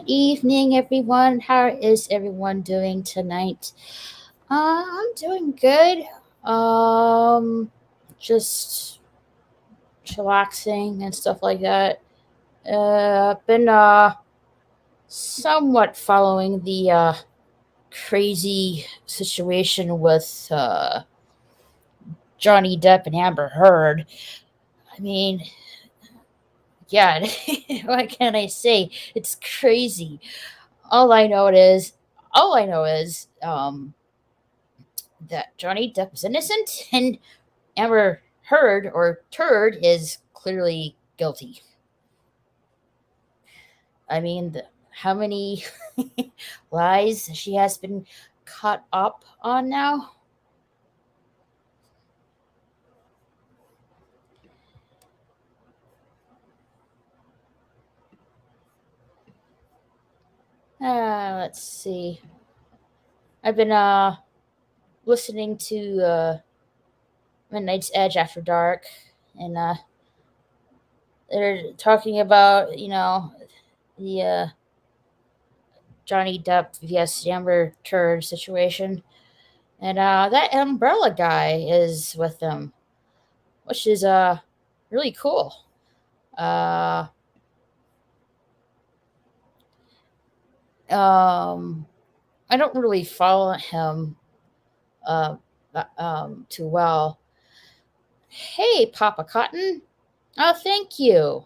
Good evening, everyone. How is everyone doing tonight? I'm doing good. Just chillaxing and stuff like that. I've been somewhat following the crazy situation with Johnny Depp and Amber Heard. I mean, yeah, what can I say? It's crazy. All I know is, all I know is, that Johnny Depp is innocent and Amber Heard or Turd is clearly guilty. I mean, how many lies she has been caught up on now? Let's see. I've been listening to Midnight's Edge after dark, and they're talking about the Johnny Depp vs Amber Turd situation, and that umbrella guy is with them, which is really cool. Uh, um, I don't really follow him uh, too well. Hey, Papa Cotton. Oh, thank you.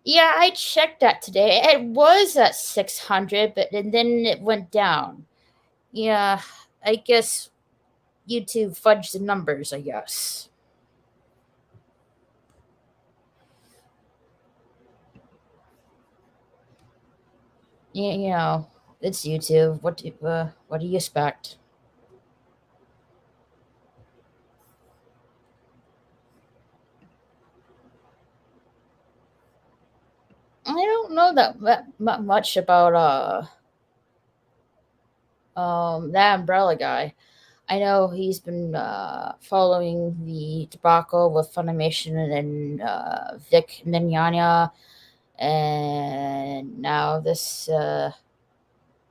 Yeah, I checked that today. It was at 600, but and then it went down. Yeah, I guess YouTube fudged the numbers, I guess. Yeah, it's YouTube. What do you expect? I don't know that much about that umbrella guy. I know he's been following the debacle with Funimation and Vic Mignogna, and now this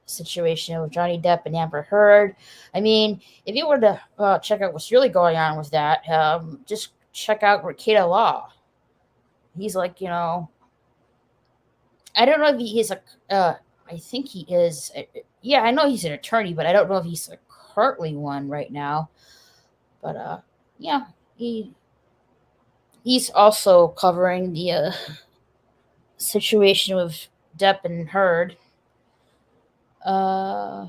situation with Johnny Depp and Amber Heard. I mean, if you were to check out what's really going on with that, just check out Ricada Law. He's like, I don't know if he's a. I think he is. Yeah, I know he's an attorney, but I don't know if he's currently one right now. But yeah, he he's also covering the situation with Depp and Heard. Uh,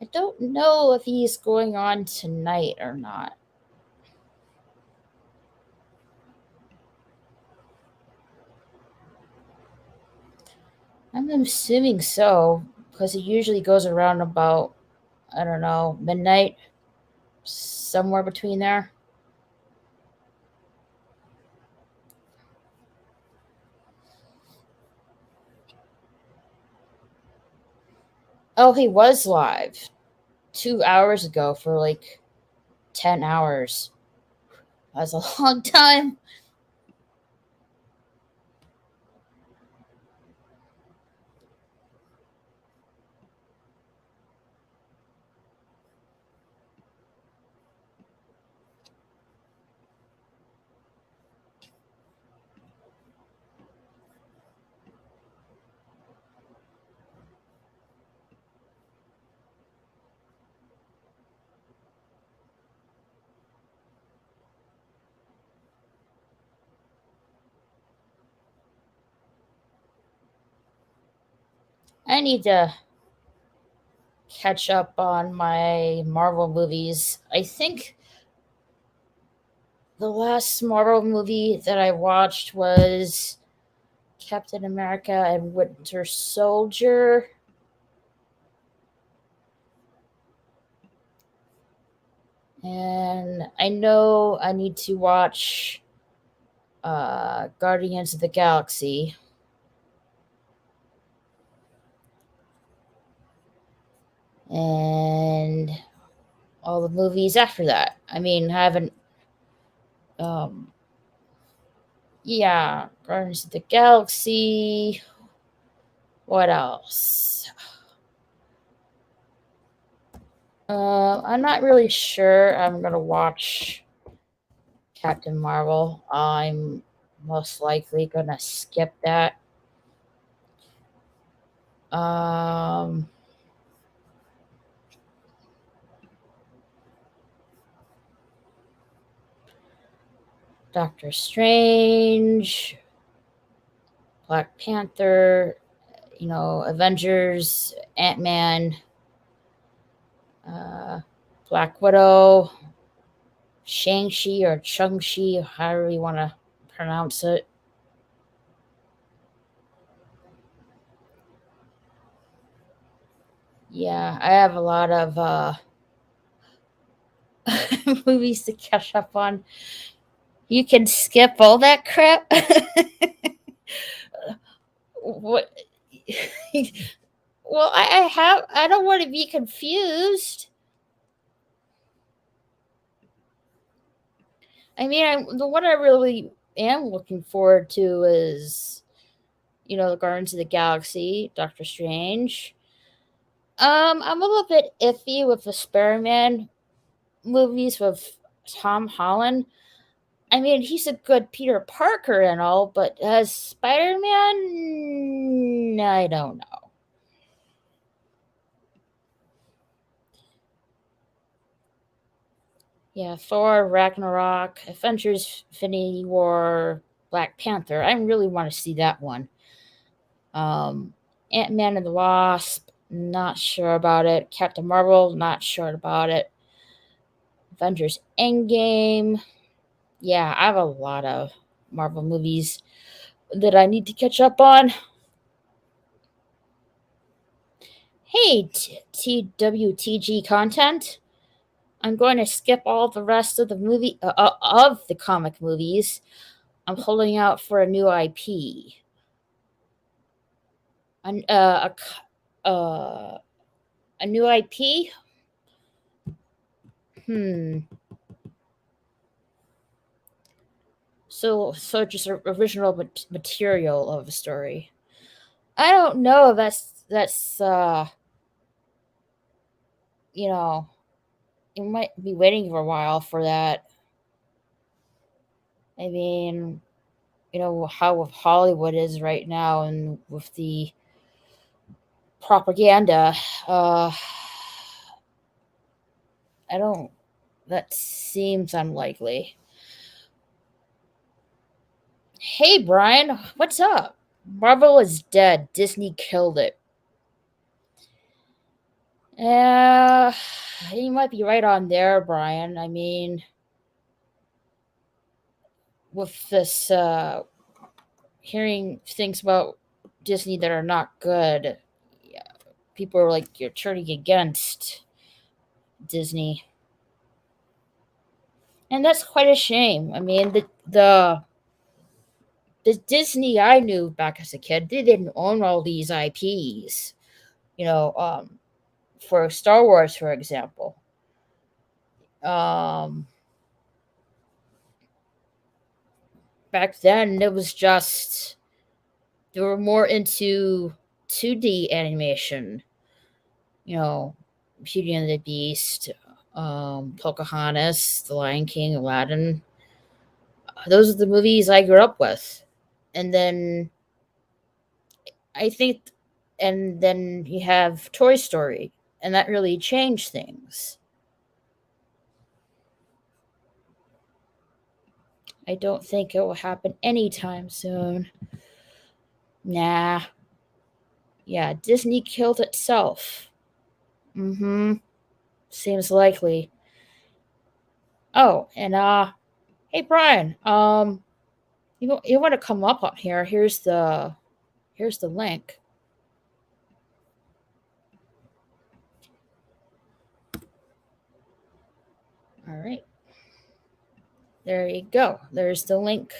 I don't know if he's going on tonight or not. I'm assuming so because it usually goes around about, I don't know, midnight, somewhere between there. Oh, he was live 2 hours ago for like 10 hours. That's a long time. I need to catch up on my Marvel movies. I think the last Marvel movie that I watched was Captain America and Winter Soldier. And I know I need to watch Guardians of the Galaxy. and all the movies after that. I mean, I haven't. Um, yeah, Guardians of the Galaxy. What else? I'm not really sure. I'm gonna watch Captain Marvel. I'm most likely gonna skip that. Um, Doctor Strange, Black Panther, Avengers, Ant-Man, uh, Black Widow, Shang-Chi or Chung-Chi, however you want to pronounce it. Yeah, I have a lot of movies to catch up on. You can skip all that crap. What? Well, I don't want to be confused. I mean, the one I really am looking forward to is, the Guardians of the Galaxy, Doctor Strange. I'm a little bit iffy with the Spider-Man movies with Tom Holland. I mean, he's a good Peter Parker and all, but as Spider-Man, I don't know. Yeah, Thor, Ragnarok, Avengers, Infinity War, Black Panther. I really want to see that one. Um, Ant-Man and the Wasp, not sure about it. Captain Marvel, not sure about it. Avengers Endgame. Yeah, I have a lot of Marvel movies that I need to catch up on. Hey, TWTG content. I'm going to skip all the rest of the comic movies. I'm holding out for a new IP. An, a new IP? Hmm. So just original material of a story. I don't know. That's you know you might be waiting for a while for that. I mean, how Hollywood is right now, and with the propaganda. I don't. That seems unlikely. Hey, Brian, what's up? Marvel is dead. Disney killed it. Uh, you might be right on there, Brian. I mean, with this hearing things about Disney that are not good, yeah, people are like, you're turning against Disney. And that's quite a shame. I mean, the Disney I knew back as a kid, they didn't own all these IPs. You know, for Star Wars, for example. Um, Back then, it was just they were more into 2D animation. You know, Beauty and the Beast, Pocahontas, The Lion King, Aladdin. Those are the movies I grew up with, and then I think, and then you have Toy Story, and that really changed things. I don't think it will happen anytime soon. Nah. Yeah, Disney killed itself. Mm-hmm. Seems likely. Oh, and hey Brian, you want to come up on here? Here's the link. All right. There you go. There's the link.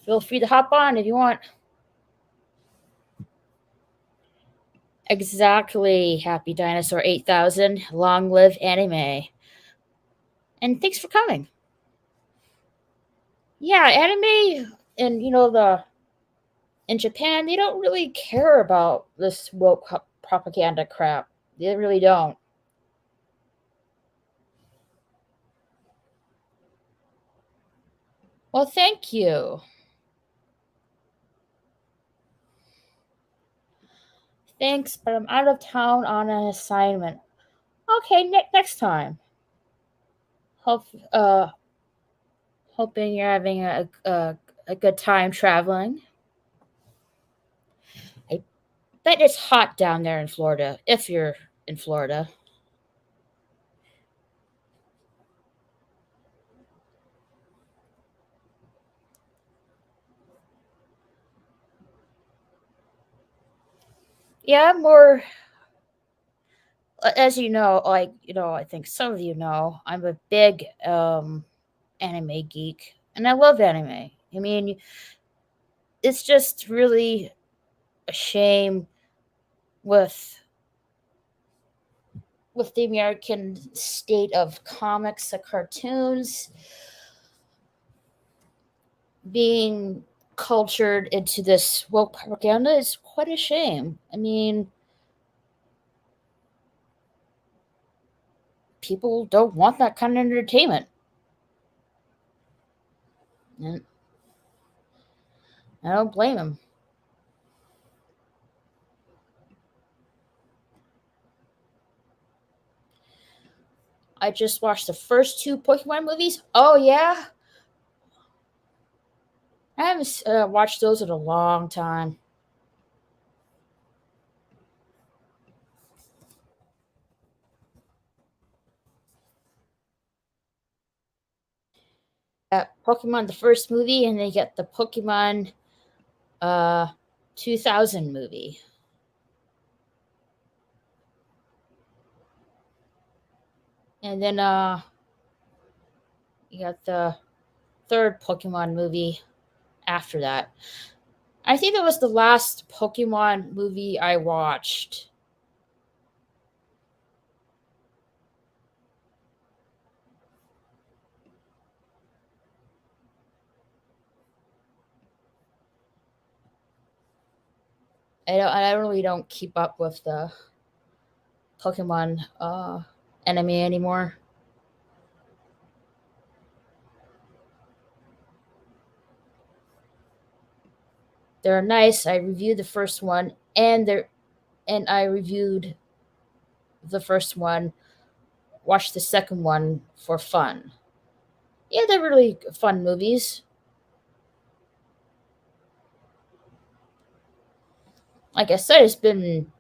Feel free to hop on if you want. Exactly, Happy Dinosaur 8000. Long live anime. And thanks for coming. Yeah, anime and the in Japan, they don't really care about this woke propaganda crap. They really don't. Well, thank you. Thanks, but I'm out of town on an assignment. Okay, next time. Hope hoping you're having a good time traveling. I bet it's hot down there in Florida, if you're in Florida. Yeah, more as you know, I think some of you know, I'm a big anime geek, and I love anime. I mean, it's just really a shame with the American state of comics and cartoons being cultured into this woke propaganda is quite a shame. I mean, people don't want that kind of entertainment, and I don't blame them. I just watched the first two Pokemon movies. Oh yeah, I haven't watched those in a long time. Pokemon the first movie, and they get the Pokemon uh 2000 movie, and then you got the third Pokemon movie after that. I think that was the last Pokemon movie I watched. I really don't keep up with the Pokemon anime anymore. They're nice. I reviewed the first one, and I reviewed the first one, watched the second one for fun. Yeah, they're really fun movies. Like I said, it's been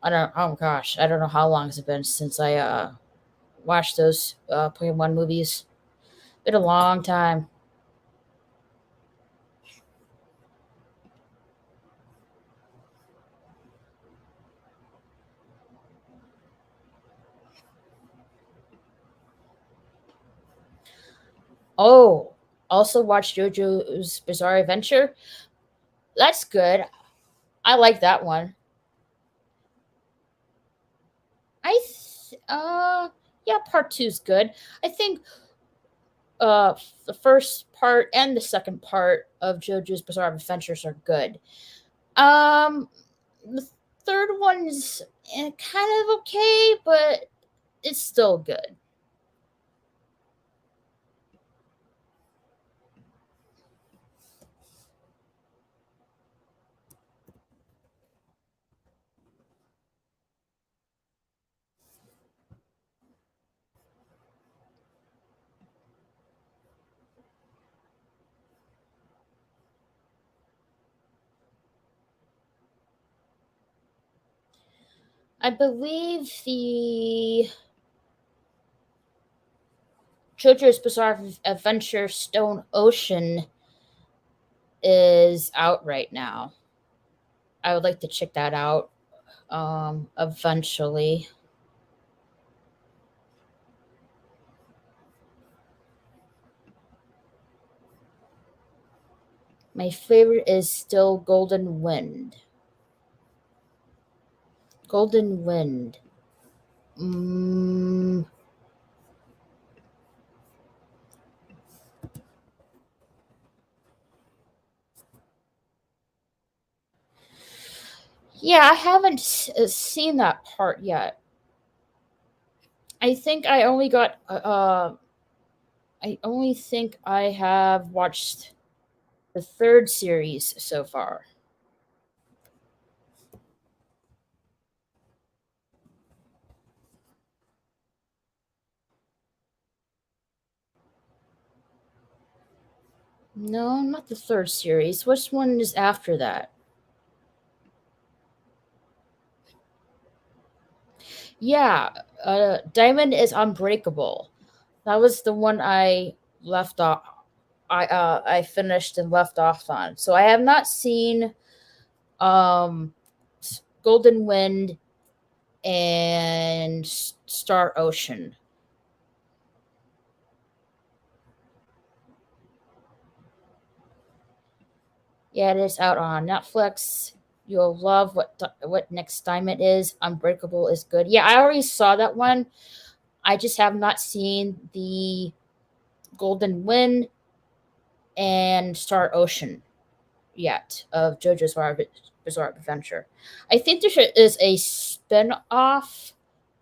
I don't oh gosh, I don't know how long it's been since I watched those Pokemon movies. Been a long time. Oh, also watched JoJo's Bizarre Adventure. That's good. I like that one. Yeah, part two's good. I think the first part and the second part of JoJo's Bizarre Adventures are good. The third one's kind of okay, but it's still good. I believe the JoJo's Bizarre Adventure Stone Ocean is out right now. I would like to check that out eventually. My favorite is still Golden Wind. Golden Wind. Mm, yeah, I haven't seen that part yet. I think I only got. I only think I have watched the third series so far. No, not the third series. Which one is after that? Yeah, Diamond is Unbreakable. That was the one I left off. I finished and left off on. So I have not seen um Golden Wind and Star Ocean. Yeah, it is out on Netflix. You'll love what Next Time it is. Unbreakable is good. Yeah, I already saw that one. I just have not seen the Golden Wind and Star Ocean yet of JoJo's Bizarre Adventure. I think there is a spin off,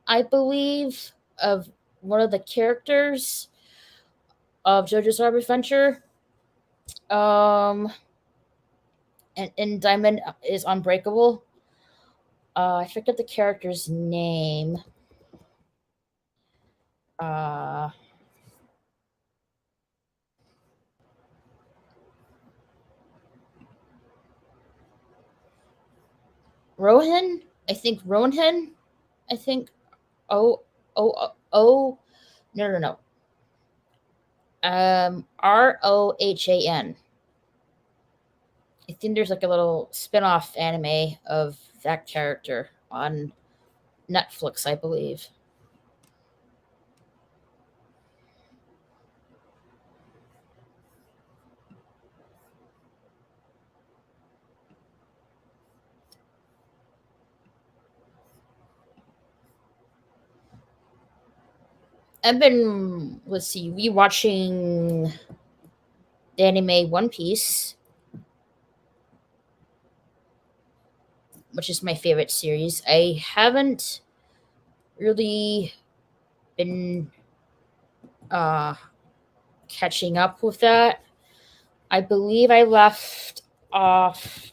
I believe, of one of the characters of JoJo's Bizarre Adventure. Um, and Diamond is Unbreakable. I forget the character's name. Uh, Rohan? I think Rohan? I think. Oh, oh. No, no, no. Rohan. I think there's like a little spin off anime of that character on Netflix, I believe. I've been, let's see, rewatching the anime One Piece, which is my favorite series. I haven't really been uh, catching up with that. I believe I left off.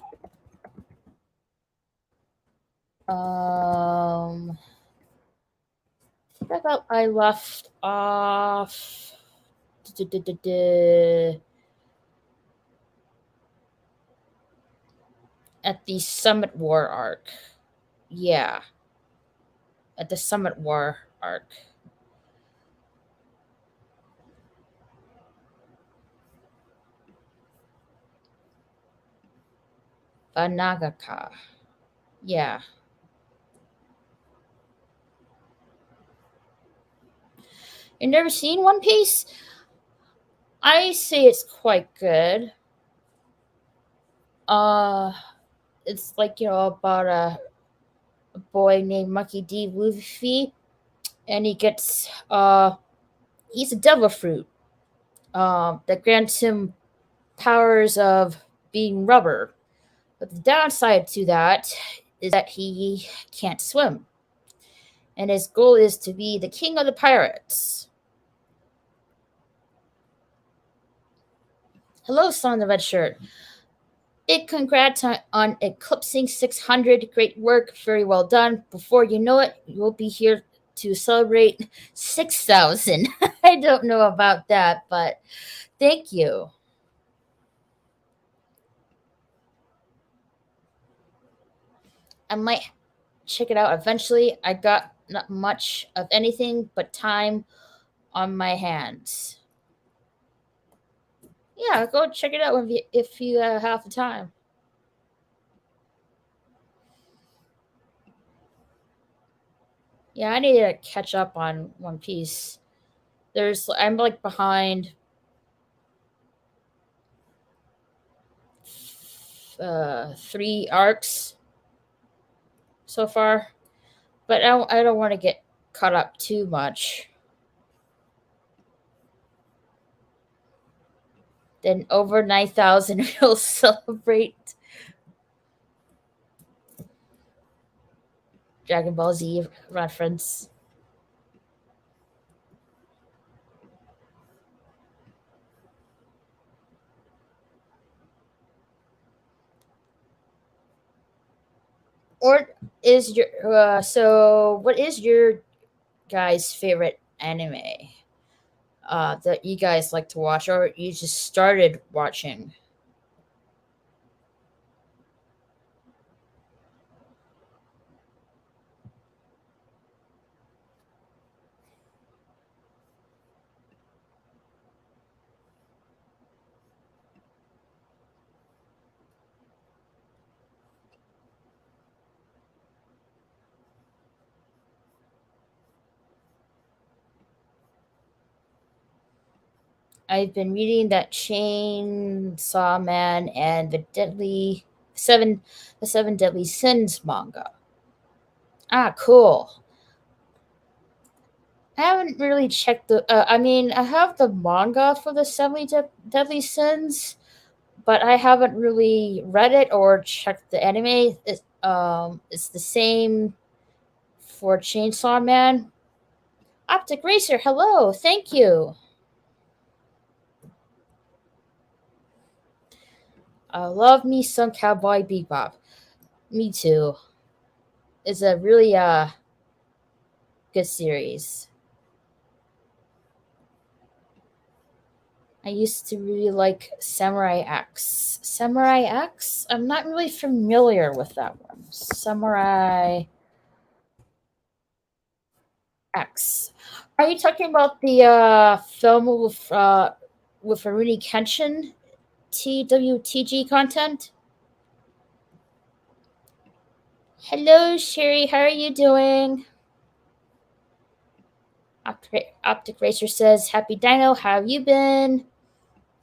I thought I left off at the Summit War arc. Yeah, at the Summit War arc. Banagaka. Yeah. You never seen One Piece? I say it's quite good. Uh, it's like, about a boy named Monkey D. Luffy, and he's a devil fruit that grants him powers of being rubber. But the downside to that is that he can't swim, and his goal is to be the king of the pirates. Hello, Son of the Red Shirt. Big congrats on eclipsing 600. Great work. Very well done. Before you know it, you'll be here to celebrate 6,000. I don't know about that, but thank you. I might check it out eventually. I got not much of anything but time on my hands. Yeah, go check it out if you have the time. Yeah, I need to catch up on One Piece. I'm like behind 3 arcs so far. but I don't want to get caught up too much. Then over 9,000 will celebrate Dragon Ball Z reference. Or is your so what is your guys' favorite anime that you guys like to watch or you just started watching? I've been reading that Chainsaw Man and Seven the Seven Deadly Sins manga. Ah, cool. I haven't really checked the. I mean, I have the manga for the Deadly Sins, but I haven't really read it or checked the anime. It's the same for Chainsaw Man. Optic Racer, hello, thank you. I love me some Cowboy Bebop. Me too. It's a really good series. I used to really like Samurai X. Samurai X? I'm not really familiar with that one. Samurai X. Are you talking about the film with Aruni Kenshin TWTG content? Hello, Sherry. How are you doing? Optic Racer says, "Happy Dino. How have you been?"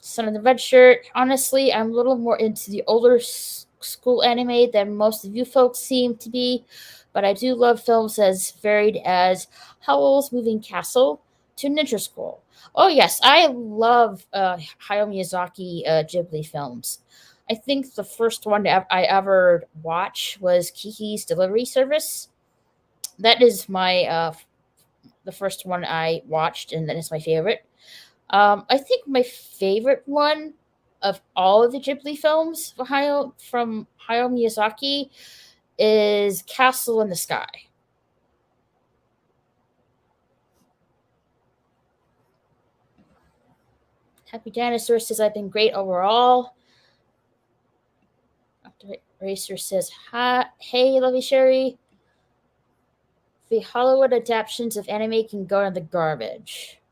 Son of the Red Shirt. Honestly, I'm a little more into the older school anime than most of you folks seem to be, but I do love films as varied as Howl's Moving Castle to Ninja School. Oh yes, I love Hayao Miyazaki Ghibli films. I think the first one I ever watched was Kiki's Delivery Service. That is my the first one I watched, and that is my favorite. I think my favorite one of all of the Ghibli films from Hayao Miyazaki is Castle in the Sky. Happy Dinosaur says, "I've been great overall." Racer says, "Hi, hey, lovely Sherry. The Hollywood adaptations of anime can go in the garbage."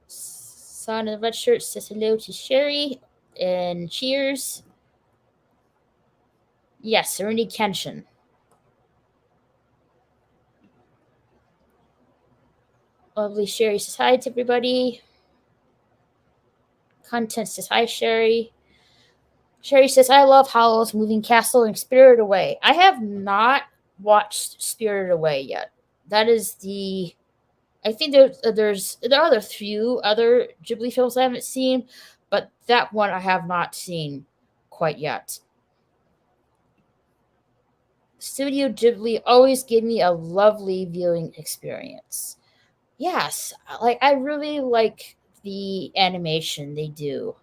Son of the Red Shirt says hello to Sherry and cheers. Yes, Rurouni Kenshin. Lovely Sherry says hi to everybody. Content says hi, Sherry. Sherry says, "I love Howl's Moving Castle and Spirited Away." I have not watched Spirited Away yet. That is the. I think there are a few other Ghibli films I haven't seen, but that one I have not seen quite yet. Studio Ghibli always gave me a lovely viewing experience. Yes, like I really like the animation they do.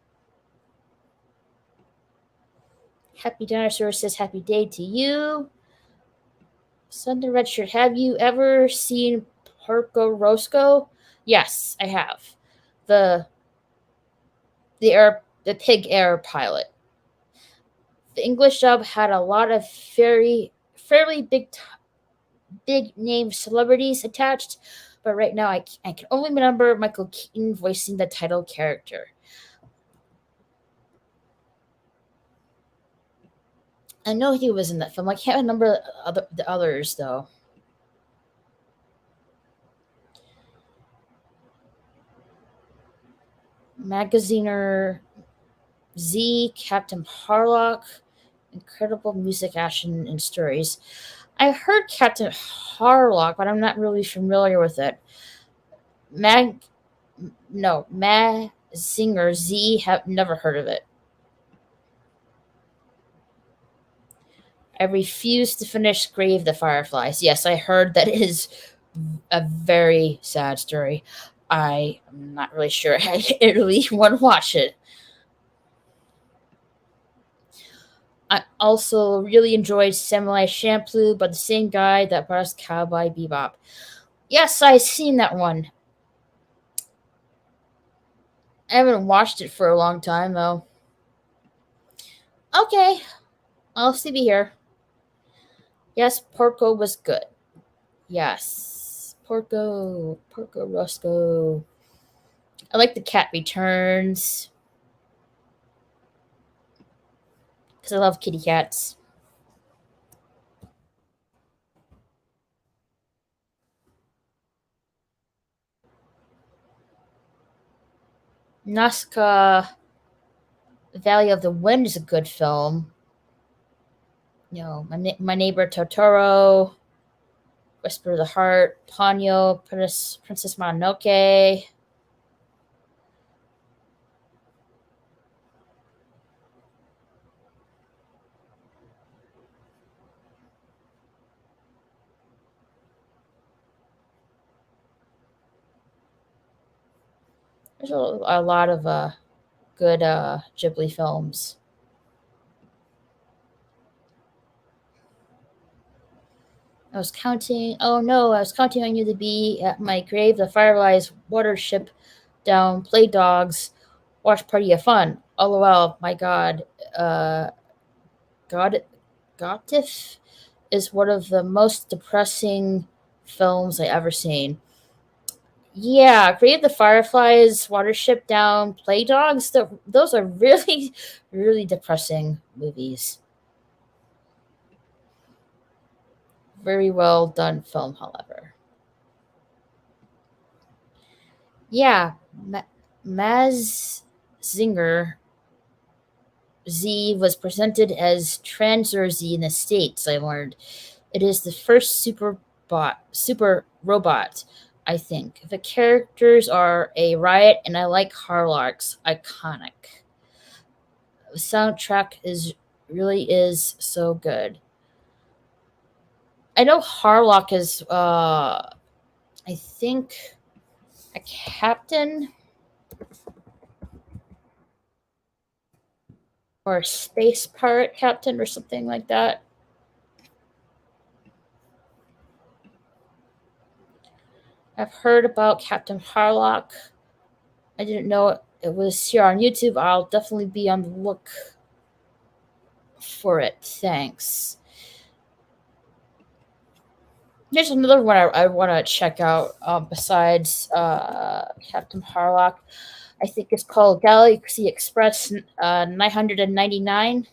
Happy Dinosaur says happy day to you. Sunday Redshirt, have you ever seen Porco Roscoe? Yes, I have. The the pig air pilot. The English dub had a lot of fairly big name celebrities attached, but right now I can only remember Michael Keaton voicing the title character. I know he was in that film. I can't remember the others though. Magaziner Z, Captain Harlock, incredible music, action, and stories. I heard Captain Harlock, but I'm not really familiar with it. Mag, no, Mazinger Z. Have never heard of it. I refuse to finish Grave the Fireflies. Yes, I heard that is a very sad story. I'm not really sure I really want to watch it. I also really enjoyed Samurai Champloo by the same guy that brought us Cowboy Bebop. Yes, I've seen that one. I haven't watched it for a long time though. Okay, I'll still be here. Yes, Porco was good. Yes, Porco Roscoe. I like the Cat Returns because I love kitty cats. Nazca Valley of the Wind is a good film. My neighbor Totoro, Whisper of the Heart, Ponyo, Princess Mononoke. There's a lot of good Ghibli films. I was counting. Oh no, I was counting on you to be at my grave. The fireflies, watership down, play dogs, watch party of fun. LOL. My God, God, Gotif is one of the most depressing films I ever seen. Yeah, Grave the Fireflies, Watership Down, Play Dogs. Those are really, really depressing movies. Very well done film, however. Yeah, Maz Zinger Z was presented as Transer Z in the States, I learned. It is the first super robot, I think. The characters are a riot, and I like Harlock's iconic. The soundtrack is so good. I know Harlock is, I think, a captain or a space pirate captain or something like that. I've heard about Captain Harlock. I didn't know it was here on YouTube. I'll definitely be on the look for it. Thanks. There's another one I want to check out besides Captain Harlock. I think it's called Galaxy Express 999.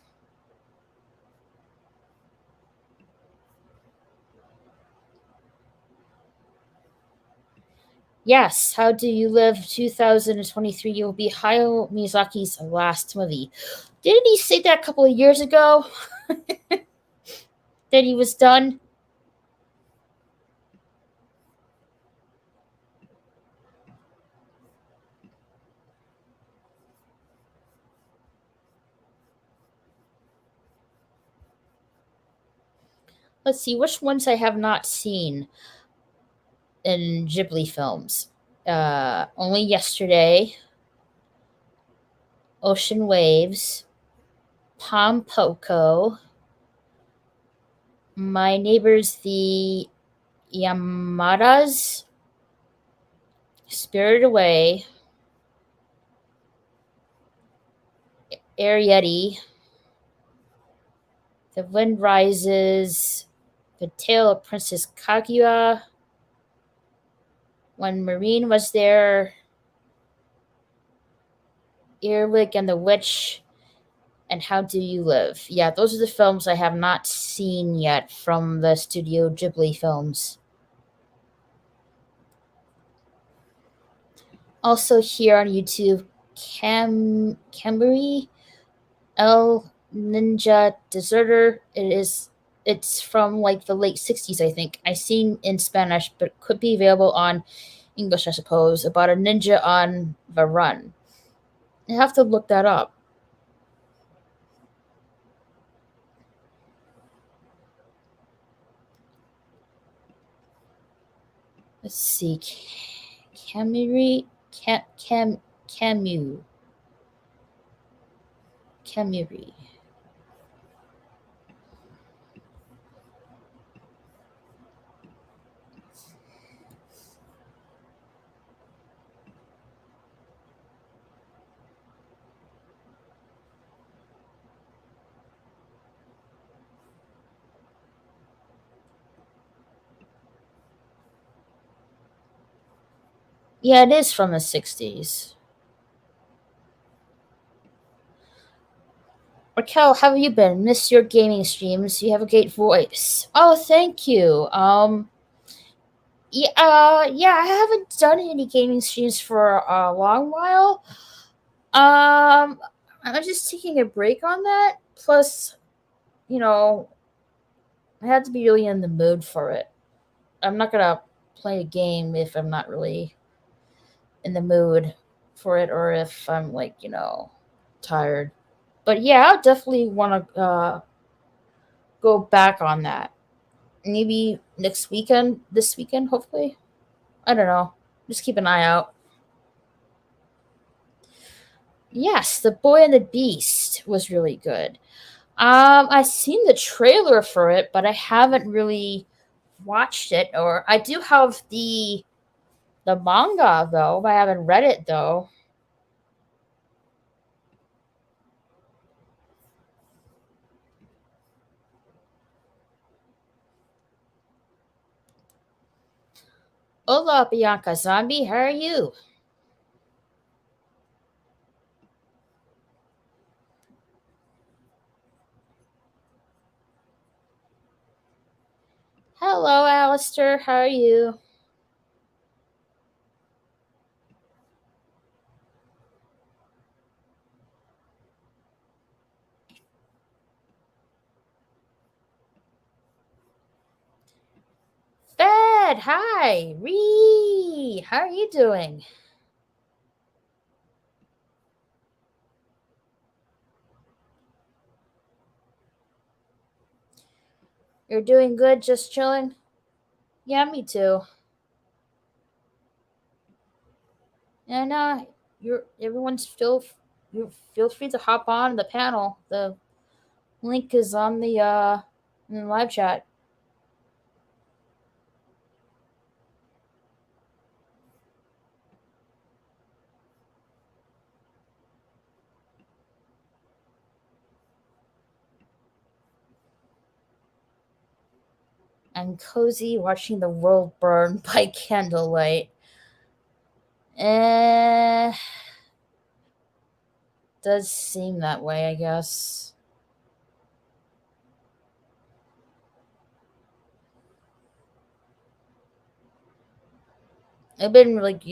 Yes, How Do You Live 2023 will be Hayao Miyazaki's last movie. Didn't he say that a couple of years ago that he was done? Let's see, which ones I have not seen in Ghibli films. Only Yesterday, Ocean Waves, Pom Poko, My Neighbors the Yamadas, Spirited Away, Arietti, The Wind Rises, The Tale of Princess Kaguya, When Marine Was There, Earwig and the Witch, and How Do You Live. Yeah, those are the films I have not seen yet from the Studio Ghibli films. Also here on YouTube, Camry L Ninja Deserter. It is It's from like the late 60s, I think. I seen in Spanish, but it could be available on English, I suppose, about a ninja on the run. I have to look that up. Let's see. Camuri, Camu, Camuri. Yeah, it is from the 60s. Raquel, how have you been? Miss your gaming streams. You have a great voice. Oh, thank you. Yeah, I haven't done any gaming streams for a long while. Um, I'm just taking a break on that. Plus, you know, I have to be really in the mood for it. I'm not gonna play a game if I'm not really in the mood for it, or if I'm like, tired. But yeah, I'll definitely want to go back on that. Maybe next weekend, this weekend, hopefully. I don't know. Just keep an eye out. Yes, The Boy and the Beast was really good. I seen the trailer for it, but I haven't really watched it. Or I do have the manga though, but I haven't read it though. Hola, Bianca Zombie. How are you? Hello, Alistair. How are you? Fed. Hi. Ree. How are you doing? You're doing good. Just chilling. Yeah, me too. And you're everyone's feel you feel free to hop on the panel. The link is on the in the live chat. I'm cozy watching the world burn by candlelight. Eh, does seem that way, I guess. I've been like,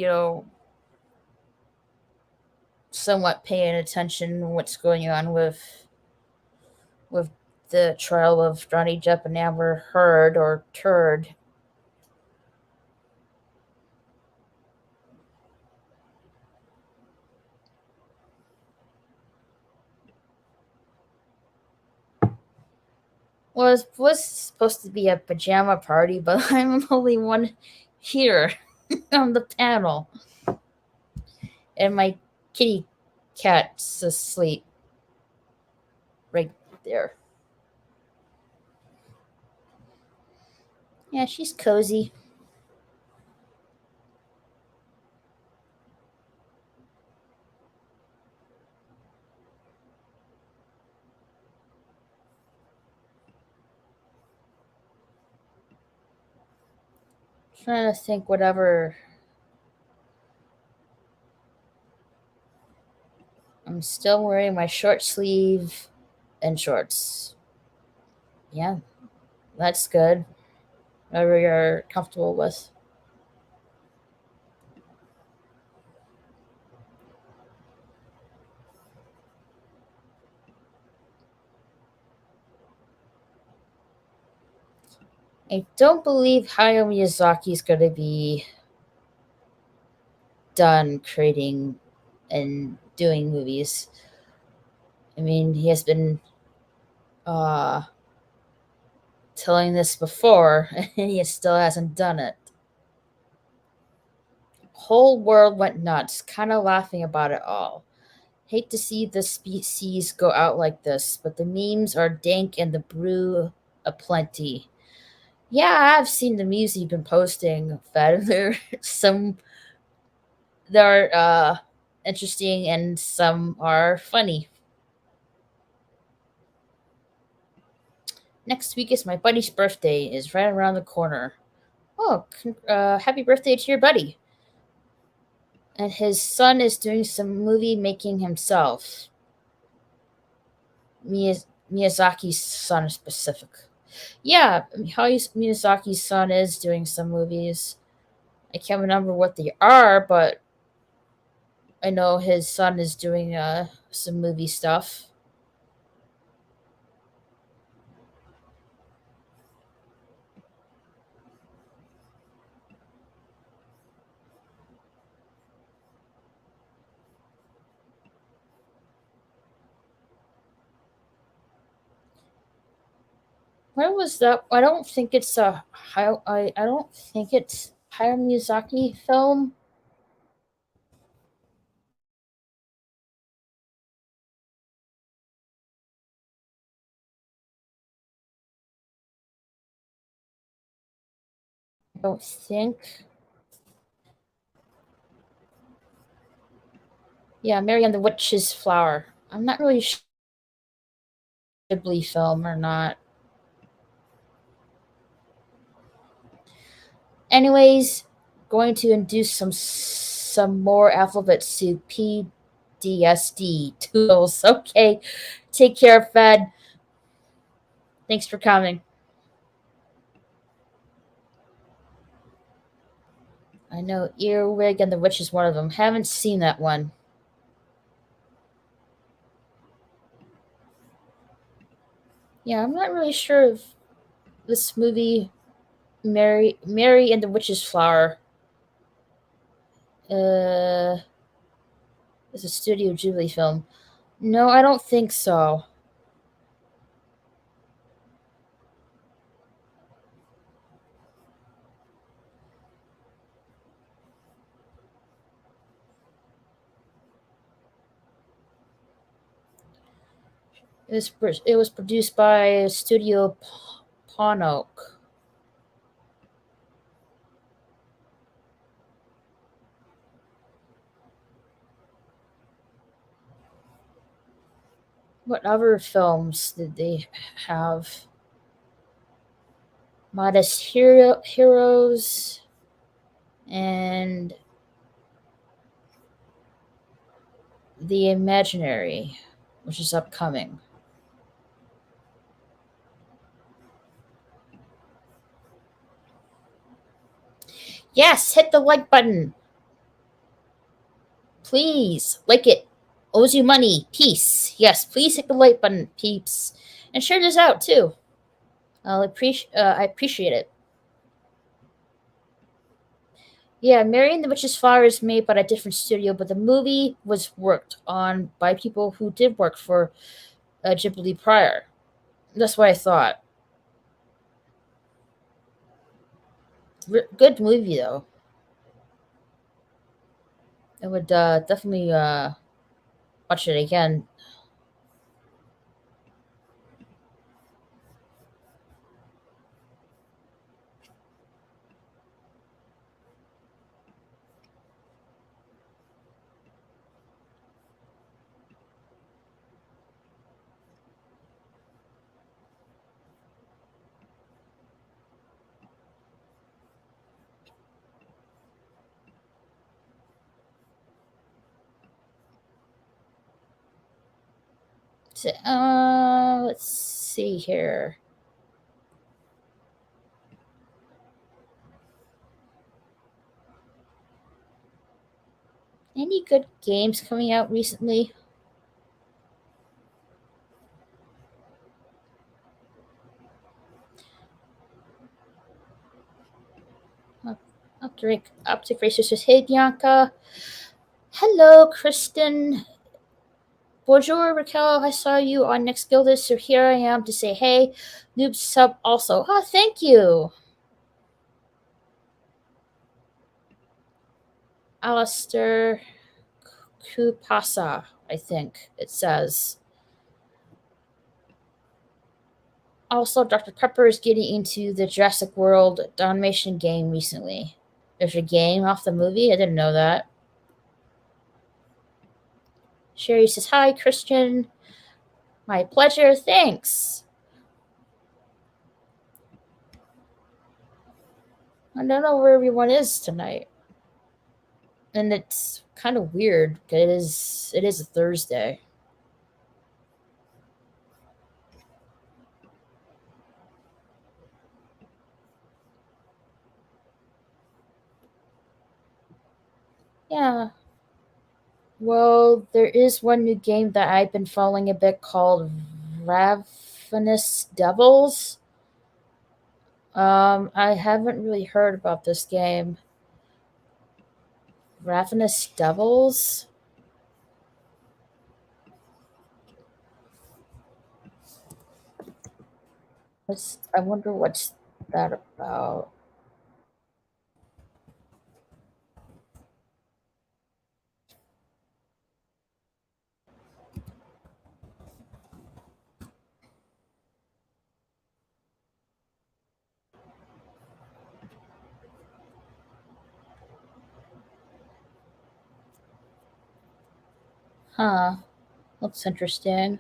somewhat paying attention to what's going on with the trial of Johnny Depp and Amber Heard or Turd. Was supposed to be a pajama party, but I'm the only one here on the panel, and my kitty cat's asleep right there. Yeah, she's cozy. Trying to think whatever. I'm still wearing my short sleeve and shorts. Yeah, that's good. Whatever you're comfortable with. I don't believe Hayao Miyazaki is going to be done creating and doing movies. I mean, he has been uh, telling this before, and he still hasn't done it. Whole world went nuts, kind of laughing about it all. Hate to see the species go out like this, but the memes are dank and the brew aplenty. Yeah, I've seen the memes you've been posting, Fed. Some that are interesting and some are funny. Next week is my buddy's birthday. Is right around the corner. Oh, happy birthday to your buddy! And his son is doing some movie making himself. Miyazaki's son is specific. Yeah, Miyazaki's son is doing some movies. I can't remember what they are, but I know his son is doing some movie stuff. Where was that? I don't think it's a I don't think it's Hayao Miyazaki film. I don't think. Yeah, Mary and the Witch's Flower. I'm not really sure Ghibli film or not. Anyways, going to induce some more alphabets to PDSD tools. Okay, take care, Fed. Thanks for coming. I know Earwig and the Witch is one of them. Haven't seen that one. Yeah, I'm not really sure if this movie Mary and the Witch's Flower uh is a Studio Ghibli film. No, I don't think so. It was produced by Studio Ponok. What other films did they have? Heroes and The Imaginary, which is upcoming. Yes, hit the like button. Please, like it. Owes you money. Peace. Yes, please hit the like button, peeps. And share this out too. I appreciate it. Yeah, Mary and the Witch's Flower is made by a different studio, but the movie was worked on by people who did work for Ghibli prior. That's what I thought. Good movie though. I would definitely watch it again. So, let's see here. Any good games coming out recently? Drink Optic Racers says, hey, Bianca. Hello, Kristen. Bonjour, Raquel. I saw you on Next Gilded, so here I am to say hey. Noob sub also. Oh, thank you. Alistair Kupasa, I think it says. Also, Dr. Pepper is getting into the Jurassic World Dalmatian game recently. There's a game off the movie? I didn't know that. Sherry says, hi, Christian. My pleasure, thanks. I don't know where everyone is tonight. And it's kind of weird. It is a Thursday. Yeah. Well, there is one new game that I've been following a bit called Ravenous Devils. I haven't really heard about this game. Ravenous Devils? I wonder what's that about. Huh. Looks interesting.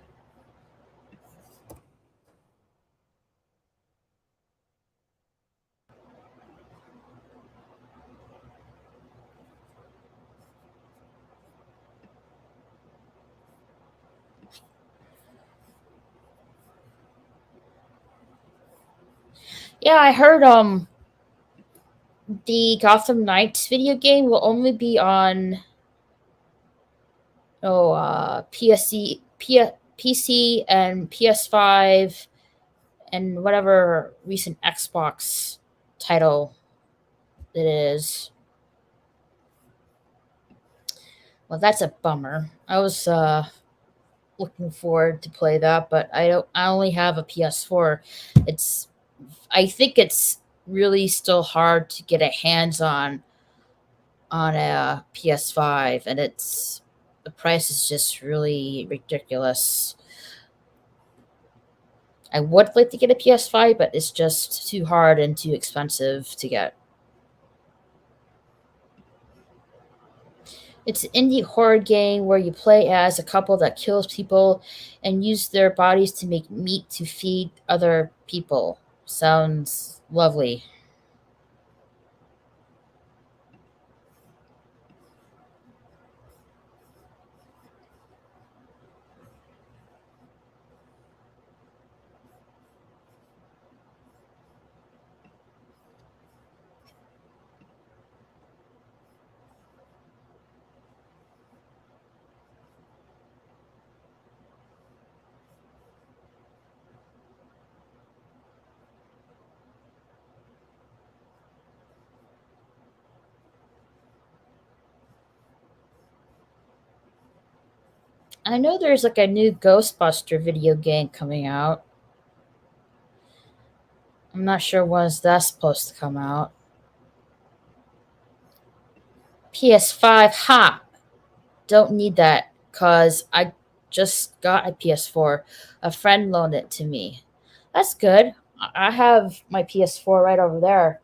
Yeah, I heard the Gotham Knights video game will only be on PC and PS5 and whatever recent Xbox title it is. Well, that's a bummer. I was looking forward to play that, but I only have a PS4. It's I think it's really still hard to get a hands on a PS5, and it's the price is just really ridiculous. I would like to get a PS5, but it's just too hard and too expensive to get. It's an indie horror game where you play as a couple that kills people and use their bodies to make meat to feed other people. Sounds lovely. I know there's like a new Ghostbuster video game coming out. I'm not sure when's that supposed to come out. PS5, ha! Don't need that because I just got a PS4. A friend loaned it to me. That's good. I have my PS4 right over there.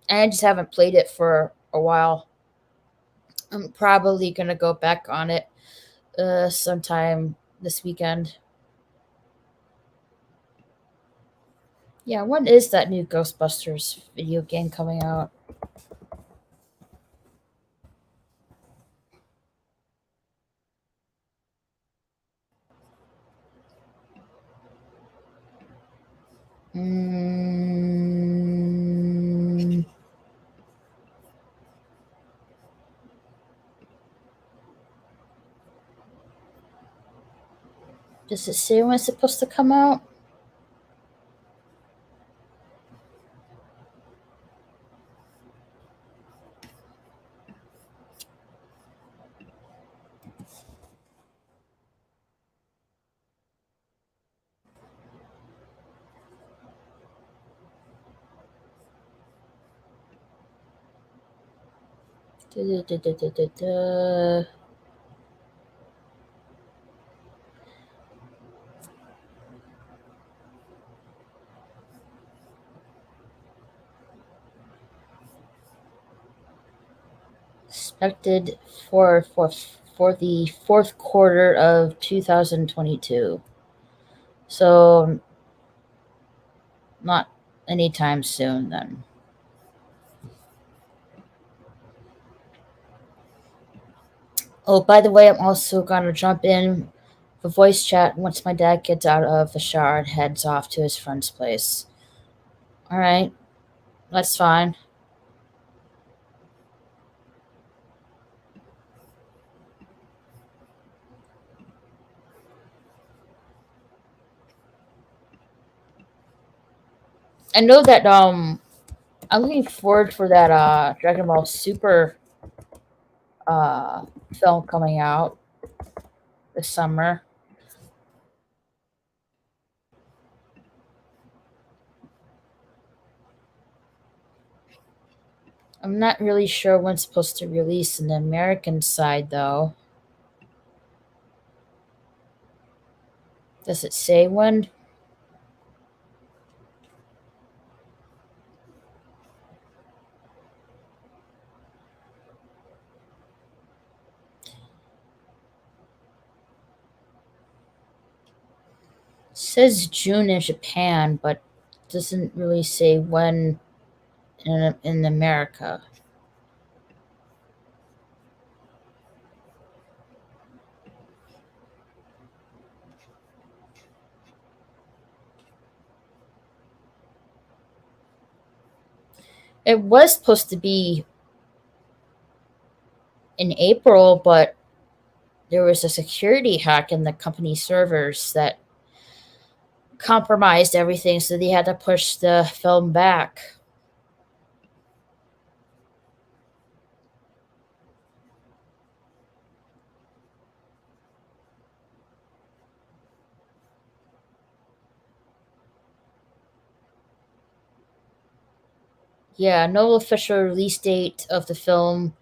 And I just haven't played it for a while. I'm probably going to go back on it sometime this weekend. Yeah, when is that new Ghostbusters video game coming out? Mm, does it say when it's supposed to come out? Da-da-da-da-da-da. Expected for the fourth quarter of 2022. So not anytime soon then. Oh, by the way, I'm also gonna jump in the voice chat once my dad gets out of the shower and heads off to his friend's place. All right, that's fine. I know that I'm looking forward for that Dragon Ball Super uh film coming out this summer. I'm not really sure when it's supposed to release in the American side though. Does it say when? It says June in Japan, but doesn't really say when in America. It was supposed to be in April, but there was a security hack in the company servers that compromised everything, so they had to push the film back. Yeah, no official release date of the film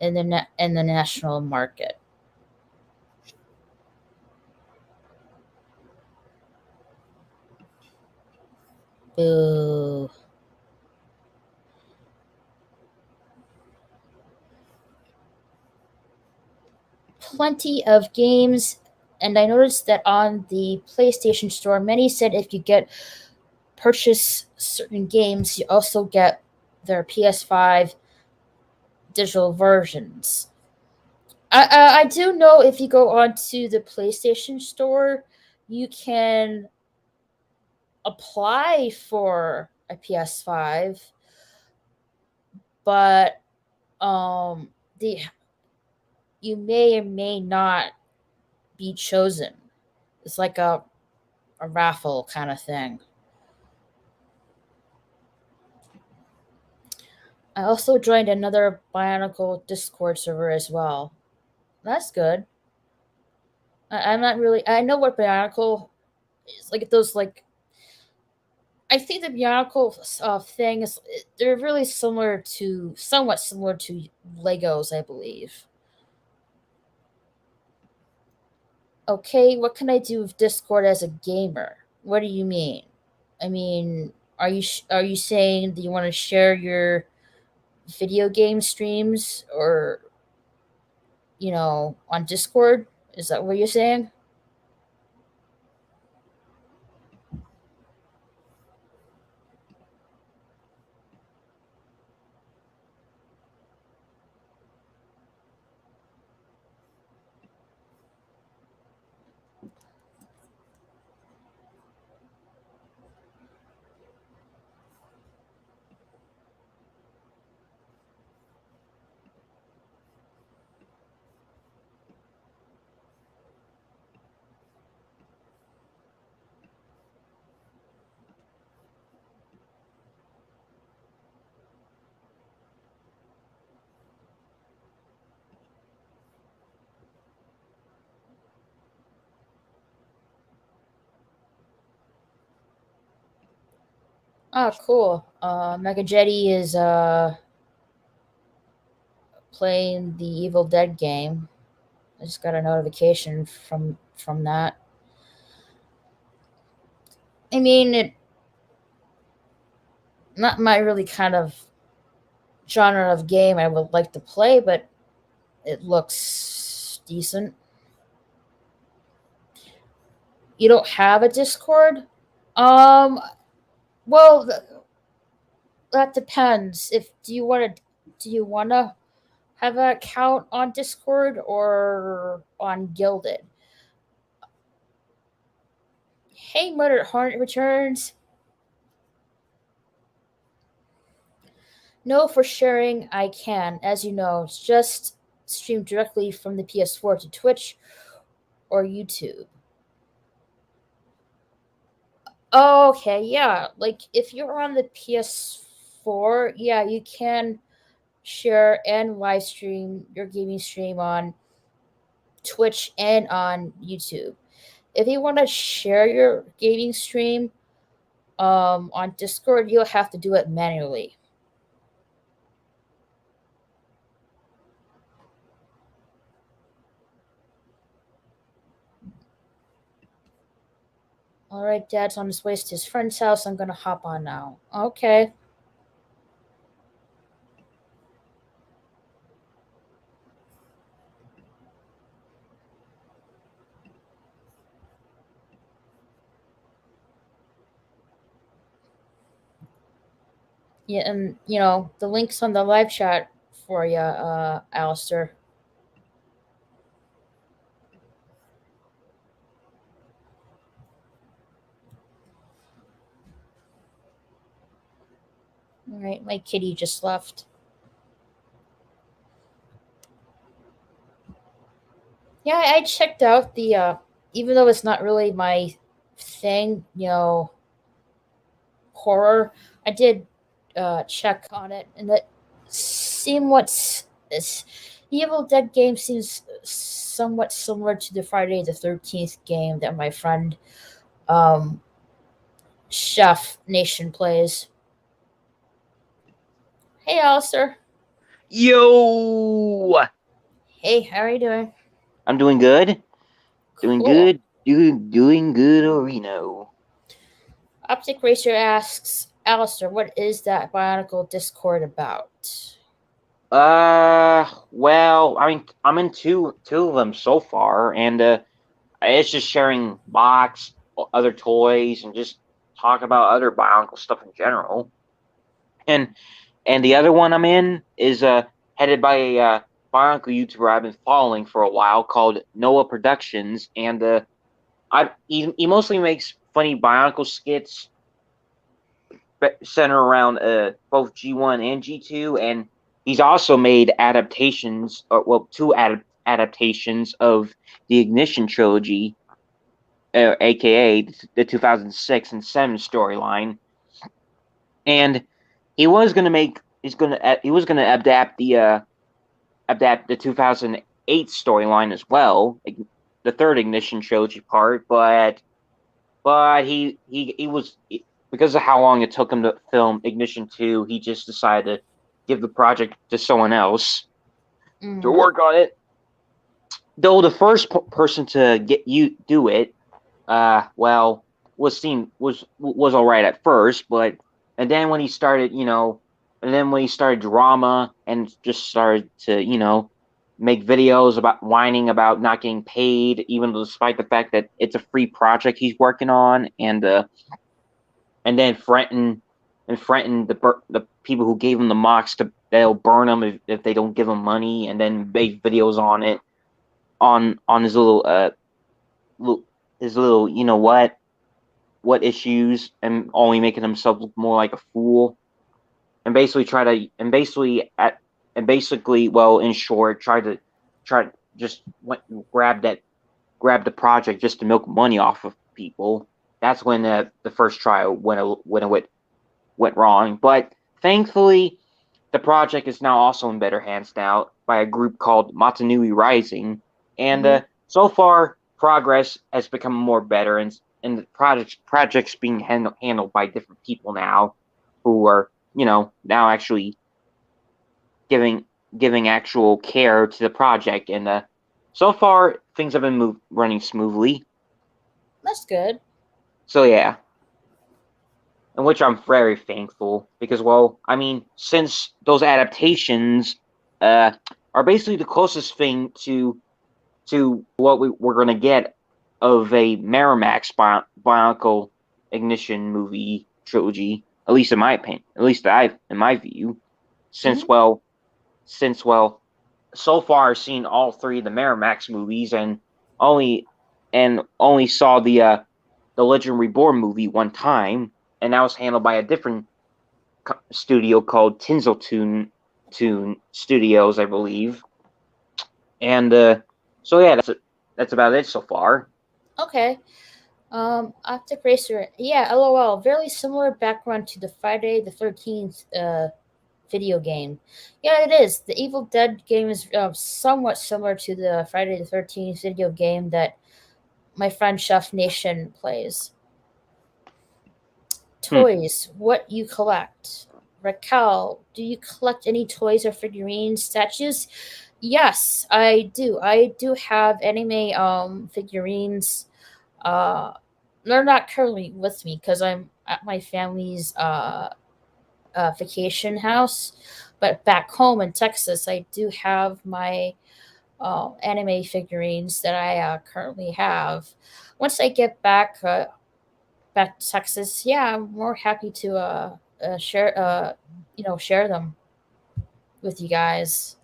in in the national market. Boo. Plenty of games, and I noticed that on the PlayStation Store, many said if you get purchase certain games, you also get their PS5 digital versions. I do know if you go onto the PlayStation Store, you can apply for a PS5, but the you may or may not be chosen. It's like a raffle kind of thing. I also joined another Bionicle Discord server as well. That's good. I'm not really. I know what Bionicle is like. Those like. I think the Bionicle thing is. They're really similar to, somewhat similar to Legos, I believe. Okay, what can I do with Discord as a gamer? What do you mean? I mean, are you saying that you want to share your video game streams or on Discord? Is that what you're saying? Oh, cool. Mega Jetty is playing the Evil Dead game. I just got a notification from that. I mean, it not my really kind of genre of game I would like to play, but it looks decent. You don't have a Discord? Um, well, that depends. If do you want to have an account on Discord or on Gilded? Hey, Murdered Hornet returns. No, for sharing, I can. As you know, it's just streamed directly from the PS4 to Twitch or YouTube. Okay, yeah. Like if you're on the PS4, yeah, you can share and live stream your gaming stream on Twitch and on YouTube. If you want to share your gaming stream on Discord, you'll have to do it manually. All right, Dad's on his way to his friend's house. I'm gonna hop on now. Okay. Yeah, and the link's on the live chat for you, Alistair. All right, my kitty just left. Yeah, I checked out the even though it's not really my thing, horror. I did check on it, and it seemed this Evil Dead game seems somewhat similar to the Friday the 13th game that my friend um, Chef Nation plays. Hey, Alistair. Yo! Hey, how are you doing? I'm doing good. Doing Cool. good. Doing good, Orino. Optic Racer asks, Alistair, what is that Bionicle Discord about? Well, I mean, I'm in two of them so far, and it's just sharing box, other toys, and just talk about other Bionicle stuff in general. And the other one I'm in is headed by a Bionicle YouTuber I've been following for a while called Noah Productions, and he mostly makes funny Bionicle skits center around both G1 and G2, and he's also made adaptations, or well, two adaptations of the Ignition trilogy, aka the 2006 and 7 storyline. And he was gonna adapt the 2008 storyline as well, the third Ignition trilogy part, but he was, because of how long it took him to film Ignition 2, he just decided to give the project to someone else to work on it. Though the first person to do it, well, was all right at first, but and then when he started, drama and just started to, make videos about whining about not getting paid, even despite the fact that it's a free project he's working on, and then threaten the people who gave him the mocks to they'll burn him if they don't give him money, and then make videos on it on his little what issues, and only making himself look more like a fool, and basically well, in short, try to just grab the project just to milk money off of people. That's when the first trial went wrong. But thankfully, the project is now also in better hands now by a group called Matanui Rising, and so far progress has become more better, and the project's being handled by different people now, who are now actually giving giving actual care to the project, and so far things have been running smoothly. That's good. So yeah, in which I'm very thankful because, well, I mean, since those adaptations are basically the closest thing to what we're going to get of a Miramax Bionicle Ignition movie trilogy, at least in my opinion, at least in my view, since Mhm. well, since well, so far I've seen all three of the Miramax movies only only saw the Legend Reborn movie one time, and that was handled by a different studio called Tinseltoon Studios, I believe. And so yeah, that's about it so far. Okay. Optic Racer. Yeah, LOL. Very similar background to the Friday the 13th video game. Yeah, it is. The Evil Dead game is somewhat similar to the Friday the 13th video game that my friend Chef Nation plays. Hmm. Toys. What you collect. Raquel, do you collect any toys or figurines, statues? Yes, I do. I do have anime figurines. Uh, they're not currently with me because I'm at my family's vacation house. But back home in Texas, I do have my anime figurines that I currently have. Once I get back to Texas, yeah, I'm more happy to share share them with you guys.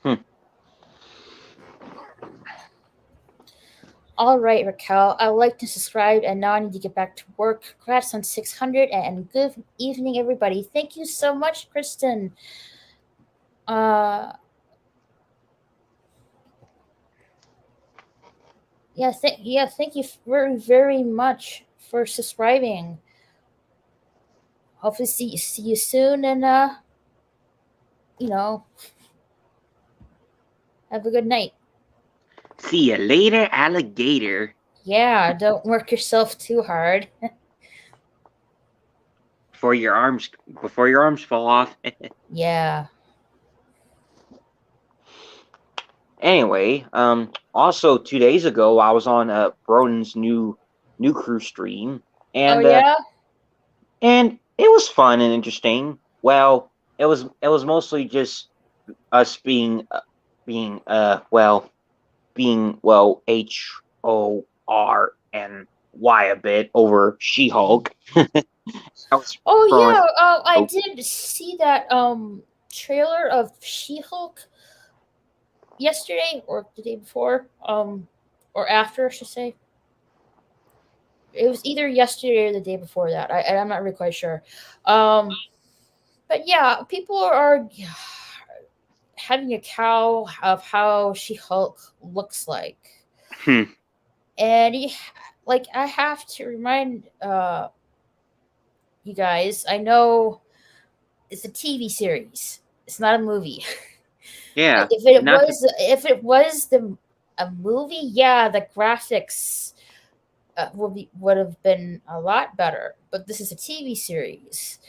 Hmm. All right, Raquel, I like to subscribe, and now I need to get back to work. Congrats on 600, and good evening, everybody. Thank you so much, Kristen. Uh, thank you very, very much for subscribing. Hopefully, see you soon, and you know, have a good night. See you later, alligator. Yeah, don't work yourself too hard. Before your arms fall off. Yeah. Anyway, also 2 days ago I was on Broden's new crew stream, Oh and yeah. and it was fun and interesting. Well, it was mostly just us being HORNY a bit over She-Hulk. That was Oh throwing. yeah. I did see that trailer of She-Hulk yesterday or the day before, or after, I should say. It was either yesterday or the day before that. I'm not really quite sure. Um, but yeah, people are having a cow of how She Hulk looks like, Hmm. and like I have to remind you guys. I know it's a TV series. It's not a movie. Yeah, if it not to, was, if it was a movie, yeah, the graphics would have been a lot better. But this is a TV series,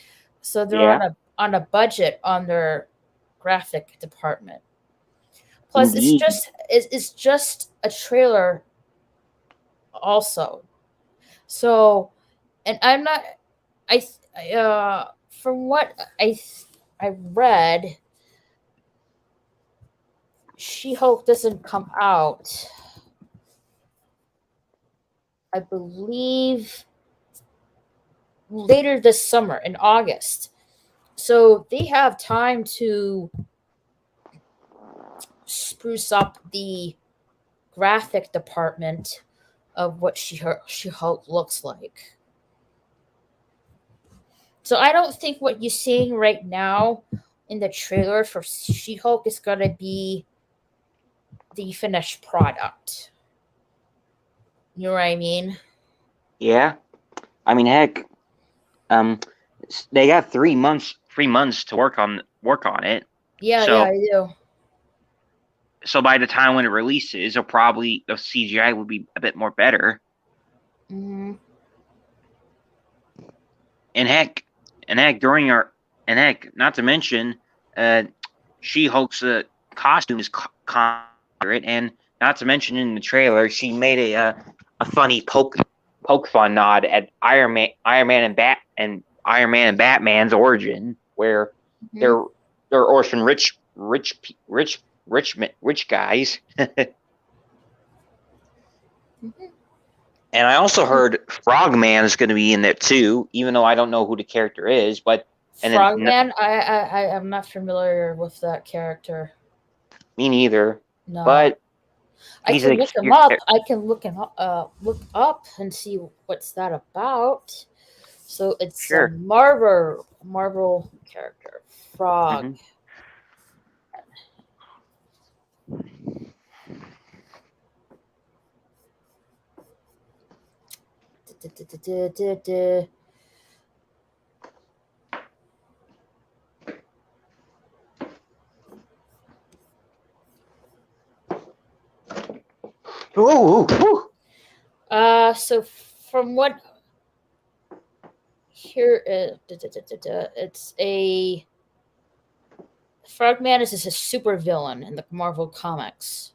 so they're yeah, on a budget on their graphic department. Plus, indeed. it's just a trailer, also. So, and I'm not. From what I read, She Hulk doesn't come out, I believe, later this summer in August. So they have time to spruce up the graphic department of what She Hulk looks like. So I don't think what you're seeing right now in the trailer for She Hulk is gonna be the finished product. You know what I mean? Yeah, I mean, heck, um, they got 3 months to work on it. Yeah, yeah, So I do. so by the time when it releases, it'll probably the CGI will be a bit more better. Hmm. And heck, during our And heck, not to mention, She-Hulk's costume is accurate, and not to mention in the trailer, she made a funny poke fun nod at Iron Man and Batman's origin, where Mhm. they're orphan rich guys. Mhm. And I also heard Frogman is going to be in there too, even though I don't know who the character is. But and then Frogman, I am not familiar with that character. me neither. No, But I he's can a look him up. I can look up and see what's that about. So it's a sure. Marvel character, Frog. Mm-hmm. Ooh. So from what here, it's a Frogman is a super villain in the Marvel comics.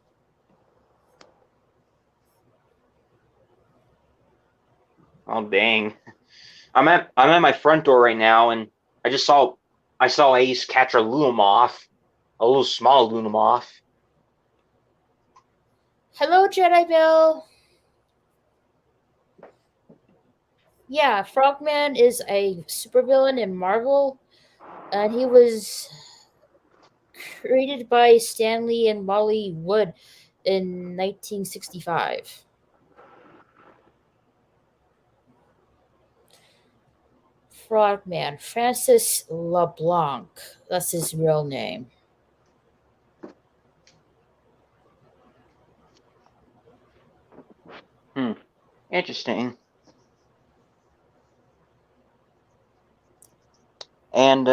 Oh dang! I'm at my front door right now, and I saw Ace catch a little small Lunamoth. Hello, Jedi Bill. Yeah, Frogman is a supervillain in Marvel, and he was created by Stanley and Molly Wood in 1965. Frogman, Francis LeBlanc. That's his real name. Interesting. And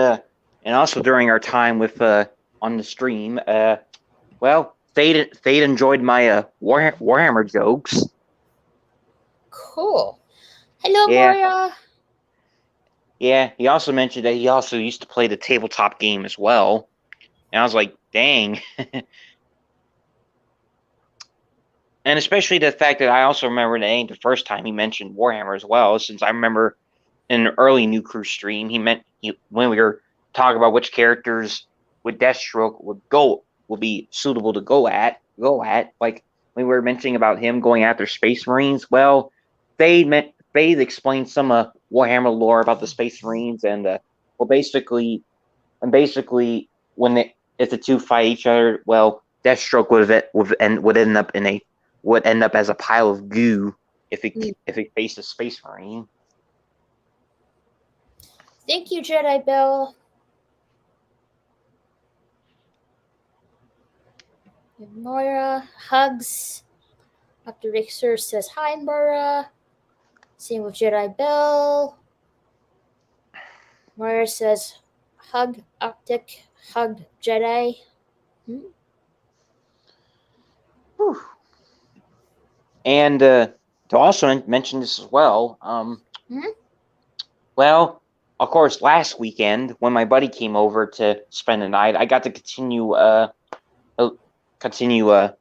also during our time with on the stream, well, Fade enjoyed my Warhammer jokes. Cool. Hello, Yeah, Moria. yeah. He also mentioned that he also used to play the tabletop game as well. And I was like, dang. And especially the fact that I also remember that ain't the first time he mentioned Warhammer as well, since I remember in an early New Crew stream, when we were talking about which characters with Deathstroke would be suitable to go at. Like when we were mentioning about him going after Space Marines. Well, Fade explained some Warhammer lore about the Space Marines, and basically if the two fight each other, well, Deathstroke would end up as a pile of goo if he faced a Space Marine. Thank you, Jedi Bill. Moira hugs. Dr. Richter says hi, Moira. Same with Jedi Bill. Moira says hug Optic, hug Jedi. Whew. And to also mention this as well, well, of course, last weekend when my buddy came over to spend the night, I got to continue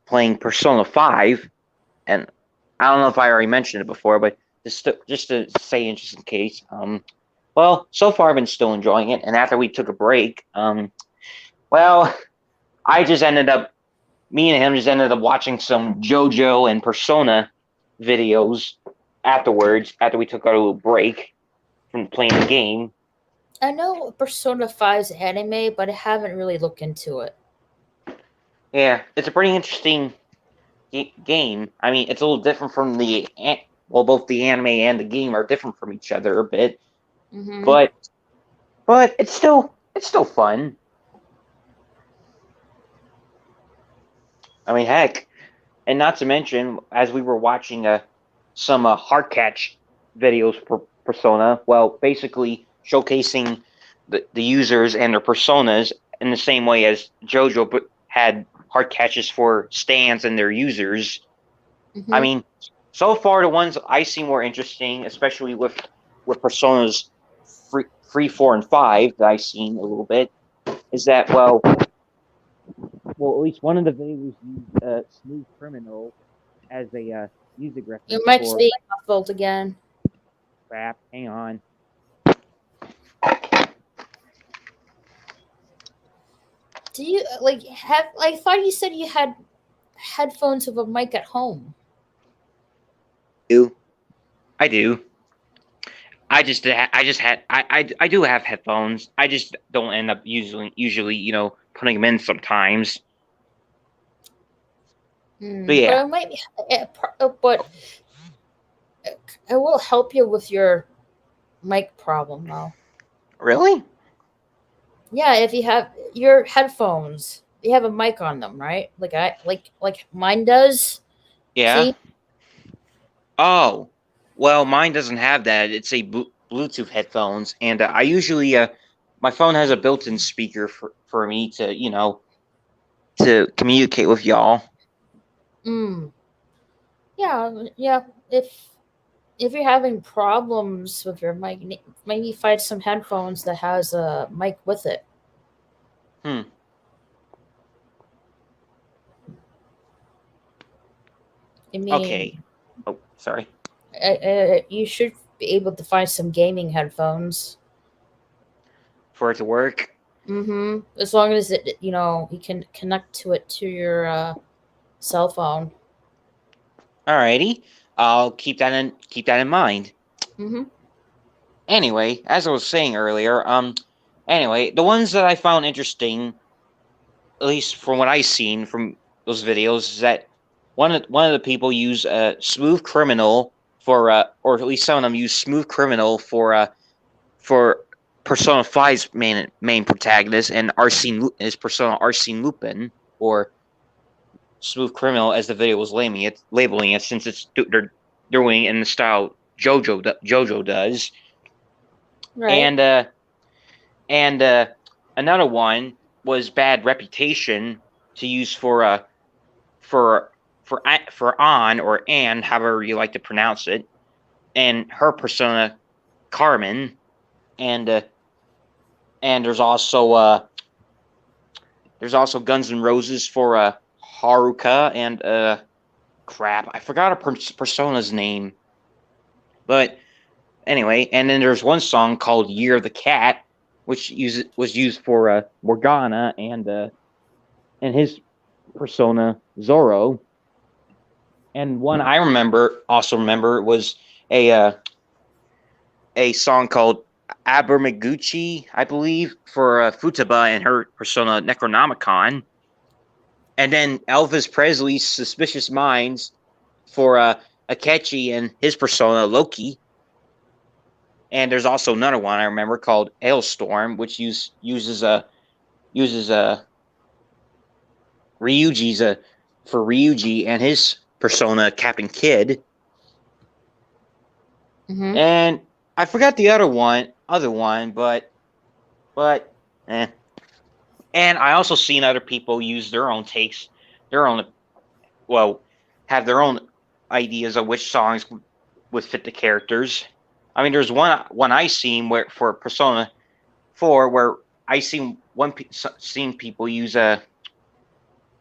playing Persona 5, and I don't know if I already mentioned it before, but just to say, just in case, well, so far I've been still enjoying it, and after we took a break, well, I just ended up me and him just ended up watching some JoJo and Persona videos afterwards, after we took our little break from playing the game. I know Persona 5's anime, but I haven't really looked into it. Yeah, it's a pretty interesting game. I mean, it's a little different from both the anime and the game are different from each other a bit, but it's still fun. I mean, heck, and not to mention, as we were watching some heart catch videos for Persona, well, basically showcasing the users and their personas in the same way as JoJo had heart catches for stands and their users. I mean, so far the ones I see more interesting, especially with Persona's 3, 4, and 5 that I've seen a little bit is that, well, at least one of the videos used Smooth Criminal as a music Your reference mic's for being muffled again. crap. Hang on. Do you have? I thought you said you had headphones with a mic at home. I do. I do have headphones. I just don't end up usually putting them in sometimes. But But yeah, it might be. But it will help you with your mic problem, though. really? Yeah, if you have your headphones, you have a mic on them, right? Like mine does. Yeah. See? Oh, well, mine doesn't have that. It's a Bluetooth headphones, and I usually my phone has a built-in speaker for me to to communicate with y'all. Mm. Yeah, yeah. If you're having problems with your mic, maybe find some headphones that has a mic with it. Hmm. I mean, Okay. Oh, sorry. you should be able to find some gaming headphones. For it to work. Mm-hmm. As long as you can connect to it to your cell phone. Alrighty. I'll keep that in mind. Mm-hmm. Anyway, as I was saying earlier, anyway, the ones that I found interesting, at least from what I've seen from those videos, is that one of the people use Smooth Criminal for or at least some of them use Smooth Criminal for Persona 5's main protagonist, and Arsene is Persona Arsene Lupin, or Smooth Criminal as the video was labeling it, since they're doing it in the style JoJo does. Right. And another one was Bad Reputation, to use for for On or Anne, however you like to pronounce it, and her persona Carmen, and and there's also Guns N' Roses for Haruka, and crap, I forgot her persona's name, but anyway, and then there's one song called Year of the Cat, which was used for Morgana and his persona Zoro. And one I remember was a a song called Abermaguchi, I believe, for Futaba and her persona Necronomicon. And then Elvis Presley's Suspicious Minds for Akechi and his persona Loki. And there's also another one I remember called Hailstorm, which uses Ryuji's for Ryuji and his persona Captain Kid. Mm-hmm. And I forgot the other one, but eh. And I also seen other people use their own takes, their own well, have their own ideas of which songs would fit the characters. I mean, there's one I seen where for Persona 4 where I seen people use a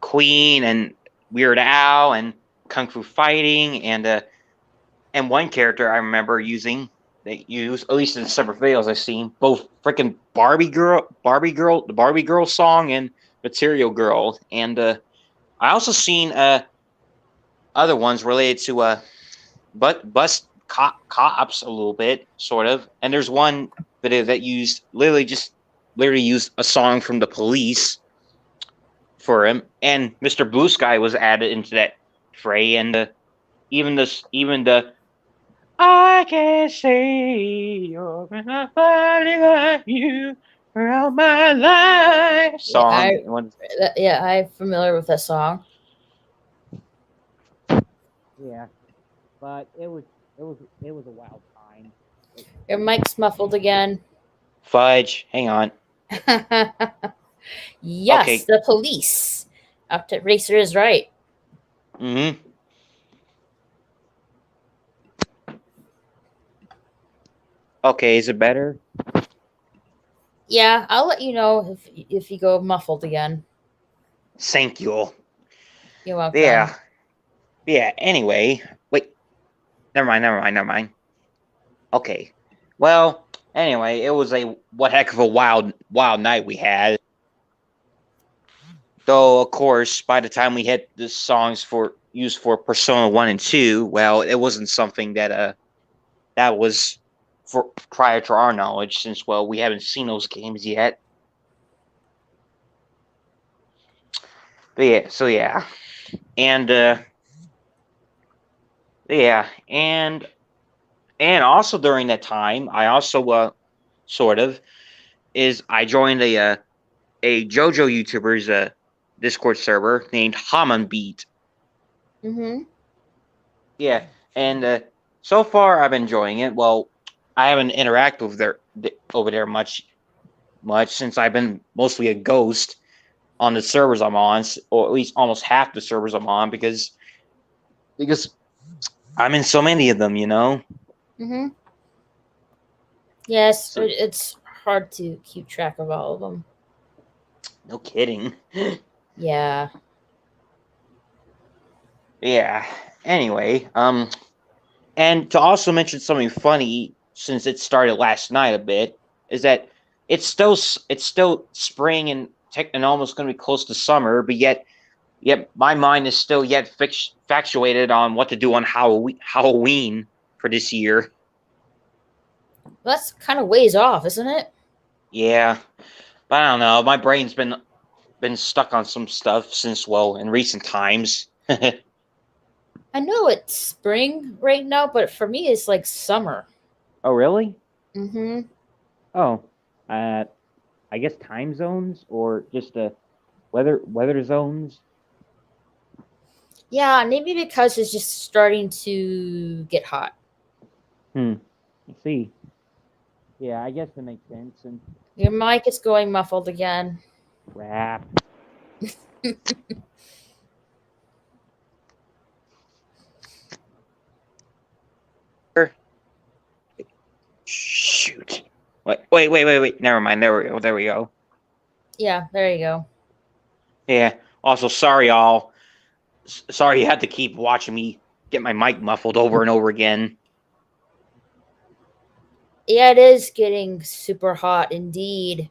Queen and Weird Al and Kung Fu Fighting, and one character I remember using, they use, at least in several videos I've seen, both freaking the Barbie Girl song and Material Girl, and I also seen other ones related to bus cops a little bit, sort of, and there's one video that used literally used a song from the Police for him, and Mr. Blue Sky was added into that fray, and even the I can see you're nobody like you throughout my life Yeah, song. I'm familiar with that song. Yeah, but it was a wild time. Your mic's muffled again. Fudge, hang on. Yes, Okay. the police. Octa Racer is right. Mm-hmm. Okay, is it better? Yeah, I'll let you know if you go muffled again. Thank you. You're welcome. Yeah. Yeah. Anyway, wait. Never mind. Okay. Well, anyway, it was a what heck of a wild night we had. Though, of course, by the time we hit the songs for used for Persona 1 and 2, well, it wasn't something that was for prior to our knowledge, since well, we haven't seen those games yet. But yeah, so yeah. And yeah, and also during that time, I also sort of is I joined a JoJo YouTuber's Discord server named Haman Beat. Mm-hmm. Yeah, and so far I've been enjoying it. Well, I haven't interacted with over there much since I've been mostly a ghost on the servers I'm on, or at least almost half the servers I'm on because I'm in so many of them, you know. Mm-hmm. Yes, So it's hard to keep track of all of them. no kidding. Yeah. Yeah. Anyway, and to also mention something funny, since it started last night a bit, is that it's still spring and almost going to be close to summer, but yet my mind is still yet factuated on what to do on Halloween for this year. Well, that's kind of ways off, isn't it? Yeah, but I don't know. My brain's been stuck on some stuff since well in recent times. I know it's spring right now, but for me, it's like summer. Oh, really? Mm-hmm. Oh, uh, I guess time zones or just weather zones. Yeah, maybe because it's just starting to get hot. Hmm. I see. Yeah, I guess that makes sense. And Your mic is going muffled again. crap. Shoot. Wait. Never mind. There we go. Yeah, there you go. Yeah. Also, sorry, all. Sorry you had to keep watching me get my mic muffled over and over again. Yeah, it is getting super hot indeed.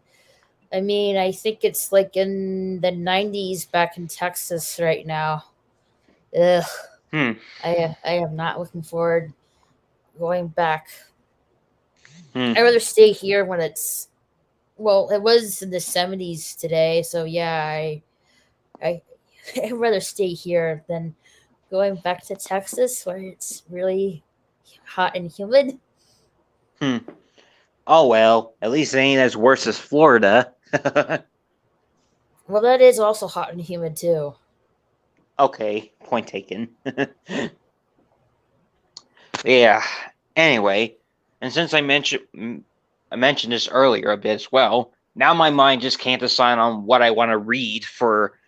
I mean, I think it's like in the 90s back in Texas right now. Ugh. Hmm. I am not looking forward going back. Hmm. I rather stay here when it's well, it was in the 70s today, so yeah, I I'd rather stay here than going back to Texas where it's really hot and humid. Hmm. Oh well. At least it ain't as worse as Florida. Well, that is also hot and humid too. Okay. Point taken. Yeah. Anyway, and since I mentioned this earlier a bit as well. Now my mind just can't decide on what I want to read for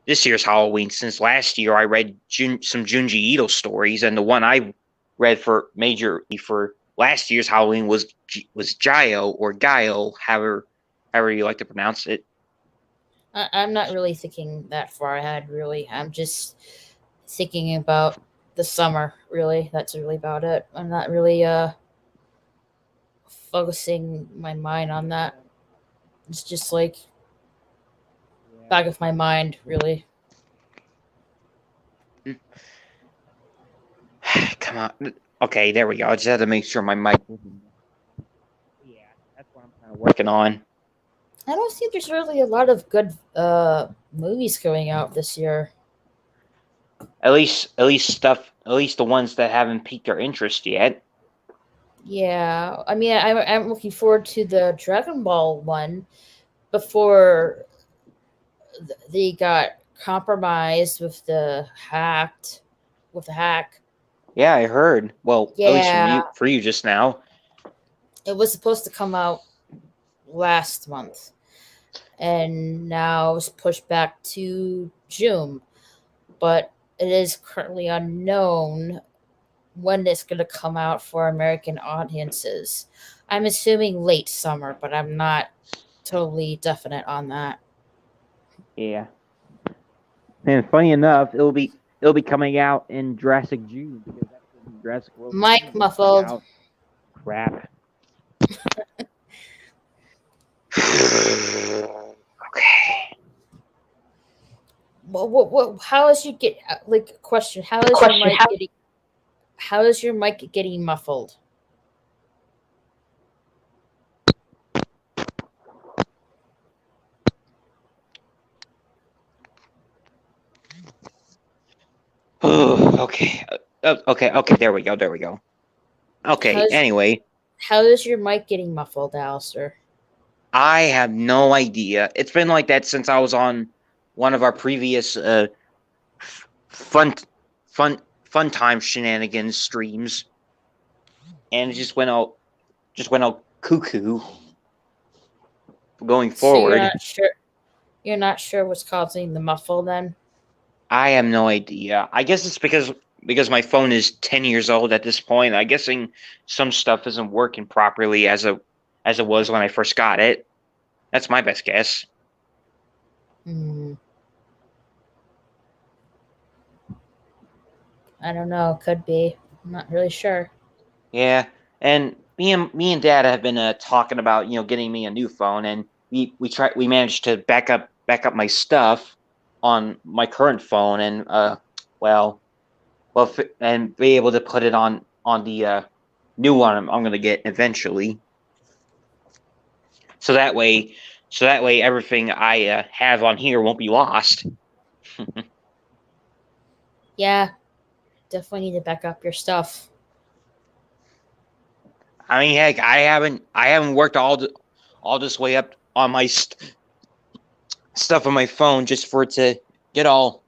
this year's Halloween. Since last year I read some Junji Ito stories, and the one I read for last year's Halloween was Gio or Gio, however you like to pronounce it. I'm not really thinking that far ahead, really. I'm just thinking about the summer, really. That's really about it. I'm not really focusing my mind on that. It's just like back of my mind, really. Come on. Okay, there we go. I just had to make sure my mic. Yeah, that's what I'm kind of working on. I don't think there's really a lot of good movies going out this year. At least the ones that haven't piqued our interest yet. Yeah, I mean, I'm looking forward to the Dragon Ball one before they got compromised with the hack. Yeah, I heard. Well, at least Yeah, for you just now. it was supposed to come out last month, and now it's pushed back to June. But it is currently unknown when it's going to come out for American audiences. I'm assuming late summer, but I'm not totally definite on that. Yeah. And funny enough, it'll be coming out in Jurassic June because that's when Jurassic World Mike Dominion is coming muffled. out. Crap. Okay. What? How is you get like question? How is your mic getting? How is your mic getting muffled? Okay. Okay. There we go. Okay. How's Anyway, how is your mic getting muffled, Alistair? I have no idea. It's been like that since I was on one of our previous fun fun time shenanigans streams, and it just went out cuckoo. Going So you're forward, not sure. You're not sure what's causing the muffle then. I have no idea. I guess it's because my phone is 10 years old at this point. I'm guessing some stuff isn't working properly as it was when I first got it. That's my best guess. Hmm. I don't know. Could be. I'm not really sure. Yeah, and me and Dad have been talking about getting me a new phone, and we managed to back up my stuff on my current phone, and well and be able to put it on the new one I'm going to get eventually. So that way everything I have on here won't be lost. Yeah, definitely need to back up your stuff. I mean, heck, I haven't worked all this way up on my stuff on my phone just for it to get all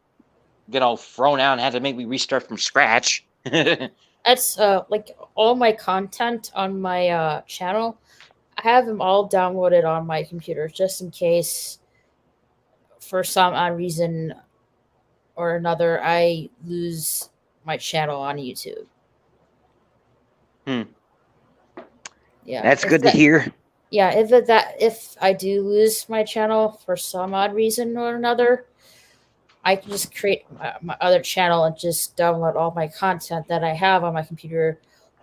thrown out and have to make me restart from scratch. That's like all my content on my channel. I have them all downloaded on my computer just in case, for some odd reason or another, I lose my channel on YouTube. Hmm. Yeah, That's good to hear. Yeah, if I do lose my channel for some odd reason or another, I can just create my other channel and just download all my content that I have on my computer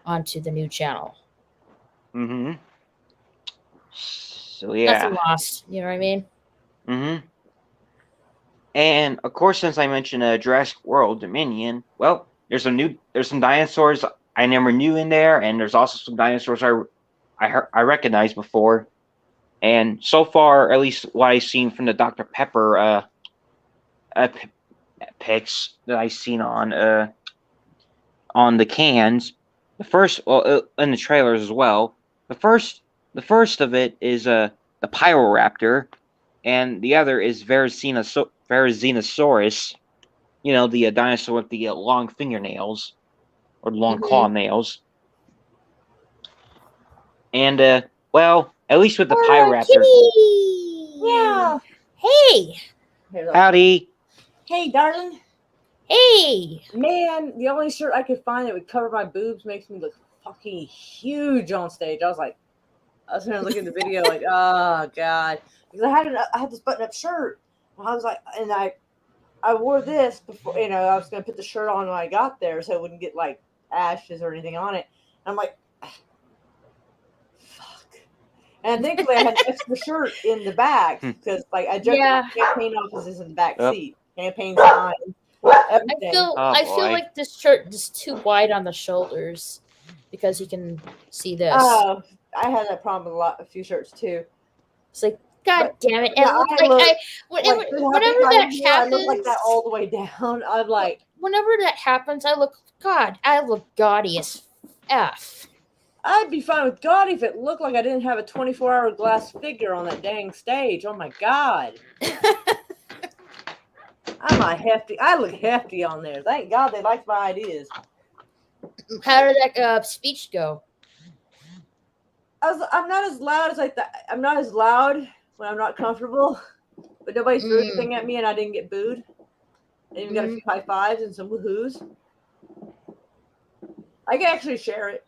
onto the new channel. Mm-hmm. So Nothing yeah. lost. You know what I mean? Mm-hmm. And of course, since I mentioned Jurassic World Dominion, well, there's some dinosaurs I never knew in there, and there's also some dinosaurs I recognized before. And so far, at least what I've seen from the Dr. Pepper uh, pics that I've seen on the cans, the first, well, in the trailers as well. The first of it is the Pyroraptor, and the other is Verizenosaurus. You know, the dinosaur with the long fingernails or long claw Mm-hmm. nails. And well, at least with the Pyroraptor. Kitty! Yeah. Hey! Howdy. Hey, darling. Hey! Man, the only shirt I could find that would cover my boobs makes me look fucking huge on stage. I was gonna look at the video like, oh god, because I had this button-up shirt. And I was like, and I wore this before, I was gonna put the shirt on when I got there so it wouldn't get like ashes or anything on it. And I'm like, fuck. And thankfully I had an extra shirt in the back because like I jumped Yeah. my campaign offices in the back Yep. seat. Campaign sign, everything. I feel like this shirt is too wide on the shoulders because you can see this. Oh, I had that problem with a few shirts too. It's like, God damn it! yeah, Whenever that I happens, look like that all the way down. I'm like, whenever that happens, I look gaudy as f. I'd be fine with God if it looked like I didn't have a 24-hour glass figure on that dang stage. Oh my god. I look hefty on there. Thank God they liked my ideas. How did that speech go? I'm not as loud as I thought. I'm not as loud when I'm not comfortable, but nobody threw anything at me and I didn't get booed. I even got a few high fives and some woohoos. I can actually share it.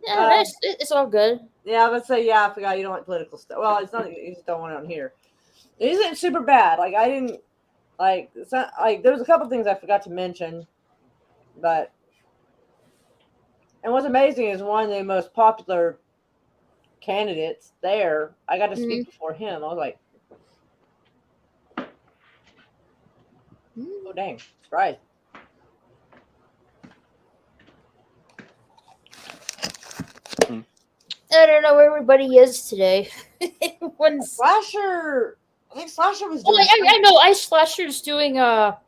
Yeah, it's all good. Yeah, I would say, yeah, I forgot you don't like political stuff. Well, it's not, you just don't want it on here. It isn't super bad. Like, I didn't, like, it's not, like, there's a couple things I forgot to mention, but, and what's amazing is one of the most popular candidates there, I got to speak before him. I was like, oh, dang, surprise. I don't know where everybody is today. Slasher, I think Slasher was Oh, doing. I know. Ice Slasher's doing a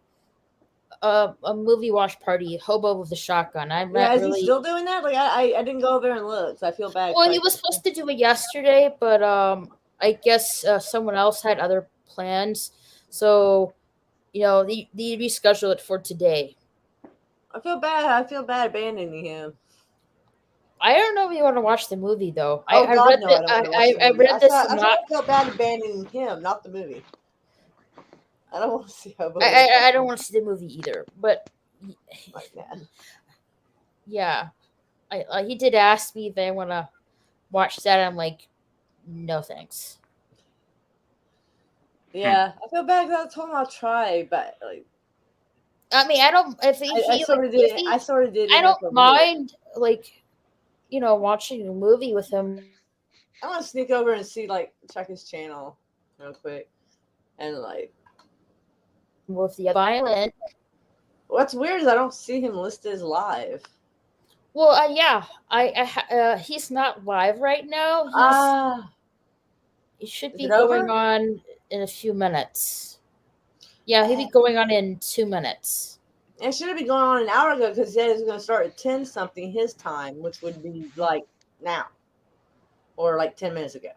movie watch party. Hobo with the shotgun. I'm Yeah, not is really. he still doing that? Like, I didn't go over there and look, so I feel bad. Well, he was supposed to do it yesterday, but I guess someone else had other plans, so they rescheduled it for today. I feel bad. I feel bad abandoning him. I don't know if you want to watch the movie though. Oh I God, read no! the, I don't want to watch I the movie. read this. I feel bad abandoning him, not the movie. I don't want to see Hobo. I don't want to see the movie either, but like that. Yeah, he did ask me if I want to watch that. I'm like, no thanks. Yeah, I feel bad because I told him I'll try, but like, I mean, I don't. If he, I sort of did. I sort of did. I don't mind, like, watching a movie with him. I want to sneak over and see, like, check his channel real quick, and like, with the violent. What's weird is I don't see him listed as live. Well, yeah, he's not live right now. He should be going on in a few minutes. Yeah, he'll be going on in 2 minutes. It should have been going on an hour ago because he said it was going to start at 10 something his time, which would be like now or like 10 minutes ago.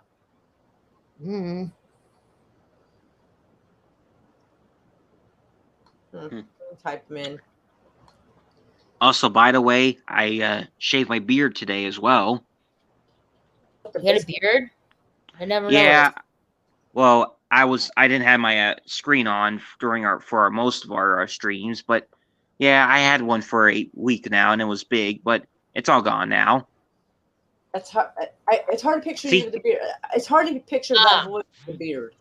Type them in. Also, by the way, I shaved my beard today as well. You had a beard? I never noticed. Well, I didn't have my screen on during most of our streams, but yeah, I had one for a week now, and it was big, but it's all gone now. That's hard. It's hard to picture you with the beard. It's hard to picture that voice with the beard.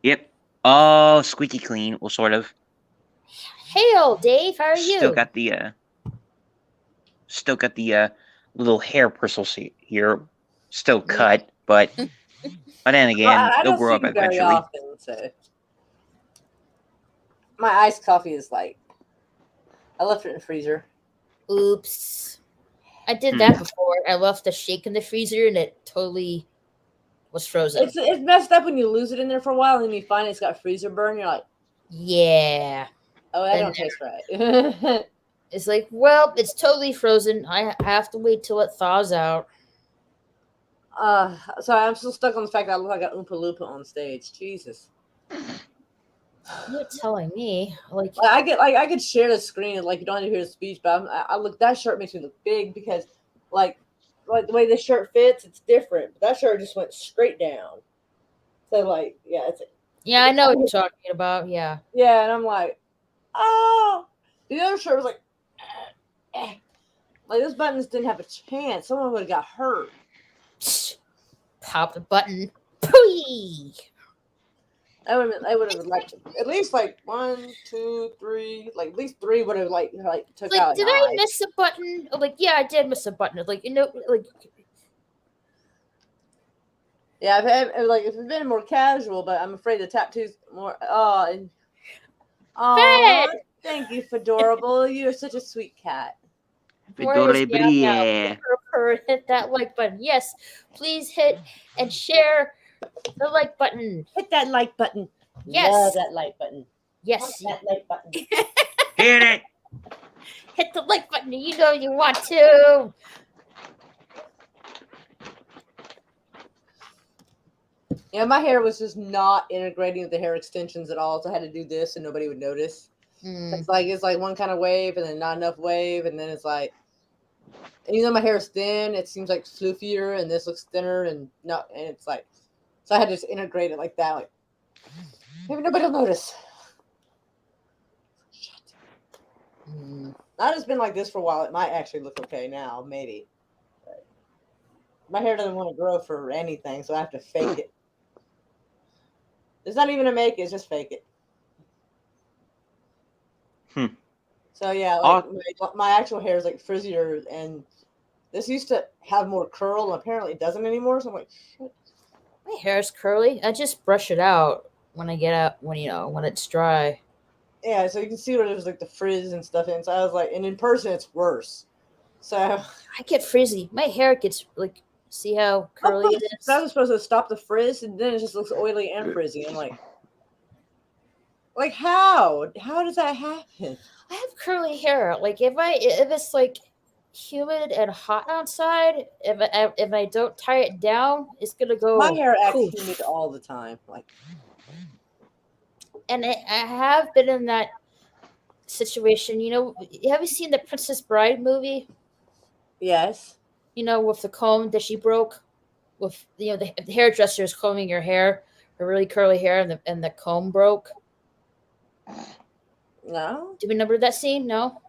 Yep. Oh, squeaky clean. Well, sort of. Hail, Dave. How are you? Still got the little hair bristles here, still cut, but then again, they'll grow up eventually. Very often, so. My iced coffee is like, I left it in the freezer. Oops. I did that before. I left a shake in the freezer and it totally was frozen. It's messed up when you lose it in there for a while and you find it's got freezer burn. You're like, yeah. Oh, that don't taste right. It's like, well, it's totally frozen. I have to wait till it thaws out. So I'm still stuck on the fact that I look like an Oompa Loompa on stage. Jesus. You're telling me, like I could share the screen and like you don't have to hear the speech, but I look, that shirt makes me look big because like the way this shirt fits, it's different. But that shirt just went straight down. So like, yeah, I know what you're talking about. Yeah. Yeah, and I'm like, oh, the other shirt was like, like those buttons didn't have a chance. Someone would have got hurt. Pop the button. Pooey. I would have liked at least like 1, 2, 3, like at least 3 would have like took like, out. Did I miss a button? Like, yeah, I did miss a button. Like, like. Yeah, if it's been more casual, but I'm afraid the tattoos more. Thank you, Fedorable. You're such a sweet cat. Hit that like button. Yes, please hit and share the like button. Hit that like button. Yes. Love that like button. Yes. Love that like button. Hit it. Hit the like button. You know you want to. Yeah, my hair was just not integrating with the hair extensions at all, so I had to do this and nobody would notice. It's like one kind of wave and then not enough wave, and then it's like, and my hair is thin, it seems like floofier, and this looks thinner, and it's like, so I had to just integrate it like that, like maybe nobody will notice. Shit. Now it's been like this for a while. It might actually look okay now, maybe. But My hair doesn't want to grow for anything, so I have to fake it. It's not even a make it; it's just fake it. So yeah, like my actual hair is like frizzier, and this used to have more curl, and apparently it doesn't anymore. So I'm like, shit. My hair is curly. I just brush it out when I get out when it's dry. Yeah, so you can see where there's like the frizz and stuff, and so I was like, and in person it's worse. So I get frizzy. My hair gets like, see how curly it is? I was supposed to stop the frizz, and then it just looks oily and frizzy. I'm like how? How does that happen? I have curly hair. Like if it's like humid and hot outside, if I don't tie it down, it's gonna go. My hair acts poof. humid all the time. Like, and I have been in that situation. Have you seen the Princess Bride movie? yes. With the comb that she broke, with the hairdresser is combing her hair, her really curly hair, and the comb broke. No. Do you remember that scene? No.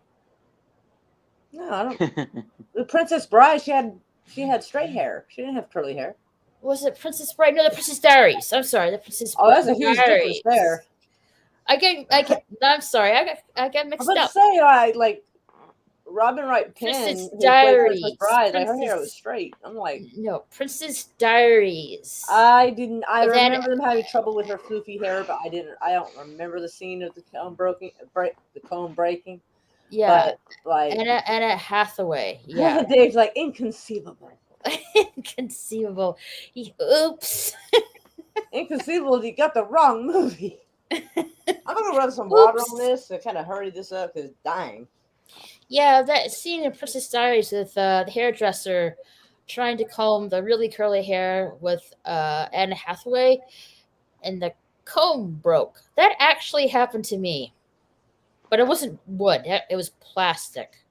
No, I don't. The Princess Bride, she had straight hair. She didn't have curly hair. Was it Princess Bride? No, the Princess Diaries. I'm sorry, the Princess. Oh, that's a huge difference there. I'm sorry, I got mixed up. up. Say, like Robin Wright Penn, who played Princess Bride, like her hair was straight. I'm like, no, Princess Diaries. I didn't. I remember them having trouble with her floofy hair, but I don't remember the scene of the comb breaking. Yeah, but, like Anna Hathaway. Yeah, Dave's like inconceivable. Inconceivable. Oops. Inconceivable. You got the wrong movie. I'm gonna run some water on this to kind of hurry this up because it's dying. Yeah, that scene in Princess Diaries with the hairdresser trying to comb the really curly hair with Anne Hathaway, and the comb broke. That actually happened to me, but it wasn't wood; it was plastic.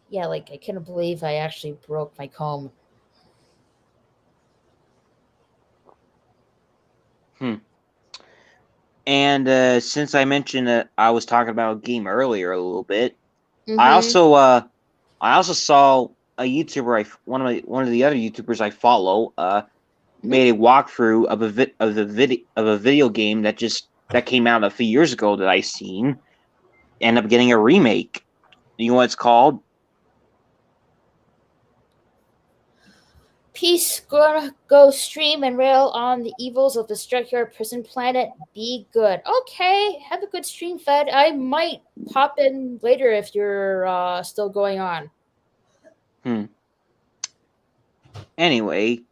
Yeah, like I couldn't believe I actually broke my comb. And since I mentioned that I was talking about a game earlier a little bit, Mm-hmm. I also saw a YouTuber, one of the other YouTubers I follow, made a walkthrough of a video game that came out a few years ago that I seen, ended up getting a remake. You know what it's called? Peace, gonna go stream and rail on the evils of the Struckyard Prison Planet. Be good. Okay, have a good stream, Fed. I might pop in later if you're still going on. Anyway,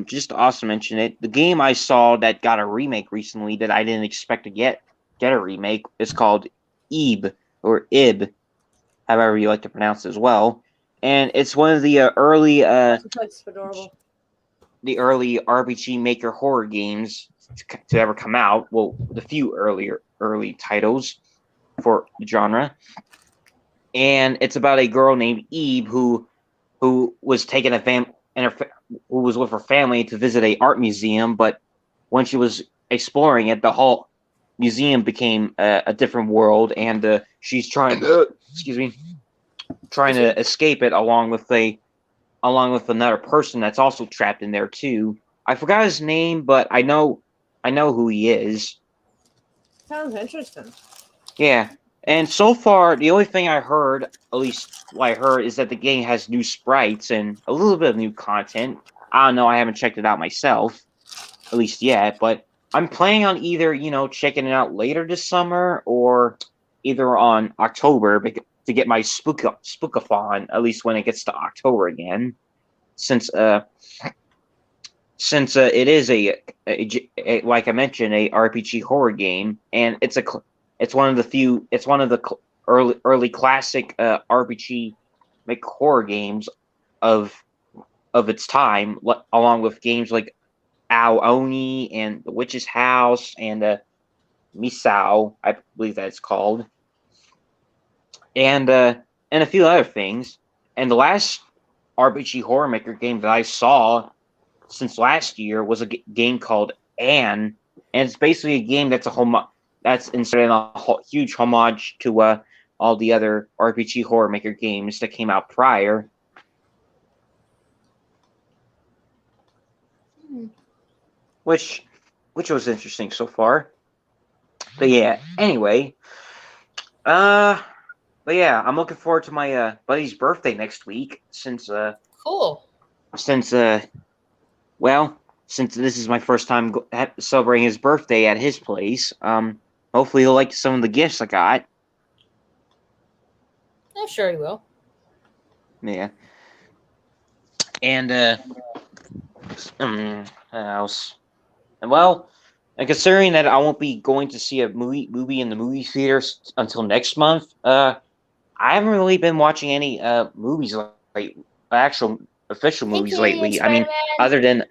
just to also mention it, the game I saw that got a remake recently that I didn't expect to get a remake is called Ib, or Ib, however you like to pronounce it as well. And it's one of the early the early RPG Maker horror games to ever come out. Well, the few early titles for the genre. And it's about a girl named Eve who was taking who was with her family to visit a art museum, but when she was exploring it, the whole museum became a different world, and she's trying to escape it along with another person that's also trapped in there too. I forgot his name, but I know who he is. Sounds interesting. Yeah. And so far, the only thing I heard, at least what I heard, is that the game has new sprites and a little bit of new content. I don't know, I haven't checked it out myself, at least yet, but I'm planning on either, checking it out later this summer or either on October to get my spookathon, at least when it gets to October again, since it is a like I mentioned, a RPG horror game, and it's one of the early classic RPG horror games of its time, along with games like Ao Oni and The Witch's House and Misao, I believe that it's called, and a few other things. And the last RPG horror maker game that I saw since last year was a game called Anne, and it's basically a game that's that's inserted in a huge homage to all the other RPG horror maker games that came out prior. which was interesting so far. But yeah, anyway, but yeah, I'm looking forward to my buddy's birthday next week Cool. since since this is my first time celebrating his birthday at his place. Hopefully he'll like some of the gifts I got. I'm sure he will. Yeah. And what else? And well, and considering that I won't be going to see a movie in the movie theaters until next month, I haven't really been watching any movies like actual official Hey, movies Canadian lately. I mean, Spider-Man. other than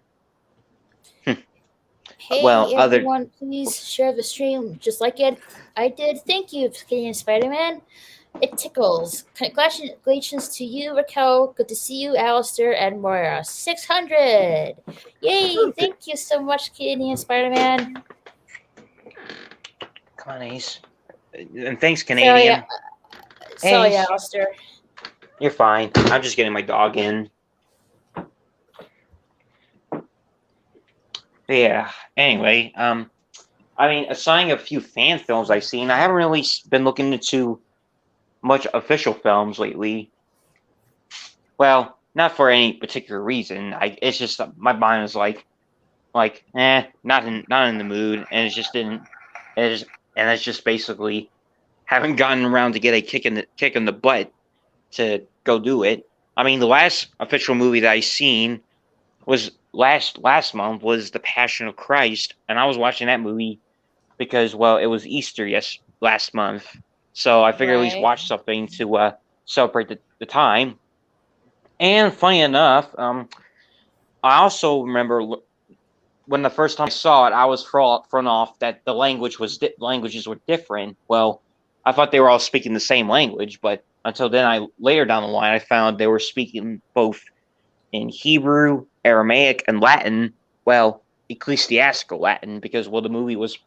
Hey, other everyone, please share the stream just like I did. Thank you, Canadian Spider-Man. It tickles. Congratulations to you, Raquel. Good to see you, Alistair and Moira. 600. Yay. Thank you so much, Canadian Spider-Man. come on, Ace. And thanks, Canadian. Sorry, Ace. Alistair. You're fine. I'm just getting my dog in. Yeah. Anyway, I mean, aside a few fan films I've seen, I haven't really been looking into much official films lately. Well, not for any particular reason. It's just my mind is like, not in the mood, and it just didn't. And it's just basically haven't gotten around to get a kick in the butt to go do it. I mean, the last official movie that I seen was last month was The Passion of Christ, and I was watching that movie because, well, it was Easter last month, so I figured at least watch something to celebrate the time. And funny enough, I also remember when the first time I saw it, I was thrown off that the languages were different. Well, I thought they were all speaking the same language, but until then, later down the line, I found they were speaking both in Hebrew, Aramaic, and Latin. Well, ecclesiastical Latin, because the movie was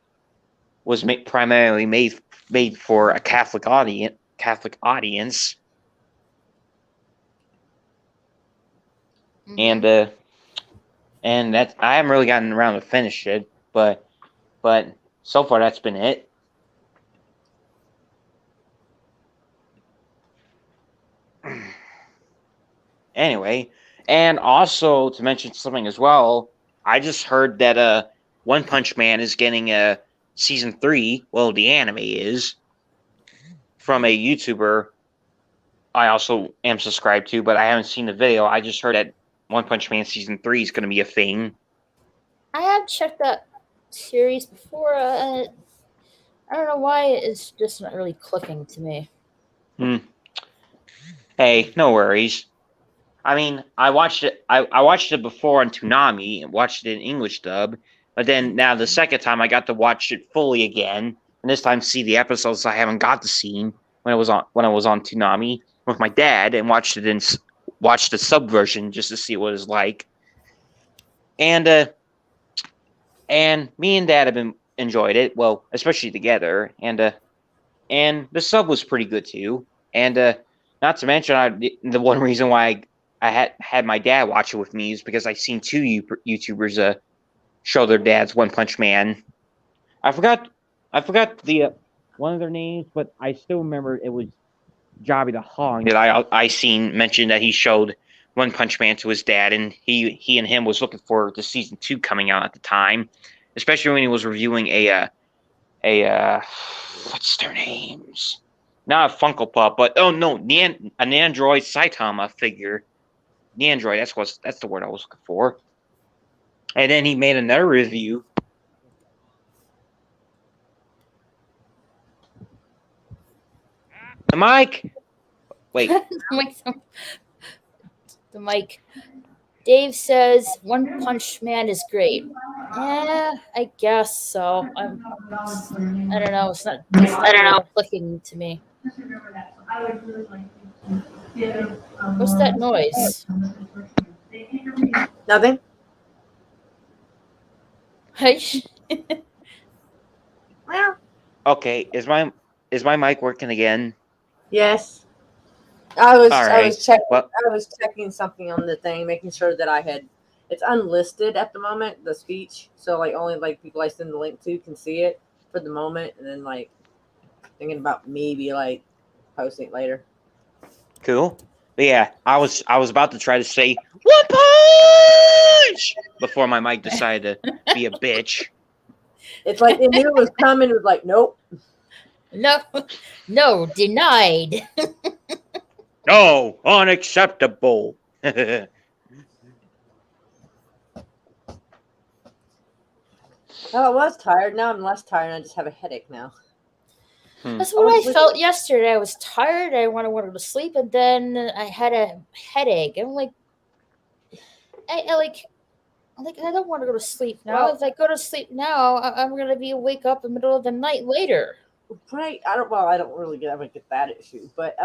primarily made for a Catholic audience. Mm-hmm. And that I haven't really gotten around to finish it, but so far that's been it. Anyway, and also to mention something as well, I just heard that One Punch Man is getting a season 3. Well, the anime is from a YouTuber I also am subscribed to, but I haven't seen the video. I just heard that One Punch Man season 3 is going to be a thing. I have checked that series before. I don't know why it's just not really clicking to me. Hey, no worries. I mean, I watched it. I watched it before on Toonami and watched it in English dub. But then now the second time I got to watch it fully again, and this time see the episodes I haven't got to see when I was on Toonami with my dad, and watched the sub version just to see what it's like. And me and Dad have enjoyed it, well, especially together. And the sub was pretty good too. And not to mention, the one reason why I had my dad watch it with me is because I seen two YouTubers show their dads One Punch Man. I forgot the one of their names, but I still remember it was Jobby the Hog that I seen mentioned that he showed One Punch Man to his dad, and he and him was looking forward to season 2 coming out at the time, especially when he was reviewing a what's their names? Not a Funko Pop, but an Android Saitama figure. The Android, that's the word I was looking for. And then he made another review. The mic. Wait. The mic. Dave says One Punch Man is great. Yeah, I guess so. I don't know. It's not clicking to me. What's that noise? Nothing. Okay, is my mic working again? Yes. I was All right. checking. Well, I was checking something on the thing, making sure that I had It's unlisted at the moment, the speech. So like only like people I send the link to can see it for the moment, and then like thinking about maybe like posting it later. Cool. But yeah, I was about to try to say one punch before my mic decided to be a bitch. It's like it knew it was coming. It was like, nope. No, denied. No, unacceptable. Oh, I was tired. Now I'm less tired. I just have a headache now. That's what I felt yesterday. I was tired. I wanted to go to sleep, and then I had a headache. I'm like, I don't want to go to sleep now. Well, if I go to sleep now, I'm gonna be wake up in the middle of the night later. Right. I don't really ever get that issue, but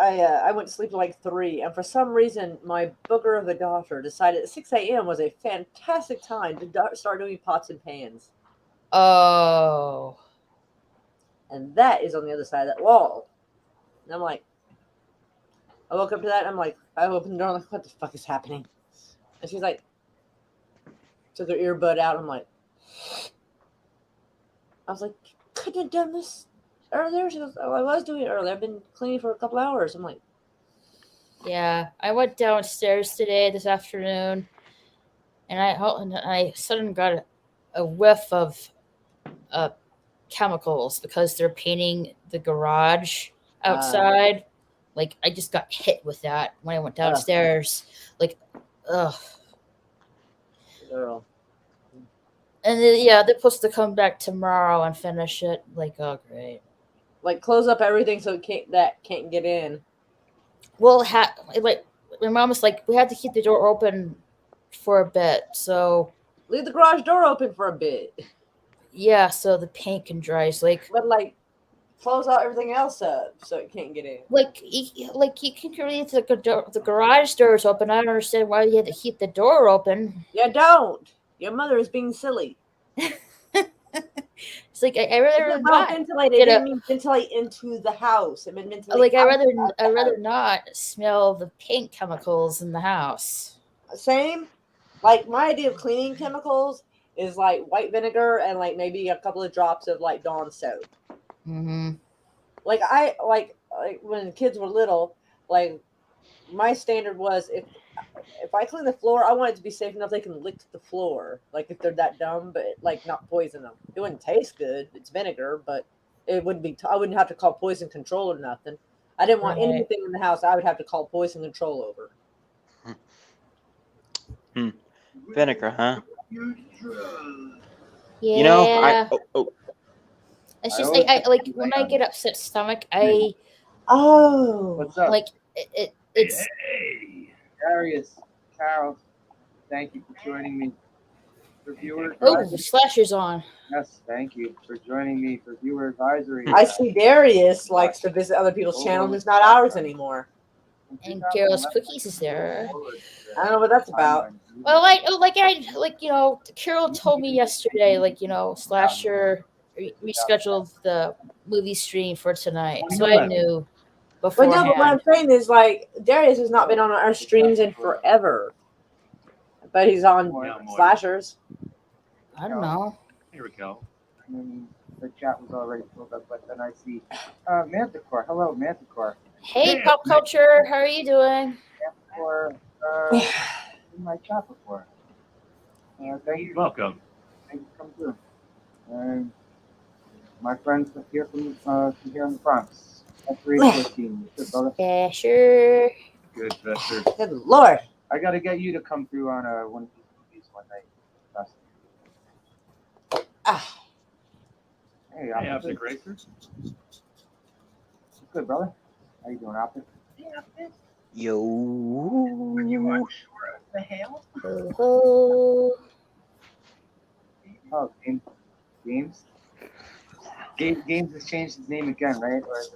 I went to sleep at like 3, and for some reason, my booger of a daughter decided 6 a.m. was a fantastic time to start doing pots and pans. Oh. And that is on the other side of that wall. And I'm like, I woke up to that, and I'm like, I opened the door, I'm like, what the fuck is happening? And she's like, took her earbud out. I'm like, I was like, couldn't have done this earlier. She goes, oh, I was doing it earlier. I've been cleaning for a couple hours. I'm like, yeah, I went downstairs this afternoon, and I suddenly got a whiff of chemicals because they're painting the garage outside. Like I just got hit with that when I went downstairs. Like, ugh. Girl. And then, yeah, they're supposed to come back tomorrow and finish it. Like, oh great. Like close up everything so it can't get in. Well, like my mom was like, we had to keep the door open for a bit, so leave the garage door open for a bit. Yeah, so the paint can dry. So like, but like, close out everything else up so it can't get in. Like you can create the garage doors open. I don't understand why you had to keep the door open. Yeah, don't. Your mother is being silly. It's like I rather not ventilate. It didn't mean ventilate into the house. It meant ventilate. Like I rather not smell the paint chemicals in the house. Same. Like my idea of cleaning chemicals is like white vinegar and like maybe a couple of drops of like Dawn soap. Mm-hmm. Like I like when the kids were little, like my standard was if I clean the floor, I want it to be safe enough they can lick the floor. Like if they're that dumb, but like not poison them. It wouldn't taste good. It's vinegar, but it wouldn't be. I wouldn't have to call poison control or nothing. I didn't want anything in the house I would have to call poison control over. Vinegar, huh? Yeah. You know, It's just I like when I get upset stomach, what's up? Like it's. Hey, Darius, Carol, thank you for joining me. For viewer Slasher's on. Yes, thank you for joining me for viewer advisory. I see Darius likes to visit other people's channels. It's not ours anymore. And Carol's Cookies is there. I don't know what that's about. Well, Carol told me yesterday, Slasher rescheduled the movie stream for tonight, so I knew beforehand. But no, but what I'm saying is, like, Darius has not been on our streams in forever, but he's on Slashers. I don't know. Here we go. The chat was already filled up, but then I see Manticore. Hello, Manticore. Hey, Pop Culture, how are you doing? Manticore, in my chat before. Thank you. Welcome. Thank you for coming through. My friends here from here in the Bronx. That's 314. Good, brother. Yeah, sure. Good, Fester. Good Lord. I got to get you to come through on one of these movies one night. Hey, Optic Racer. Good, brother. How you doing, Optic? Yo. You want sure of the hell? Oh, Games. Games has changed his name again, right? Or is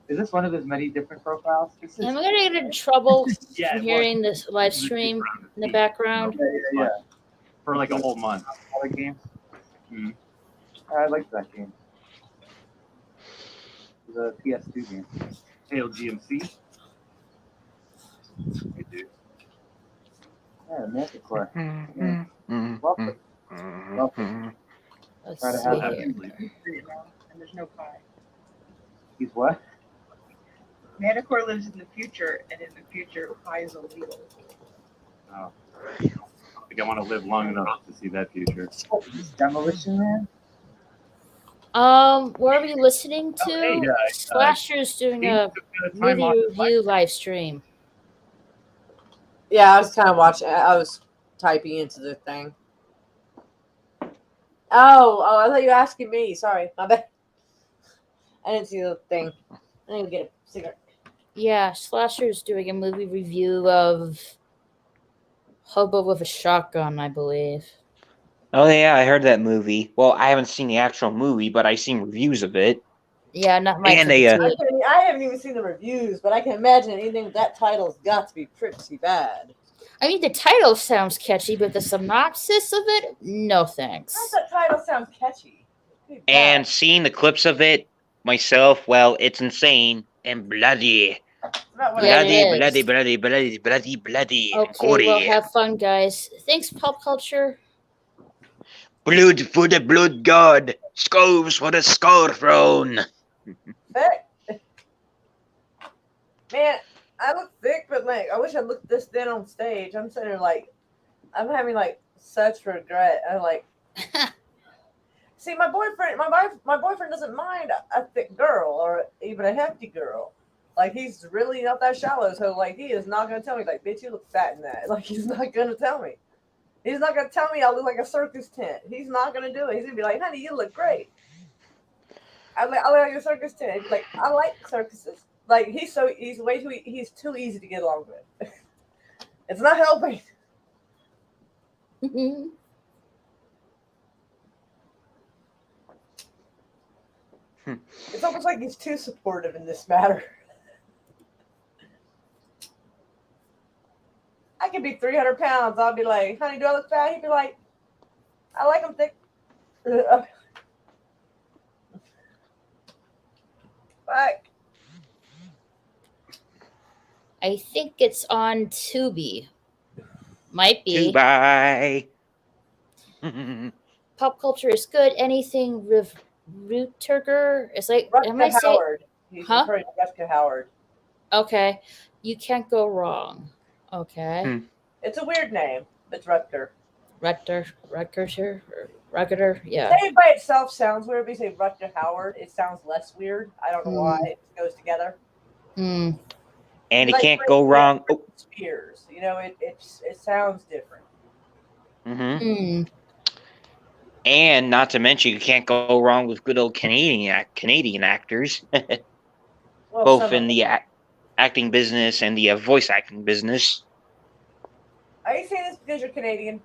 this one of his many different profiles? Am I gonna get in trouble from hearing this live stream in the background? Yeah. For like a whole month. Other games. Mm-hmm. I liked that game. It was a PS2 game. Hail GMC. Yeah, Manticore. Mm-hmm. Welcome. Let's Try to see have here. Absolutely. And there's no pie. He's what? Manticore lives in the future, and in the future, pie is illegal. Oh. I think I want to live long enough to see that future. Demolition Man? What are we listening to? hey, Slasher's doing He a took the time movie off his review live stream. Yeah, I was kind of watching. I was typing into the thing. Oh, I thought you were asking me. Sorry, my bad. I didn't see the thing. I need to get a cigarette. Yeah, Slasher's doing a movie review of Hobo with a Shotgun, I believe. Oh yeah, I heard that movie. Well, I haven't seen the actual movie, but I've seen reviews of it. Yeah, not my And cup they, of tea. I haven't even seen the reviews, but I can imagine anything with that title's got to be pretty bad. I mean, the title sounds catchy, but the synopsis of it, no thanks. That title sounds catchy. Pretty bad. And seeing the clips of it myself, well, it's insane and bloody. It's not what Yeah, I it Bloody, is. bloody. Okay, Gory. well, have fun, guys. Thanks, Pop Culture. Blood for the blood god. Scoves for the score throne. Thick. Man, I look thick, but like I wish I looked this thin on stage. I'm sitting there like I'm having like such regret. I'm like, see, my boyfriend doesn't mind a thick girl or even a hefty girl. Like he's really not that shallow, so like he is not gonna tell me like, bitch, you look fat in that. Like he's not gonna tell me. He's not gonna tell me I look like a circus tent. He's not gonna do it. He's gonna be like, honey, you look great. I look like a circus tent. He'd be like, I like circuses. Like he's too easy to get along with. It's not helping. It's almost like he's too supportive in this matter. I could be 300 pounds. I'll be like, honey, do I look fat? He'd be like, I like them thick. Fuck. I think it's on Tubi. Might be. Goodbye. Pop Culture is good. Anything Ruterger is like. Am I Rutger saying? Howard. He's Huh? referring to Rutger Howard. Okay, you can't go wrong. Okay, It's a weird name. It's Rutger. Rutger, yeah. Saying by itself sounds weird, but you say Rutger Howard, it sounds less weird. I don't know why it goes together. Hmm. And it Like can't go wrong. Oh. Spears, you know, it sounds different. Mm-hmm. Hmm. And not to mention, you can't go wrong with good old Canadian actors, Well, both some in of the them. acting business and the voice acting business. Are you saying this because you're Canadian?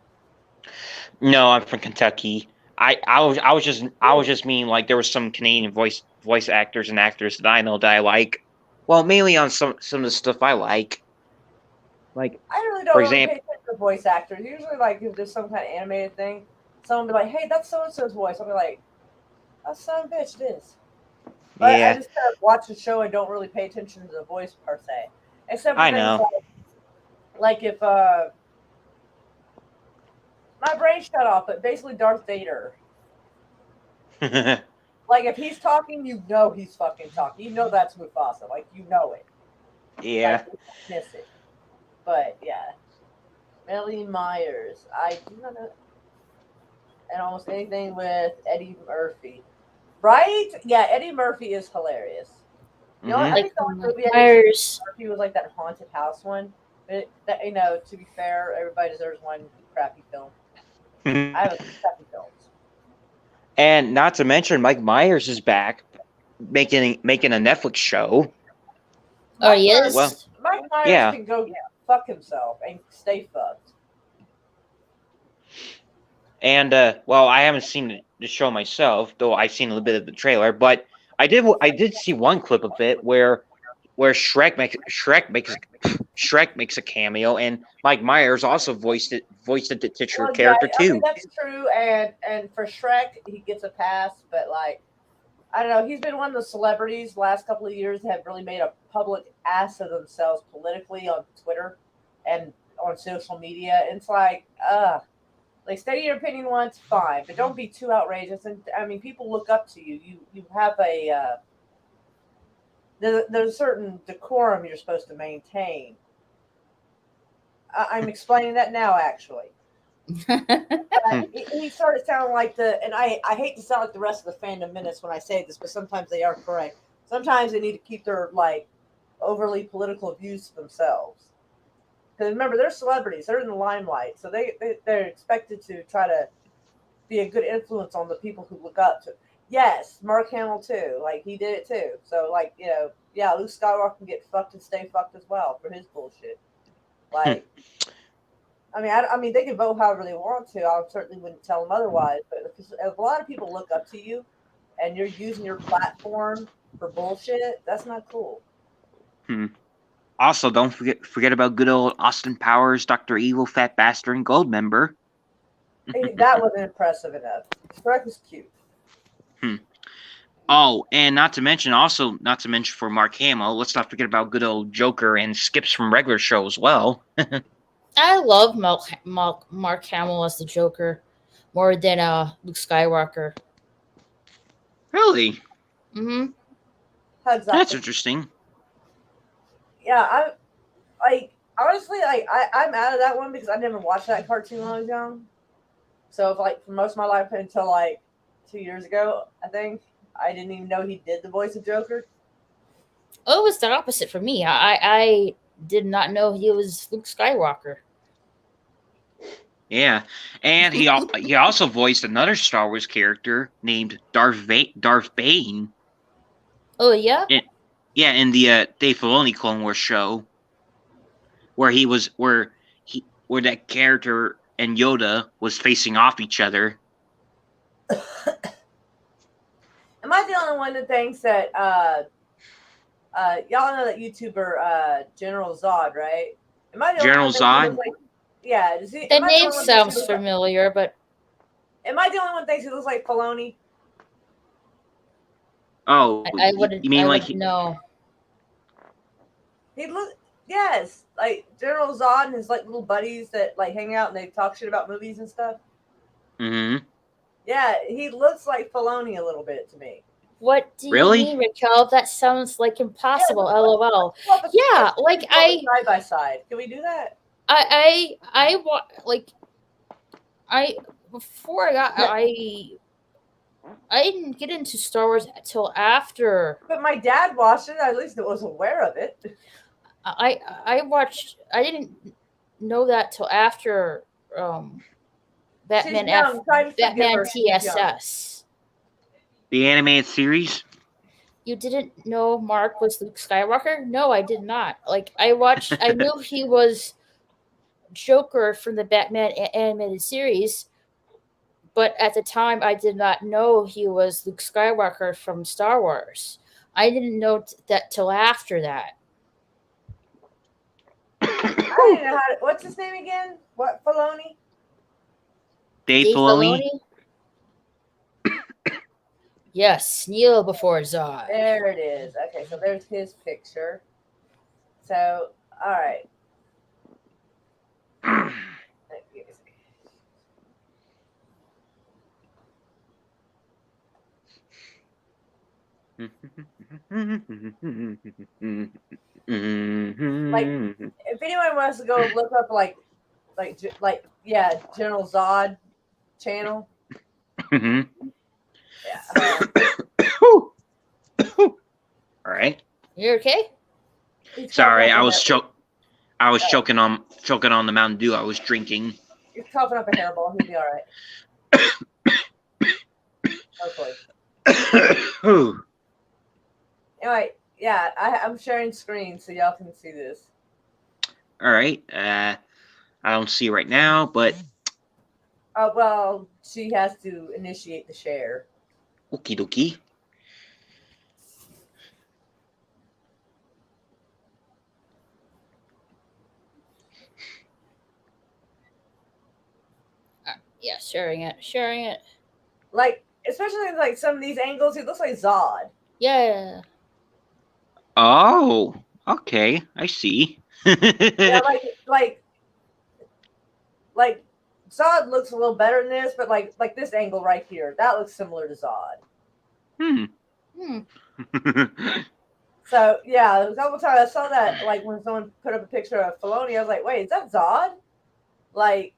No, I'm from Kentucky. I was just meaning like there were some Canadian voice actors and actors that I know that I like. Well, mainly on some of the stuff I like. Like I really don't For really example- pay attention to voice actors. Usually, like if there's some kind of animated thing, someone will be like, "Hey, that's so and so's voice." I'll be like, "That's son of a bitch, it is." But I yeah, just kind of watch the show and don't really pay attention to the voice per se, except for I things know. like if my brain shut off, but basically Darth Vader. Like if he's talking, you know he's fucking talking. You know that's Mufasa. Like you know it. yeah. Like, you don't miss it. But yeah, Melanie Myers. I do not know. And almost anything with Eddie Murphy. Right? Yeah, Eddie Murphy is hilarious. You know, I Mhm. think Like the only movie Myers. Murphy was like that haunted house one. But that, you know, to be fair, everybody deserves one crappy film. I have a crappy films. And not to mention, Mike Myers is back, making a Netflix show. Oh, he Mike is. Myers- Mike Myers Yeah. can go fuck himself and stay fucked. And well, I haven't seen the show myself, though I've seen a little bit of the trailer. But I did see one clip of it where Shrek makes a cameo, and Mike Myers also voiced the titular Well, character I mean, too. that's true, and for Shrek, he gets a pass, but like, I don't know, he's been one of the celebrities the last couple of years that have really made a public ass of themselves politically on Twitter and on social media. It's like state your opinion once, fine, but don't be too outrageous. And I mean, people look up to you. You have a there's a certain decorum you're supposed to maintain. I'm explaining that now, actually. He started sounding like and I hate to sound like the rest of the fandom minutes when I say this, but sometimes they are correct. Sometimes they need to keep their overly political views to themselves. Because remember, they're celebrities; they're in the limelight, so they're expected to try to be a good influence on the people who look up to. Yes, Mark Hamill too. He did it too. So Luke Skywalker can get fucked and stay fucked as well for his bullshit. I mean, they can vote however they want to. I certainly wouldn't tell them otherwise. But if a lot of people look up to you, and you're using your platform for bullshit, that's not cool. Also, don't forget about good old Austin Powers, Dr. Evil, Fat Bastard, and Gold Member. That wasn't impressive enough. Shrek was cute. Oh, and not to mention for Mark Hamill, let's not forget about good old Joker and Skips from regular show as well. I love Mark Hamill as the Joker more than Luke Skywalker. Really? Mm-hmm. Exactly. That's interesting. Yeah, honestly, I'm out of that one because I never watched that cartoon when I was young. So for most of my life until 2 years ago, I think, I didn't even know he did the voice of Joker. Oh, it was the opposite for me. I did not know he was Luke Skywalker. Yeah, and he also voiced another Star Wars character named Darth Bane. Oh yeah. In the Dave Filoni Clone Wars show, where that character and Yoda was facing off each other. Am I the only one that thinks that y'all know that YouTuber General Zod, right? Am I the General only one Zod? Yeah. The name sounds familiar, but am I the only one that thinks he looks like Filoni? Oh, I wouldn't. You mean no? He look yes, General Zod and his little buddies that hang out and they talk shit about movies and stuff. Mm-hmm. Yeah, he looks like Filoni a little bit to me. What do Really? you mean, Raquel? That sounds impossible. Yeah, LOL. Yeah, side by side. Can we do that? Before I didn't get into Star Wars until after. But my dad watched it. At least I was aware of it. I didn't know that till after Batman Batman TSS. The animated series. You didn't know Mark was Luke Skywalker? No, I did not. I knew he was Joker from the Batman animated series, but at the time I did not know he was Luke Skywalker from Star Wars. I didn't know that till after that. I didn't know what's his name again? What, Filoni? Dave Filoni? Yes, kneel before Zod. There it is. Okay, so there's his picture. So, all right. If anyone wants to go look up General Zod channel. Yeah. All right. You okay? Sorry, I was choking on the Mountain Dew I was drinking. You're coughing up a hairball. He'll be all right. Hopefully. Anyway, yeah, I'm sharing screen so y'all can see this. All right. I don't see it right now, but. Well, she has to initiate the share. Okie dokie. Yeah, sharing it. Especially some of these angles, he looks like Zod. Yeah. Oh, okay. I see. Yeah, like Zod looks a little better than this, but like this angle right here, that looks similar to Zod. Hmm. So yeah, a couple times I saw that, like when someone put up a picture of Filoni, I was like, wait, is that Zod? Like,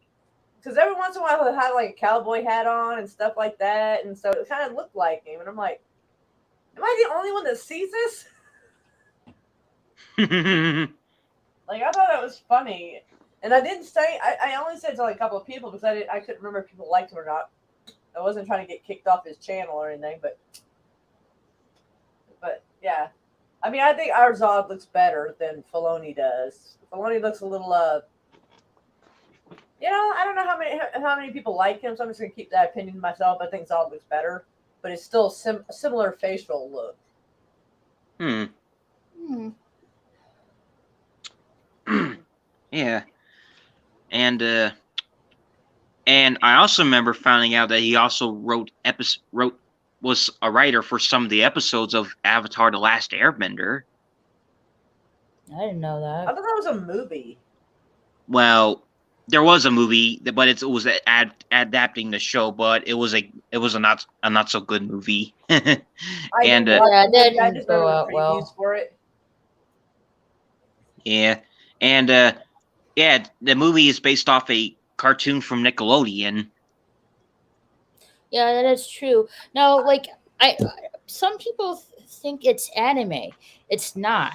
because every once in a while he had like a cowboy hat on and stuff like that, and so it kind of looked like him. And I'm like, am I the only one that sees this? Like, I thought that was funny, and I didn't say. I only said to like a couple of people because I couldn't remember if people liked him or not. I wasn't trying to get kicked off his channel or anything, but yeah. I mean, I think our Zod looks better than Filoni does. Filoni looks a little, I don't know how many people like him, so I'm just gonna keep that opinion to myself. I think Zod looks better, but it's still a similar facial look. Yeah, and I also remember finding out that he also was a writer for some of the episodes of Avatar: The Last Airbender. I didn't know I that. thought that was a movie. Well, there was a movie, but it was adapting the show, but it was a not so good movie. I And didn't watch Yeah, the movie, I didn't just go remember out the well. previews for it. yeah, and the movie is based off a cartoon from Nickelodeon. Yeah, that is true. No, like some people think it's anime. It's not.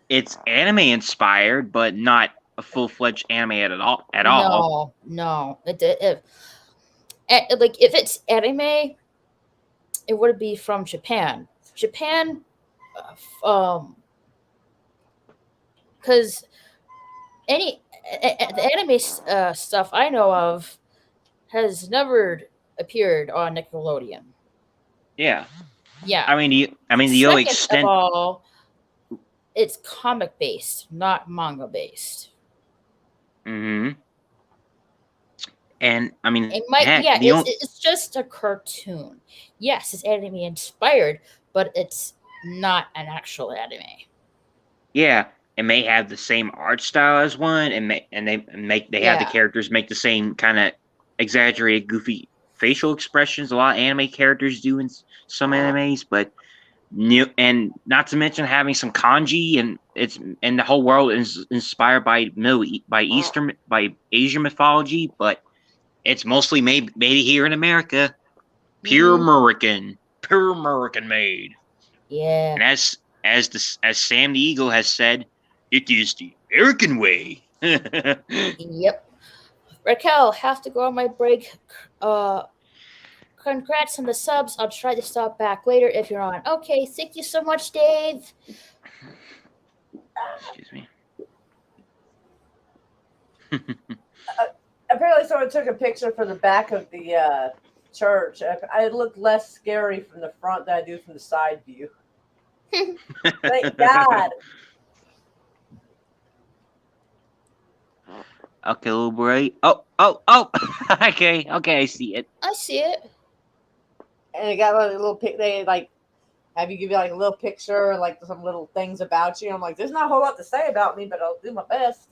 It's anime inspired, but not a full-fledged anime at all. No. Like if it's anime, it would be from Japan. Japan, because the anime stuff I know of has never appeared on Nickelodeon. Yeah. Yeah. I mean, the only Second extent. of all, it's comic based, not manga based. Mm-hmm. And I mean, It might, heck, yeah, it's just a cartoon. Yes, it's anime inspired, but it's not an actual anime. Yeah, it may have the same art style as one, and they have the characters make the same kind of exaggerated, goofy facial expressions. A lot of anime characters do in some animes, but and not to mention having some kanji, and the whole world is inspired by Asian mythology, but it's mostly made here in America, pure American made. Yeah. And as Sam the Eagle has said, it is the American way. Yep. Raquel, have to go on my break. Congrats on the subs. I'll try to stop back later if you're on. Okay, thank you so much, Dave. Excuse me. Apparently, someone took a picture for the back of the church. I look less scary from the front than I do from the side view. Thank God. Okay, little boy. Oh. Okay, I see it. I see it. And it got like a little pic. They like have you give you like a little picture, like some little things about you. I'm like, there's not a whole lot to say about me, but I'll do my best.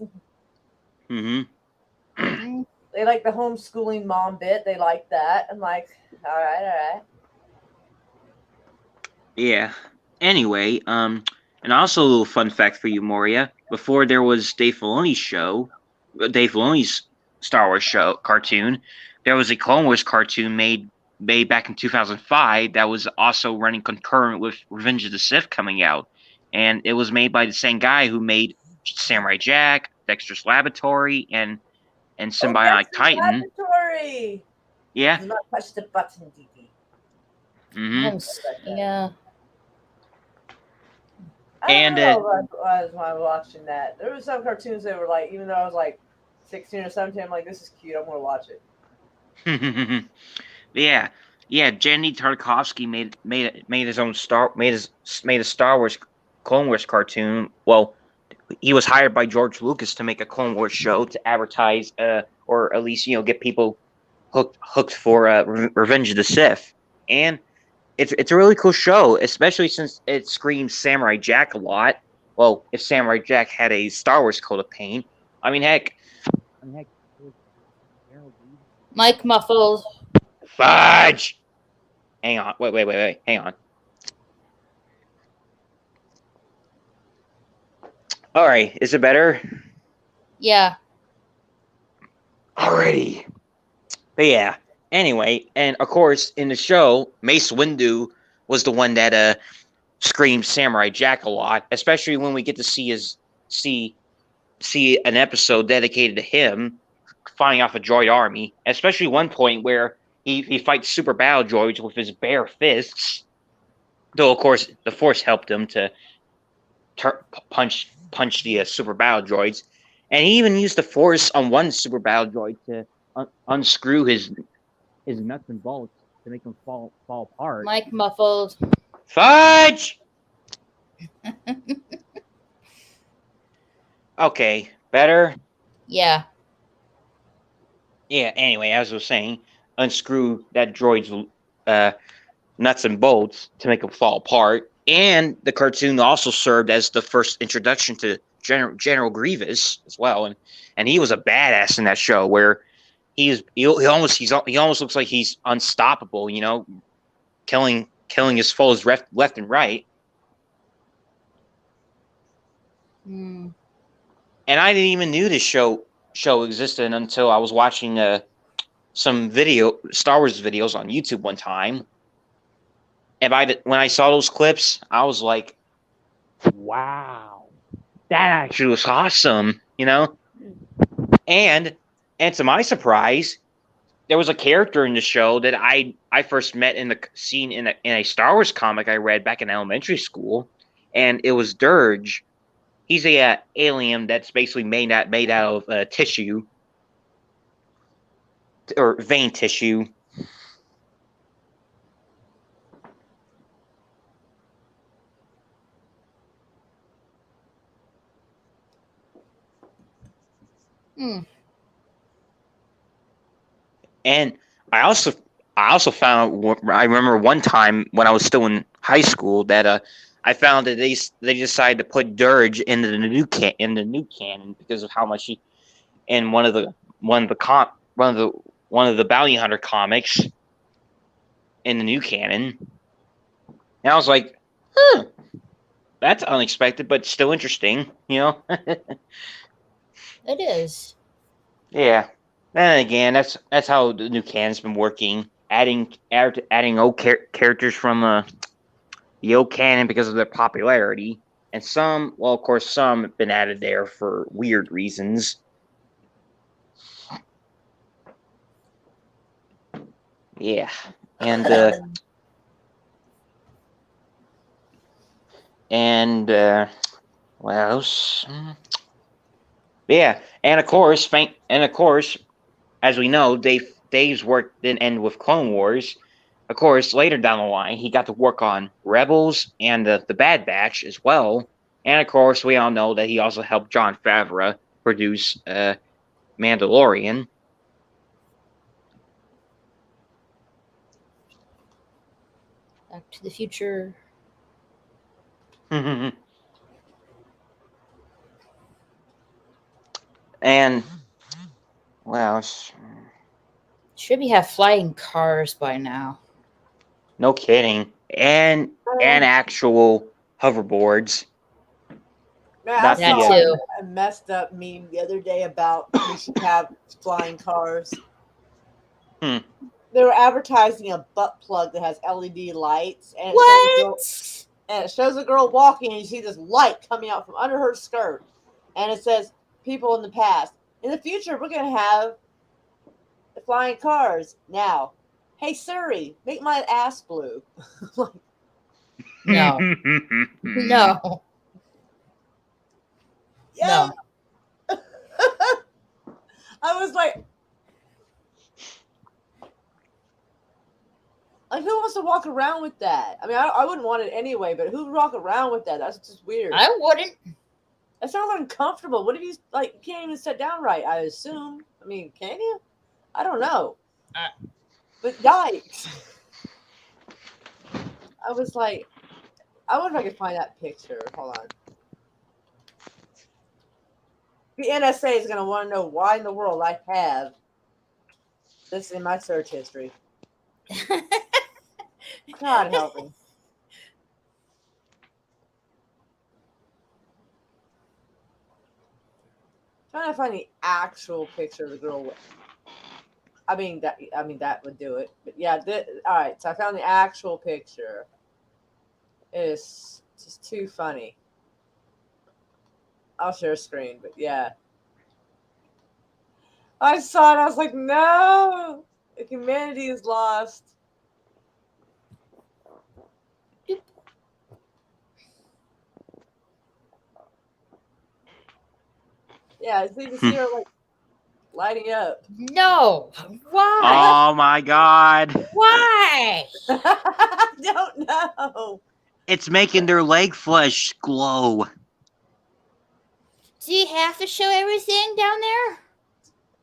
Mm-hmm. They like the homeschooling mom bit. They like that. I'm like, all right. Yeah. Anyway, and also a little fun fact for you, Moria. Before there was Dave Filoni's Star Wars show cartoon, there was a Clone Wars cartoon made back in 2005 that was also running concurrent with Revenge of the Sith coming out, and it was made by the same guy who made Samurai Jack, Dexter's Laboratory, and Symbiotic Titan. Laboratory. Yeah. Do not touch the button, DD. Mm-hmm. Yeah. I don't know why I was watching that. There were some cartoons that were like, even though I was like 16 or 17, I'm like, this is cute. I'm gonna watch it. Yeah. Jenny Tartakovsky made his own made a Star Wars Clone Wars cartoon. Well, he was hired by George Lucas to make a Clone Wars show to advertise, or at least get people hooked for Revenge of the Sith, and it's a really cool show, especially since it screams Samurai Jack a lot. Well, if Samurai Jack had a Star Wars coat of paint, I mean, heck, Mike muffled. Fudge! Hang on. Wait. Hang on. All right. Is it better? Yeah. Alrighty. But yeah. Anyway, and of course, in the show, Mace Windu was the one that screamed Samurai Jack a lot, especially when we get to see an episode dedicated to him fighting off a droid army, especially one point where he fights super battle droids with his bare fists. Though of course the Force helped him to punch the super battle droids, and he even used the Force on one super battle droid to unscrew his nuts and bolts to make them fall apart. Mike muffled. Fudge! Okay, better? Yeah. Yeah, anyway, as I was saying, unscrew that droid's nuts and bolts to make them fall apart. And the cartoon also served as the first introduction to General Grievous as well. And he was a badass in that show where he almost looks like he's unstoppable, you know, killing his foes left and right. Mm. And I didn't even knew this show existed until I was watching some Star Wars videos on YouTube one time. And when I saw those clips, I was like, wow, that actually was awesome, you know? And to my surprise, there was a character in the show that I first met in a Star Wars comic I read back in elementary school, and it was Dirge. He's a alien that's basically made out of tissue or vein tissue. Hmm. And I also found, I remember one time when I was still in high school that I found that they decided to put Dirge into the new canon because of how much he in one of the Bounty Hunter comics in the new canon. And I was like, huh, that's unexpected, but still interesting, you know? It is. Yeah. And again, that's how the new canon's been working, adding old characters from the old canon because of their popularity, and some have been added there for weird reasons. Yeah, and what else? Yeah, and of course, as we know, Dave's work didn't end with Clone Wars. Of course, later down the line, he got to work on Rebels and the Bad Batch as well. And of course, we all know that he also helped Jon Favreau produce Mandalorian. Back to the Future. And well, Should we have flying cars by now? no kidding, and actual hoverboards. Man, Not I That saw too. a messed up meme the other day about we should have flying cars. Hmm. They were advertising a butt plug that has LED lights, and it shows a girl walking, and you see this light coming out from under her skirt, and it says, "People in the past, in the future, we're gonna have flying cars." Now, hey Siri, make my ass blue. No. No. Yeah. No. I was like, who wants to walk around with that? I mean, I wouldn't want it anyway, but who would walk around with that? That's just weird. I wouldn't. That sounds uncomfortable. What if you you can't even sit down right? I assume. I mean, can you? I don't know. But yikes! I was like, I wonder if I could find that picture. Hold on. The NSA is gonna want to know why in the world I have This is in my search history. God help me. Trying to find the actual picture of the girl. I mean that would do it. But yeah, all right. So I found the actual picture. It's just too funny. I'll share a screen, but yeah. I saw it. I was like, no, humanity is lost. Yeah, so you can see her like lighting up. No. Why? Oh my god. Why? I don't know. It's making their leg flesh glow. Do you have to show everything down there?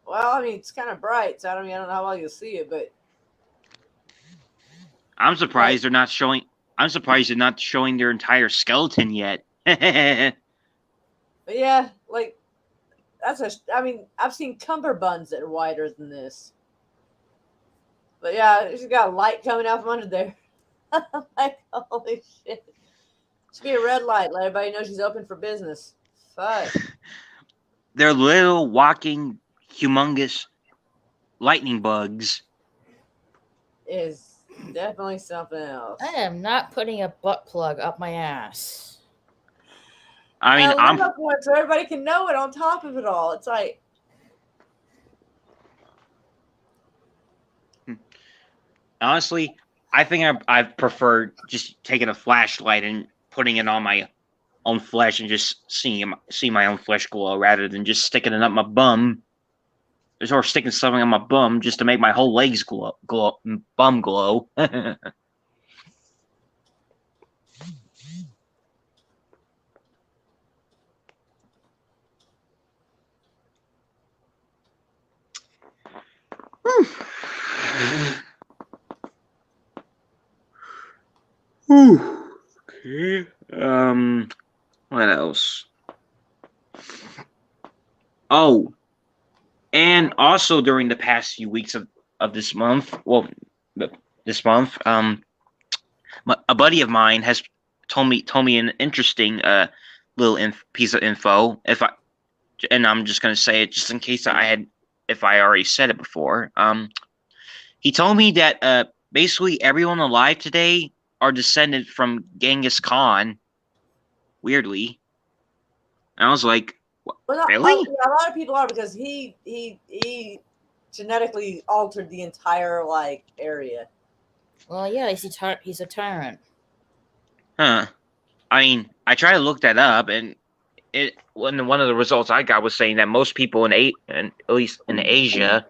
Well, I mean, it's kind of bright, so I don't know how well you'll see it, but I'm surprised they're not showing. I'm surprised they're not showing their entire skeleton yet. but yeah, like I mean, I've seen cummerbunds that are wider than this. But yeah, she's got light coming out from under there. Like, holy shit. Should be a red light. Let everybody know she's open for business. Fuck. They're little walking, humongous lightning bugs. Is definitely something else. I am not putting a butt plug up my ass. I mean, I'm up one so everybody can know it on top of it all. It's like honestly, I think I prefer just taking a flashlight and putting it on my own flesh and just see my own flesh glow rather than just sticking it up my bum. Or sticking something on my bum just to make my whole legs bum glow. Okay. What else? Oh, and also during the past few weeks of this month, a buddy of mine has told me an interesting little piece of info. And I'm just gonna say it just in case if I already said it before. He told me that basically everyone alive today are descended from Genghis Khan. Weirdly, and I was like, really? A lot of people are because he genetically altered the entire area. Well, yeah, he's a tyrant. Huh. I mean, I tried to look that up, and one of the results I got was saying that most people at least in Asia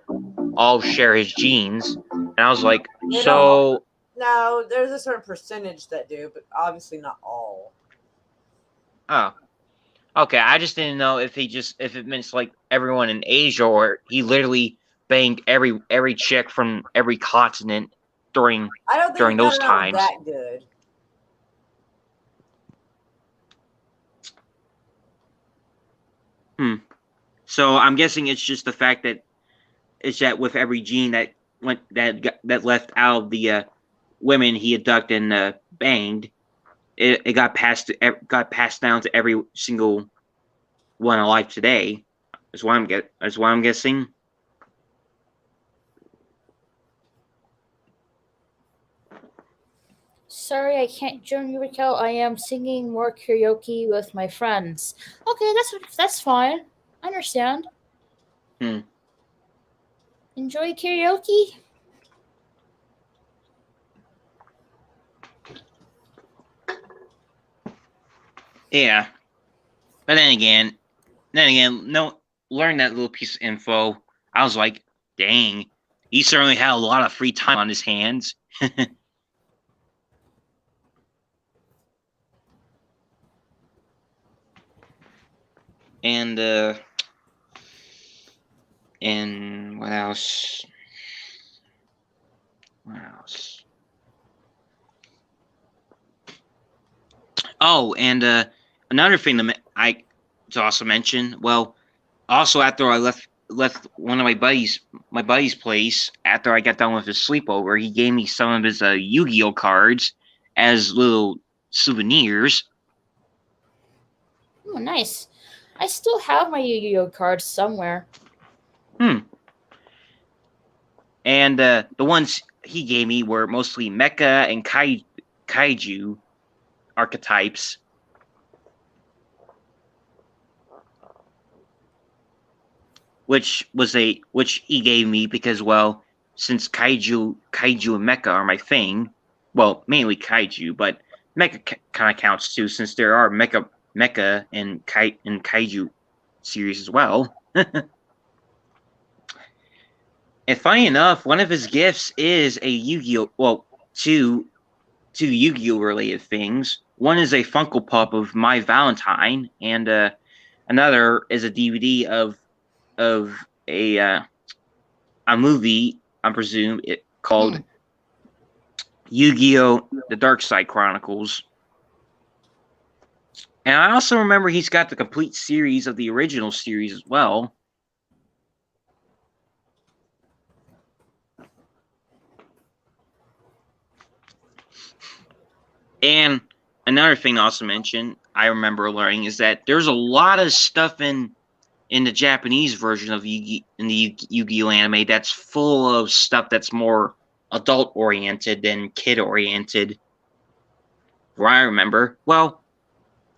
all share his genes, and I was like, so. No, there's a certain percentage that do, but obviously not all. Oh, okay. I just didn't know if it meant like everyone in Asia, or he literally banged every chick from every continent during those times. That good. So I'm guessing it's just the fact that it's that with every gene that left out of the women he abducted and banged, it got passed down to every single one alive today. That's why I'm guessing. Sorry, I can't join you, Raquel. I am singing more karaoke with my friends. Okay, that's fine. I understand. Enjoy karaoke. Yeah, but then again, no. Learn that little piece of info. I was like, dang, he certainly had a lot of free time on his hands. And what else? Oh, and another thing that I to also mention. Well, also after I left one of my buddy's place after I got done with his sleepover. He gave me some of his Yu-Gi-Oh cards as little souvenirs. Oh, nice. I still have my Yu-Gi-Oh cards somewhere. And the ones he gave me were mostly mecha and kaiju archetypes. Which he gave me because, well, since kaiju and mecha are my thing, well, mainly kaiju, but mecha kind of counts too, since there are mecha and kaiju series as well. And funny enough, one of his gifts is a Yu-Gi-Oh! Well, two Yu-Gi-Oh! Related things. One is a Funko Pop of My Valentine, and another is a DVD of a movie, I presume, called Yu-Gi-Oh! The Dark Side Chronicles. And I also remember he's got the complete series of the original series as well. And another thing to also mention, I remember learning, is that there's a lot of stuff in the Japanese version of Yu-Gi-Oh anime that's full of stuff that's more adult-oriented than kid-oriented. Where I remember, well,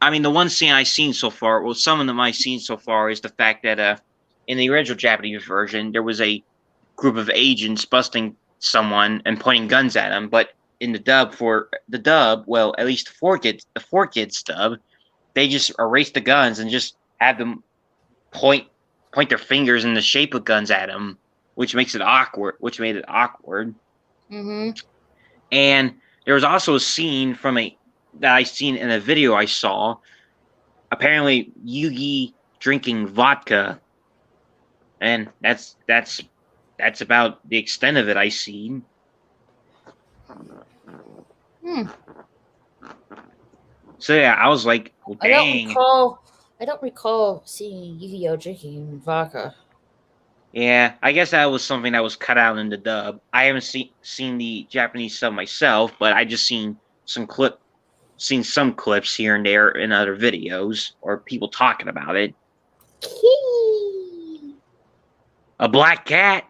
I mean, the one scene I've seen so far, well, some of them I've seen so far is the fact that in the original Japanese version, there was a group of agents busting someone and pointing guns at him, but in the dub, well, at least the 4Kids dub, they just erase the guns and just have them point their fingers in the shape of guns at him, which made it awkward. Mm-hmm. And there was also a scene that I seen in a video I saw. Apparently, Yugi drinking vodka, and that's about the extent of it I seen. So yeah, I was like, well, dang. I don't recall seeing Yu-Gi-Oh drinking vodka. Yeah, I guess that was something that was cut out in the dub. I haven't seen the Japanese sub myself, but I just seen some clips here and there in other videos or people talking about it. Kitty. A black cat.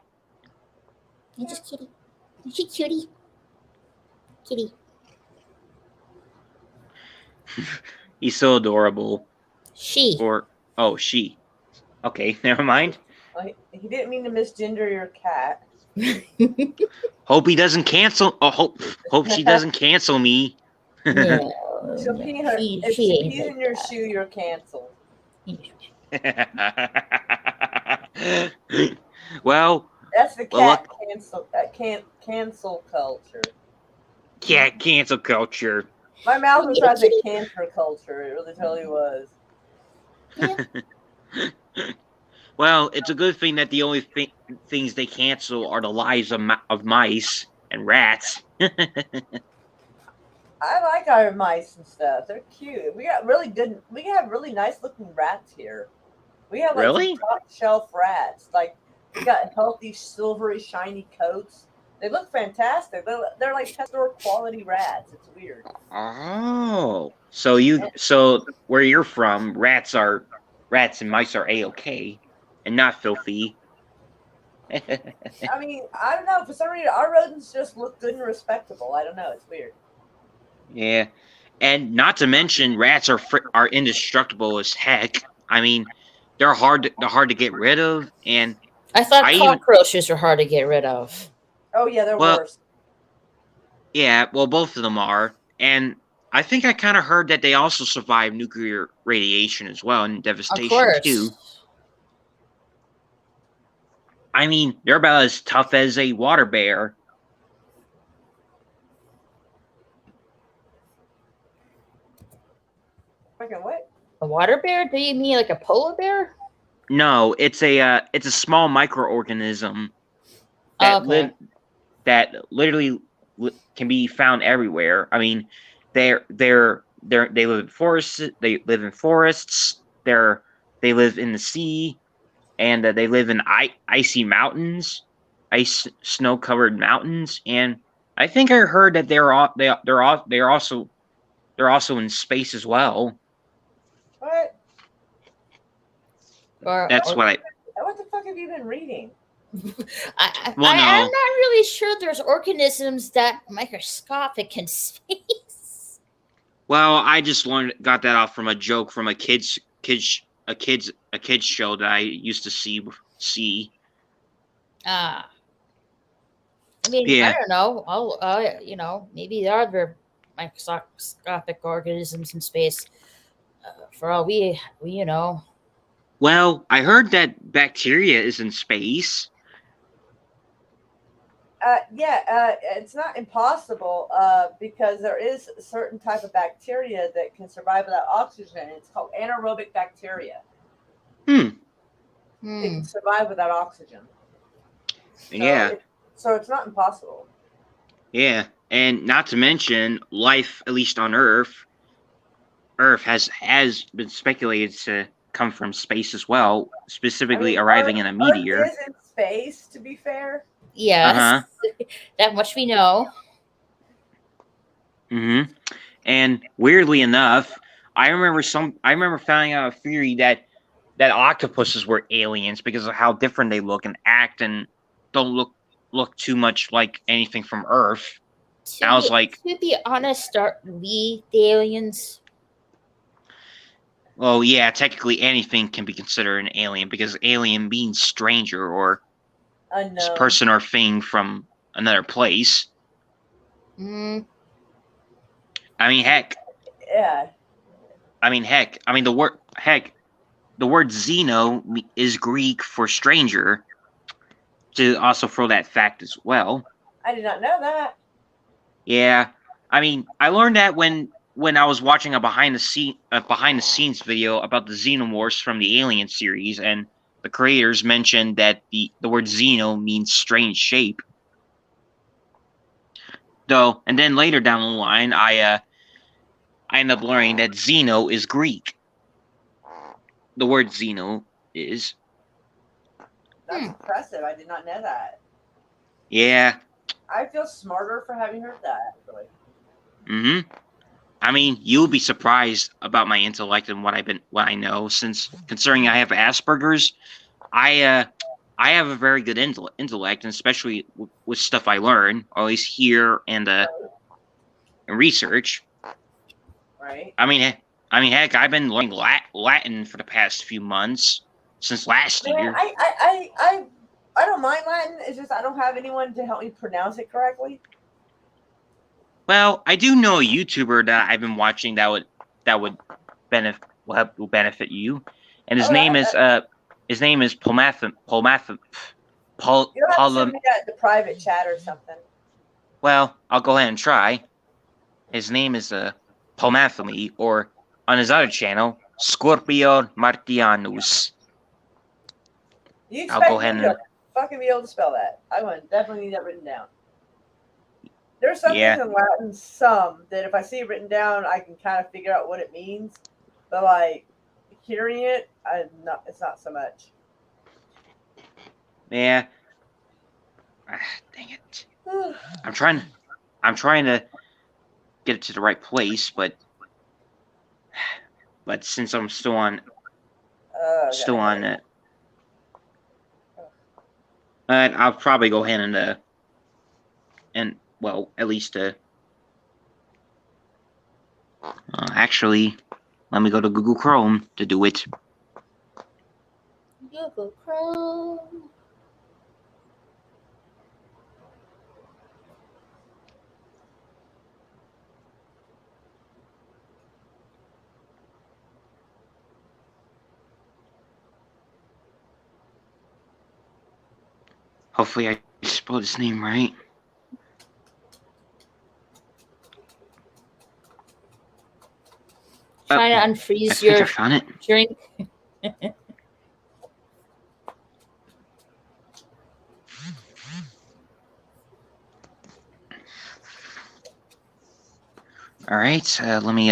It's just kitty. Is she cutie? Kitty. He's so adorable. She. She. Okay, never mind. He didn't mean to misgender your cat. Hope he doesn't cancel. Oh, hope she doesn't cancel me. So if she pees in your shoe, you're canceled. Well, that's the cat cancel culture. Cat cancel culture. My mouth was trying to say cancer culture. It really totally was. Yeah. Well, it's a good thing that the only things they cancel are the lives of mice and rats. I like our mice and stuff. They're cute. We have really nice looking rats here. We have really top shelf rats. Like we got healthy, silvery, shiny coats. They look fantastic. They're like pet store quality rats. It's weird. Oh, so where you're from, rats and mice are A-okay and not filthy. I mean, I don't know. For some reason, our rodents just look good and respectable. I don't know. It's weird. Yeah, and not to mention, rats are indestructible as heck. I mean, they're hard to get rid of, and I thought cockroaches were hard to get rid of. Oh yeah, they're worse. Yeah, well, both of them are, and I think I kind of heard that they also survive nuclear radiation as well and devastation too. I mean, they're about as tough as a water bear. Fucking what? A water bear? Do you mean like a polar bear? No, it's a small microorganism that that literally can be found everywhere. I mean, they live in forests. They live in forests. They live in the sea. and they live in icy mountains, snow-covered mountains, and I think I heard that they're also in space as well. What? That's what I. What the fuck have you been reading? I'm Well, no. not really sure there's organisms that microscopic in space. Well, I just got that off from a joke from a kids show that I used to see. I mean, Yeah. I don't know. Maybe there are microscopic organisms in space. For all we know. Well, I heard that bacteria is in space. It's not impossible because there is a certain type of bacteria that can survive without oxygen. It's called anaerobic bacteria. It can survive without oxygen. So it's not impossible. Yeah, and not to mention life, at least on Earth has been speculated to come from space as well, specifically arriving in a meteor. Earth is in space, to be fair. Yes, that much we know. And weirdly enough, I remember finding out a theory that octopuses were aliens because of how different they look and act and don't look too much like anything from Earth. I was like, to be honest, are we the aliens? well, yeah, technically anything can be considered an alien because alien means stranger or unknown person or thing from another place. I mean, heck. Yeah. The word xeno is Greek for stranger. To also throw that fact as well. I did not know that. Yeah, I mean, I learned that when I was watching a behind the scenes video about the xenomorphs from the Alien series, and the creators mentioned that the word xeno means strange shape. Though, and then later down the line, I ended up learning that xeno is Greek. The word xeno is. That's impressive. I did not know that. Yeah. I feel smarter for having heard that, actually. I mean, you'll be surprised about my intellect and what I know, since considering I have Asperger's, I have a very good intellect, and especially with stuff I learn, or at least hear and research. Right. I mean, heck, I've been learning Latin for the past few months since last year. I don't mind Latin. It's just I don't have anyone to help me pronounce it correctly. Well, I do know a YouTuber that I've been watching that would benefit you, and his name is Polmath. You'll have to send me that in the private chat or something. Well, I'll go ahead and try. His name is Polmathemy, or on his other channel, Scorpio Martianus. You I'll expect go ahead me and to fucking be able to spell that? I would definitely need that written down. There's some things in Latin, that if I see it written down, I can kind of figure out what it means. But like hearing it, it's not so much. Yeah. Dang it. I'm trying to get it to the right place, but since I'm still on it. But I'll probably go ahead and well, at least actually, let me go to Google Chrome to do it. Google Chrome. Hopefully I spelled his name right. Trying to unfreeze I think your I found it. drink. All right, let me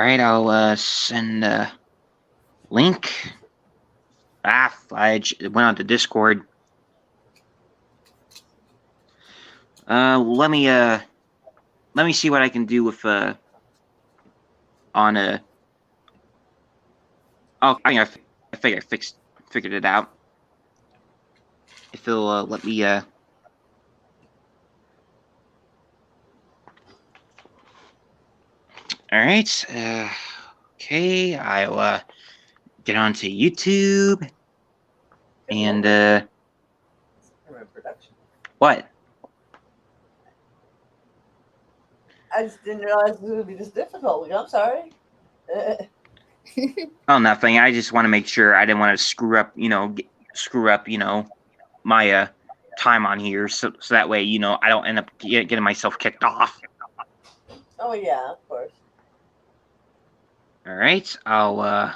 right, I'll send a link. Fudge. It went on to Discord. Let me see what I can do with on a. Oh, I think I figured it out. If it'll let me All right. Okay, I'll get onto YouTube and Production. what? I just didn't realize it was gonna be this difficult. I'm sorry. Oh, nothing. I just want to make sure I didn't want to screw up, my time on here, so that way, I don't end up getting myself kicked off. Oh yeah, of course. All right, I'll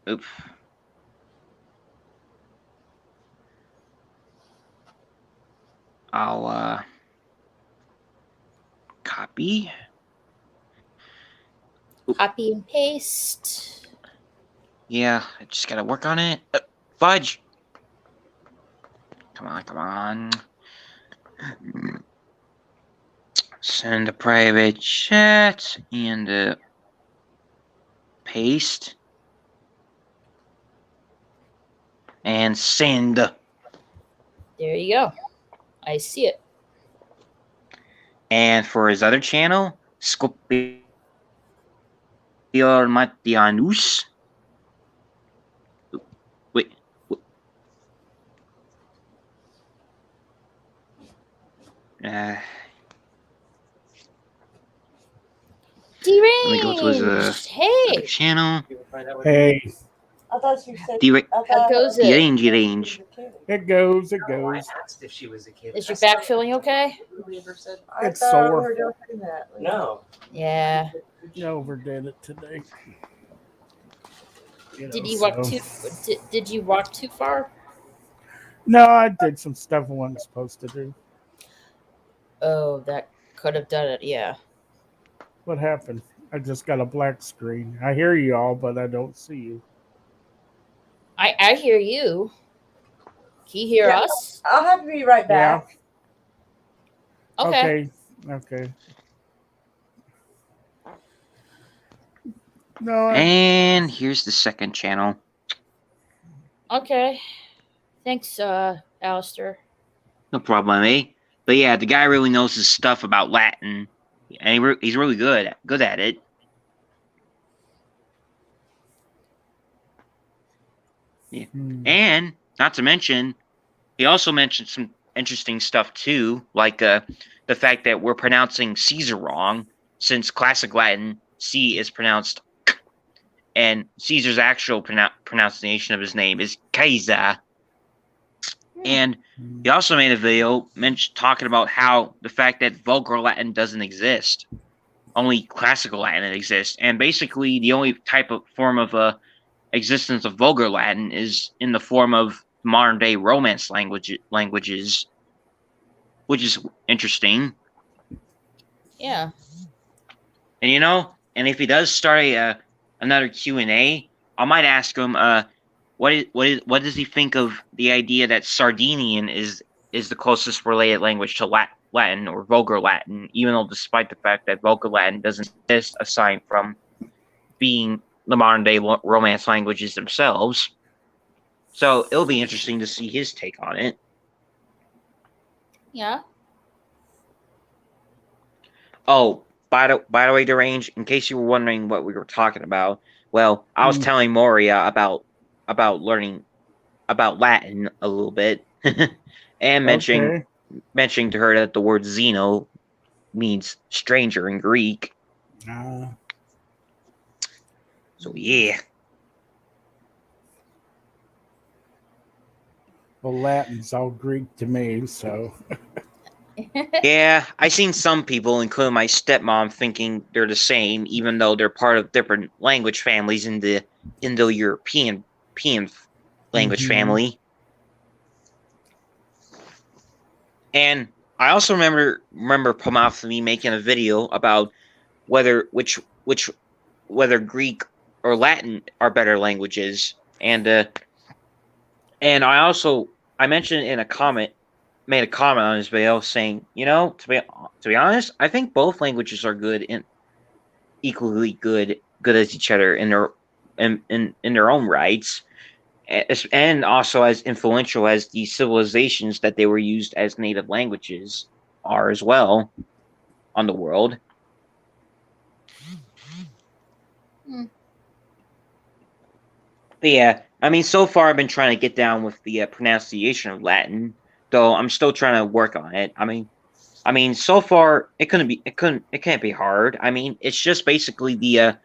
oops. I'll copy. Copy and paste. Yeah, I just gotta work on it. Fudge. Come on. Send a private chat and paste. And send. There you go. I see it. And for his other channel, Scopior Matianus. Wait. Let me go to his other Hey, channel. Hey, I thought you said. how goes it? Derrange. it goes. I asked if she was a kid. Is your back feeling okay? It's sore. No. Yeah. You overdid it today. Did you walk too? Did you walk too far? No, I did some stuff I wasn't supposed to do. Oh, that could have done it. Yeah. What happened? I just got a black screen. I hear you all, but I don't see you. I hear you. Can you hear us? I'll have to be right back. Okay. Okay. No, And here's the second channel. Okay. Thanks, Alistair. No problem, eh? But yeah, the guy really knows his stuff about Latin, and he's really good at it. Yeah. And not to mention, he also mentioned some interesting stuff too, like the fact that we're pronouncing Caesar wrong, since classic Latin C is pronounced K, and Caesar's actual pronunciation of his name is Kaiser. And he also made a video talking about how the fact that vulgar Latin doesn't exist, only classical Latin exists, and basically the only type of form of existence of vulgar Latin is in the form of modern day Romance languages, which is interesting. Yeah. And and if he does start another Q&A, I might ask him what does he think of the idea that Sardinian is the closest related language to Latin or vulgar Latin, even though despite the fact that vulgar Latin doesn't exist aside from being the modern day Romance languages themselves. So it'll be interesting to see his take on it. Yeah. Oh, by the way, Derrange, in case you were wondering what we were talking about, well, I was telling Moria about learning about Latin a little bit, and mentioning to her that the word xeno means stranger in Greek. So yeah. Well, Latin's all Greek to me, so. Yeah, I've seen some people, including my stepmom, thinking they're the same, even though they're part of different language families in the Indo-European language family. And I also remember Profanity making a video about whether whether Greek or Latin are better languages, and I mentioned in a comment, made a comment on his video saying, to be honest, I think both languages are good and equally good as each other in their own rights, and also as influential as the civilizations that they were used as native languages are as well on the world. But yeah, I mean, so far I've been trying to get down with the pronunciation of Latin, though I'm still trying to work on it. I mean, so far it can't be hard. I mean, it's just basically the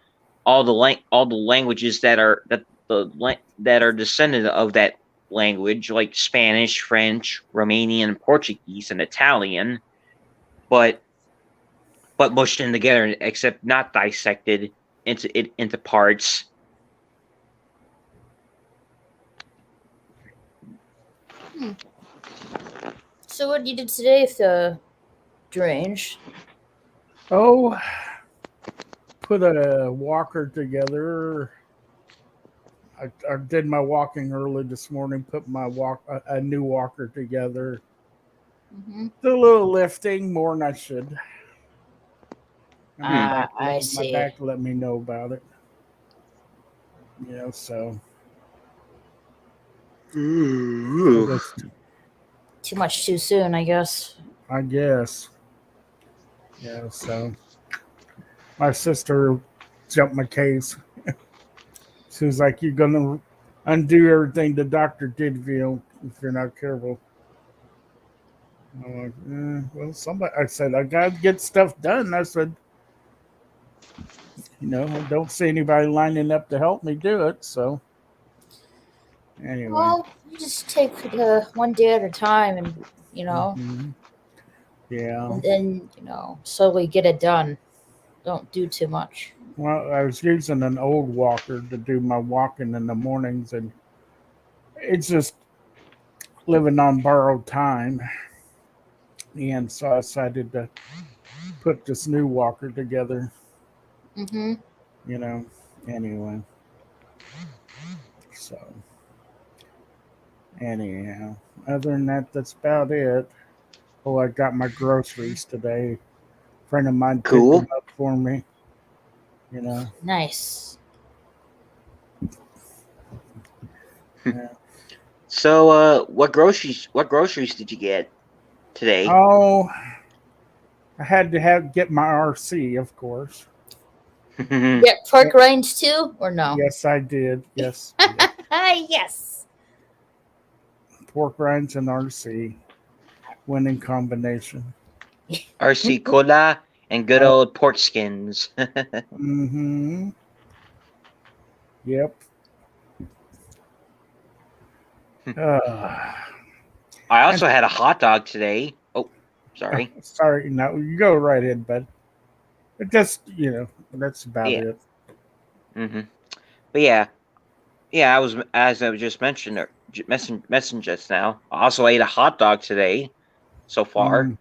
all the languages that are descendant of that language, like Spanish, French, Romanian, Portuguese, and Italian, but mushed in together, except not dissected into parts. So what you did today with the Strange? Oh, put a walker together. I did my walking early this morning. Put a new walker together. Mm-hmm. Did a little lifting, more than I should. I see. My back let me know about it. So. Too much too soon, I guess. I guess. Yeah, so my sister jumped my case. She was like, "You're gonna undo everything the doctor did if you're not careful." I'm like, well, somebody. I said, I gotta get stuff done. I said, I don't see anybody lining up to help me do it. So anyway, well, you just take one day at a time, and Mm-hmm. Yeah. and then slowly get it done. Don't do too much. Well, I was using an old walker to do my walking in the mornings, and it's just living on borrowed time. And so I decided to put this new walker together. Mm-hmm. Anyway. So, anyhow, other than that, that's about it. Oh, I got my groceries today. A friend of mine picked them up for me. Nice. Yeah. So, what groceries did you get today? Oh, I had to get my RC, of course. Get pork rinds too, or no? Yes, I did. Yes. Yes. Pork rinds and RC. Winning combination. RC cola and good old pork skins. Mm-hmm. Yep. I also had a hot dog today. Oh, sorry. Sorry, no, you go right in, bud. It just, that's about it. Mm-hmm. But yeah, I was, as I just mentioned just now. I also ate a hot dog today, so far.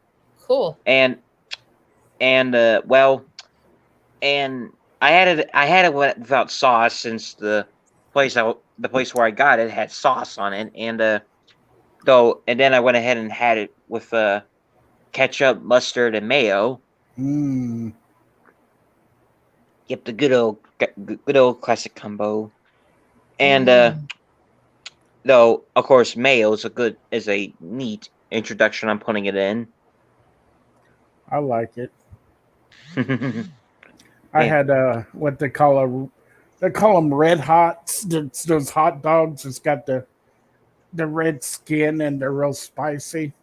Cool. And well, and I had it without sauce, since the place where I got it had sauce on it, and then I went ahead and had it with ketchup, mustard, and mayo. Yep, the good old classic combo. And though of course mayo is a neat introduction. I'm putting it in. I like it. I had what they call them red hots. It's those hot dogs. It's got the red skin and they're real spicy.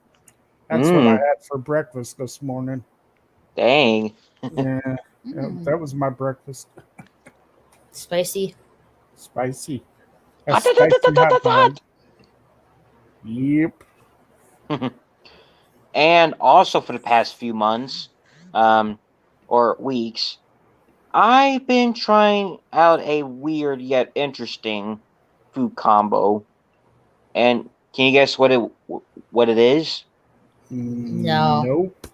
That's what I had for breakfast this morning. Dang. Yeah, that was my breakfast. Spicy. Spicy. A spicy hot dog. Yep. And also for the past few months, or weeks, I've been trying out a weird yet interesting food combo. And can you guess what it is? No. Nope.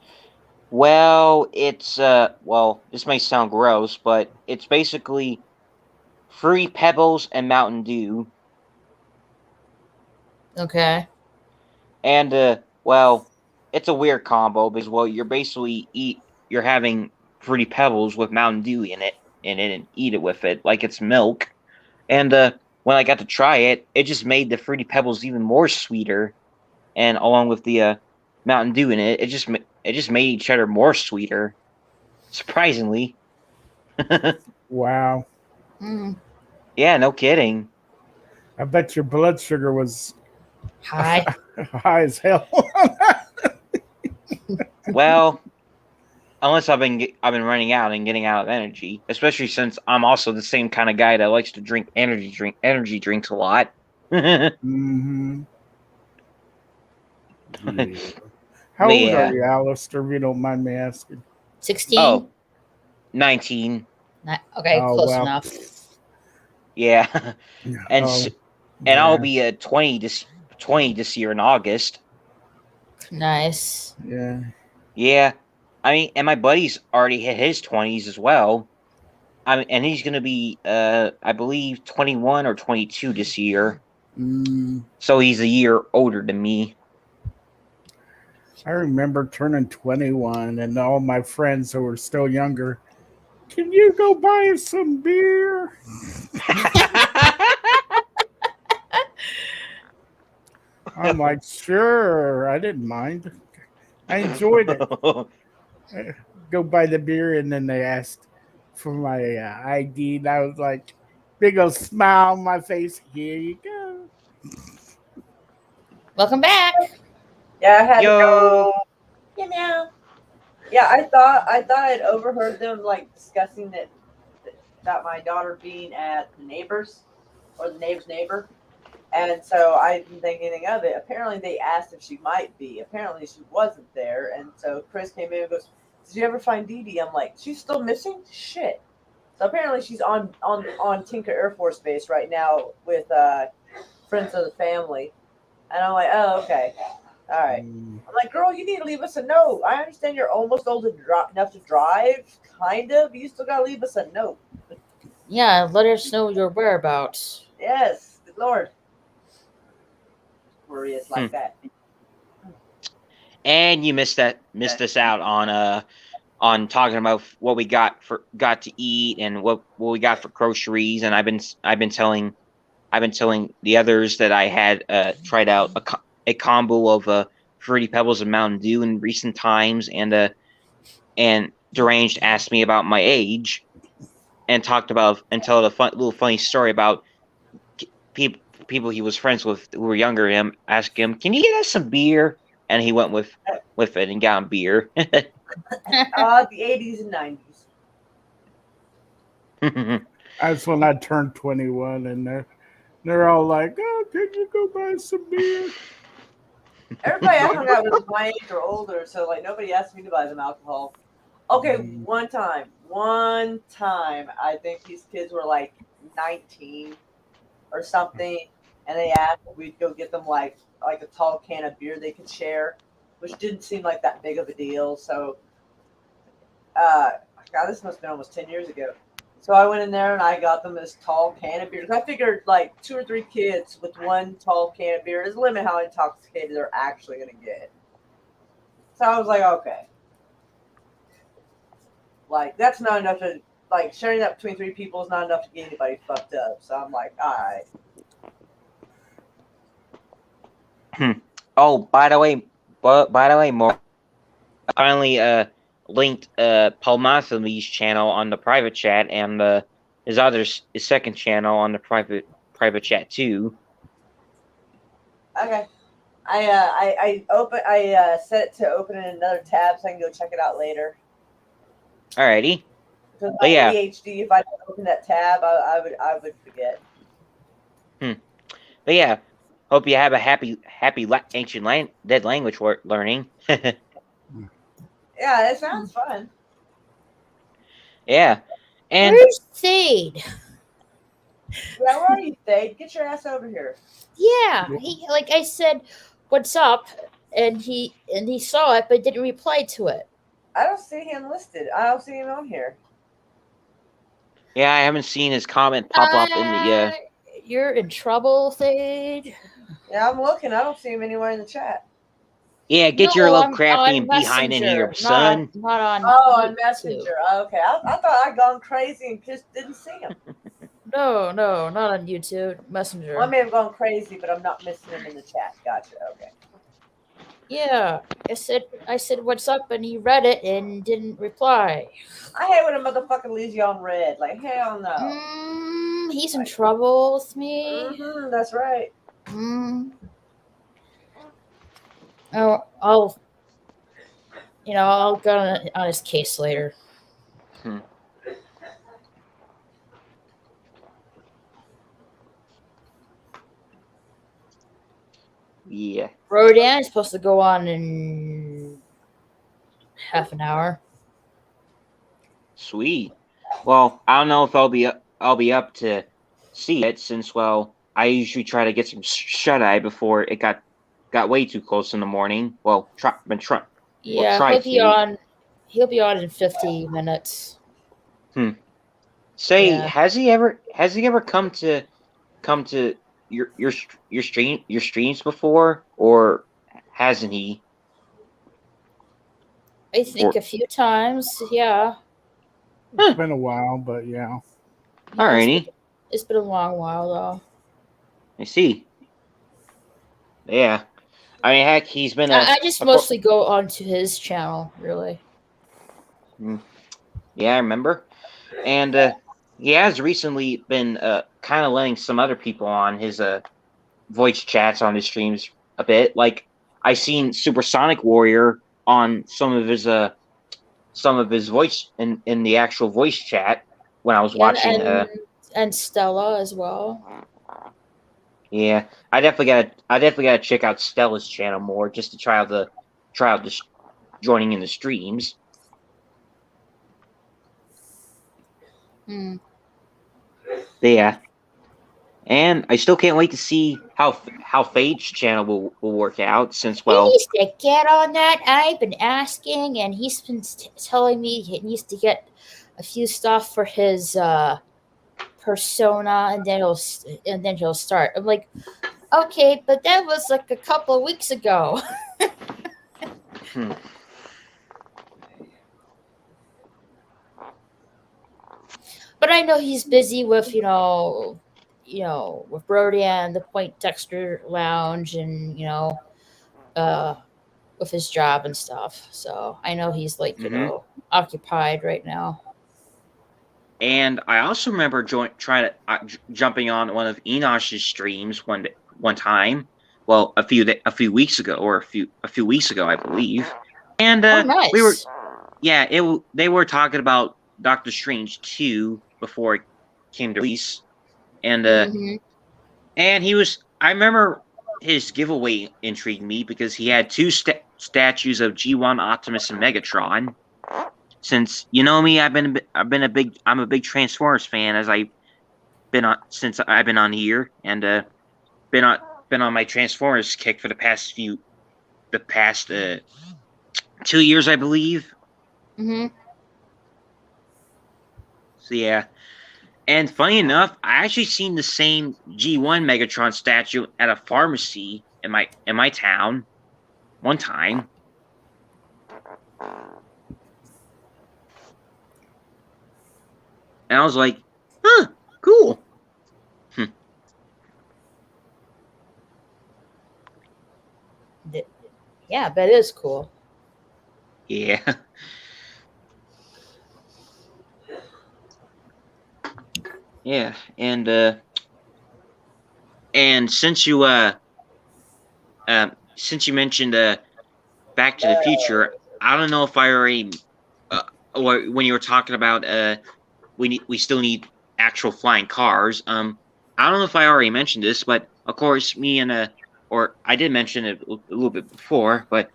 Well, it's this may sound gross, but it's basically Fruity Pebbles and Mountain Dew. Okay. And it's a weird combo because you're having Fruity Pebbles with Mountain Dew in it and eat it with it like it's milk. And when I got to try it, it just made the Fruity Pebbles even more sweeter, and along with the Mountain Dew in it, it just made each other more sweeter. Surprisingly. Wow. Mm. Yeah, no kidding. I bet your blood sugar was Hi. high as hell. Well, unless I've been running out and getting out of energy, especially since I'm also the same kind of guy that likes to drink energy drinks a lot. Mm-hmm. Yeah. How old are you, Alistair, if you don't mind me asking? 16? Oh, 19. Okay, Oh, close well. enough. Yeah. And Oh, and I'll yeah. be 20 this year in August. Nice. Yeah. Yeah. I mean, and my buddy's already hit his 20s as well. I mean, and he's going to be I believe 21 or 22 this year. Mm, So he's a year older than me. I remember turning 21 and all my friends who were still younger, can you go buy us some beer? I'm like, sure. I didn't mind. I enjoyed it. Go buy the beer, and then they asked for my ID, and I was like, big old smile on my face. Here you go. Welcome back. Yeah, I had to Yo. go. Meow. Yeah, I thought I'd overheard them like discussing that my daughter being at the neighbor's or the neighbor's neighbor. And so I didn't think anything of it. Apparently they asked if she might be. Apparently she wasn't there. And so Chris came in and goes, did you ever find Dee Dee? I'm like, she's still missing? Shit. So apparently she's on Tinker Air Force Base right now with friends of the family. And I'm like, oh, okay. All right. I'm like, girl, you need to leave us a note. I understand you're almost old enough to drive, kind of. You still got to leave us a note. Yeah, let us know your whereabouts. Yes, good Lord. Glorious like that. And you missed us out on talking about what we got to eat and what we got for groceries. And I've been telling the others that I had tried out a combo of Fruity Pebbles and Mountain Dew in recent times, and Deranged asked me about my age and told a little funny story about people he was friends with who were younger than him. Asked him, "Can you get us some beer?" And he went with it and got him beer. The 80s and 90s. That's when I turned 21, and they're all like, oh, can you go buy some beer? Everybody I hung out with was my age or older, so like nobody asked me to buy them alcohol. Okay, one time, I think these kids were like 19 or something, and they asked if we'd go get them like a tall can of beer they could share, which didn't seem like that big of a deal. So, God, this must have been almost 10 years ago. So I went in there and I got them this tall can of beer. I figured like 2 or 3 kids with one tall can of beer is the limit how intoxicated they're actually going to get. So I was like, okay. Like, that's not enough to, like, sharing that between 3 people is not enough to get anybody fucked up. So I'm like, all right. Oh, by the way, more finally linked Paul Mathely's channel on the private chat and his second channel on the private chat too. Okay. I set it to open in another tab so I can go check it out later. Alrighty. Because my ADHD, if I didn't open that tab, I would forget. But yeah, hope you have a happy ancient dead language learning. Yeah, it sounds fun. Yeah, and where's Thade? Yeah, where are you, Thade? Get your ass over here. Yeah, he, like I said, what's up? and he saw it but didn't reply to it. I don't see him listed. I don't see him on here. Yeah, I haven't seen his comment pop up in the. You're in trouble, Sage. Yeah, I'm looking. I don't see him anywhere in the chat. Yeah, get your No, Lovecraftian on behind in here, Messenger, son. not on. Oh, on YouTube. Messenger. Okay, I thought I'd gone crazy and just didn't see him. No, not on YouTube. Messenger. Well, I may have gone crazy, but I'm not missing him in the chat. Gotcha. Okay. Yeah, I said what's up, and he read it and didn't reply. I hate when a motherfucker leaves you on red. Like, hell no. He's in trouble with me. That's right. Oh, I'll go on his case later. Yeah. Rodan is supposed to go on in half an hour. Sweet. Well, I don't know if I'll be up to see it since, well, I usually try to get some shut eye before it got way too close in the morning. Well, Yeah, he'll be on in 50 minutes. Say, Yeah. has he ever come to your streams before, or hasn't he? I think a few times, yeah. It's been a while, but yeah. Alrighty. It's been a long while though. I see. Yeah. I mean, heck, he's been I just mostly go onto his channel, really. Yeah, I remember. And he has recently been kind of letting some other people on his voice chats on his streams a bit. Like, I seen Supersonic Warrior on some of his voice in the actual voice chat when I was watching. And Stella as well. Yeah, I definitely gotta check out Stella's channel more just to try out the joining in the streams. Yeah, and I still can't wait to see how Fade's channel will work out, since, well, he needs to get on that. I've been asking, and he's been telling me he needs to get a few stuff for his persona, and then he'll start. I'm like, okay, but that was like a couple of weeks ago. But I know he's busy with with Brody and the Point Dexter Lounge, and with his job and stuff. So I know he's occupied right now. And I also remember jumping on one of Enosh's streams one time. Well, a few weeks ago, or a few weeks ago, I believe. And nice. they were talking about Doctor Strange 2 before it came to release, and and I remember his giveaway intrigued me because he had two statues of G1, Optimus, and Megatron. Since you know me, I'm a big Transformers fan, as since I've been on here, and been on my Transformers kick for the past 2 years, I believe. So yeah, and funny enough, I actually seen the same G1 Megatron statue at a pharmacy in my town one time. And I was like, huh, cool. Yeah, that is cool. Yeah. Yeah, and since you mentioned Back to the Future, I don't know if I already or when you were talking about we still need actual flying cars. I don't know if I already mentioned this, but of course or I did mention it a little bit before, but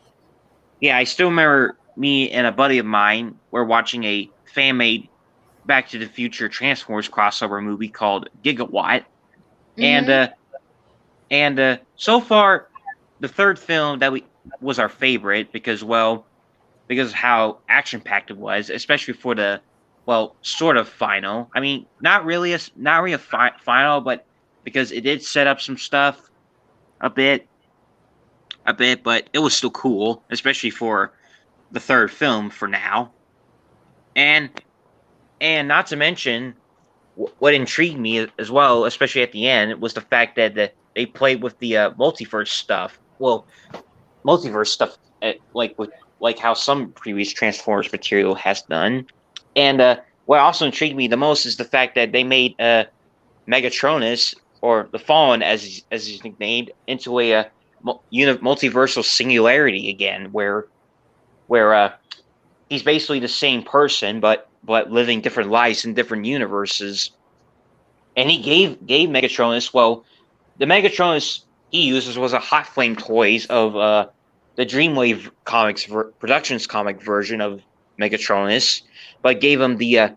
yeah, I still remember me and a buddy of mine were watching a fan-made Back to the Future Transformers crossover movie called Gigawatt. And so far, the third film was our favorite because because how action packed it was, especially for the sort of final. I mean, not really a final, but because it did set up some stuff a bit, but it was still cool, especially for the third film for now. And not to mention what intrigued me as well, especially at the end, was the fact that they played with the multiverse stuff. Well, multiverse stuff, like how some previous Transformers material has done. And what also intrigued me the most is the fact that they made Megatronus, or the Fallen, as he's nicknamed, into a multiversal singularity again, where he's basically the same person, but living different lives in different universes. And he gave Megatronus, the Megatronus he uses was a Hot Flame Toys of the Dreamwave Comics Productions comic version of Megatronus, but gave him the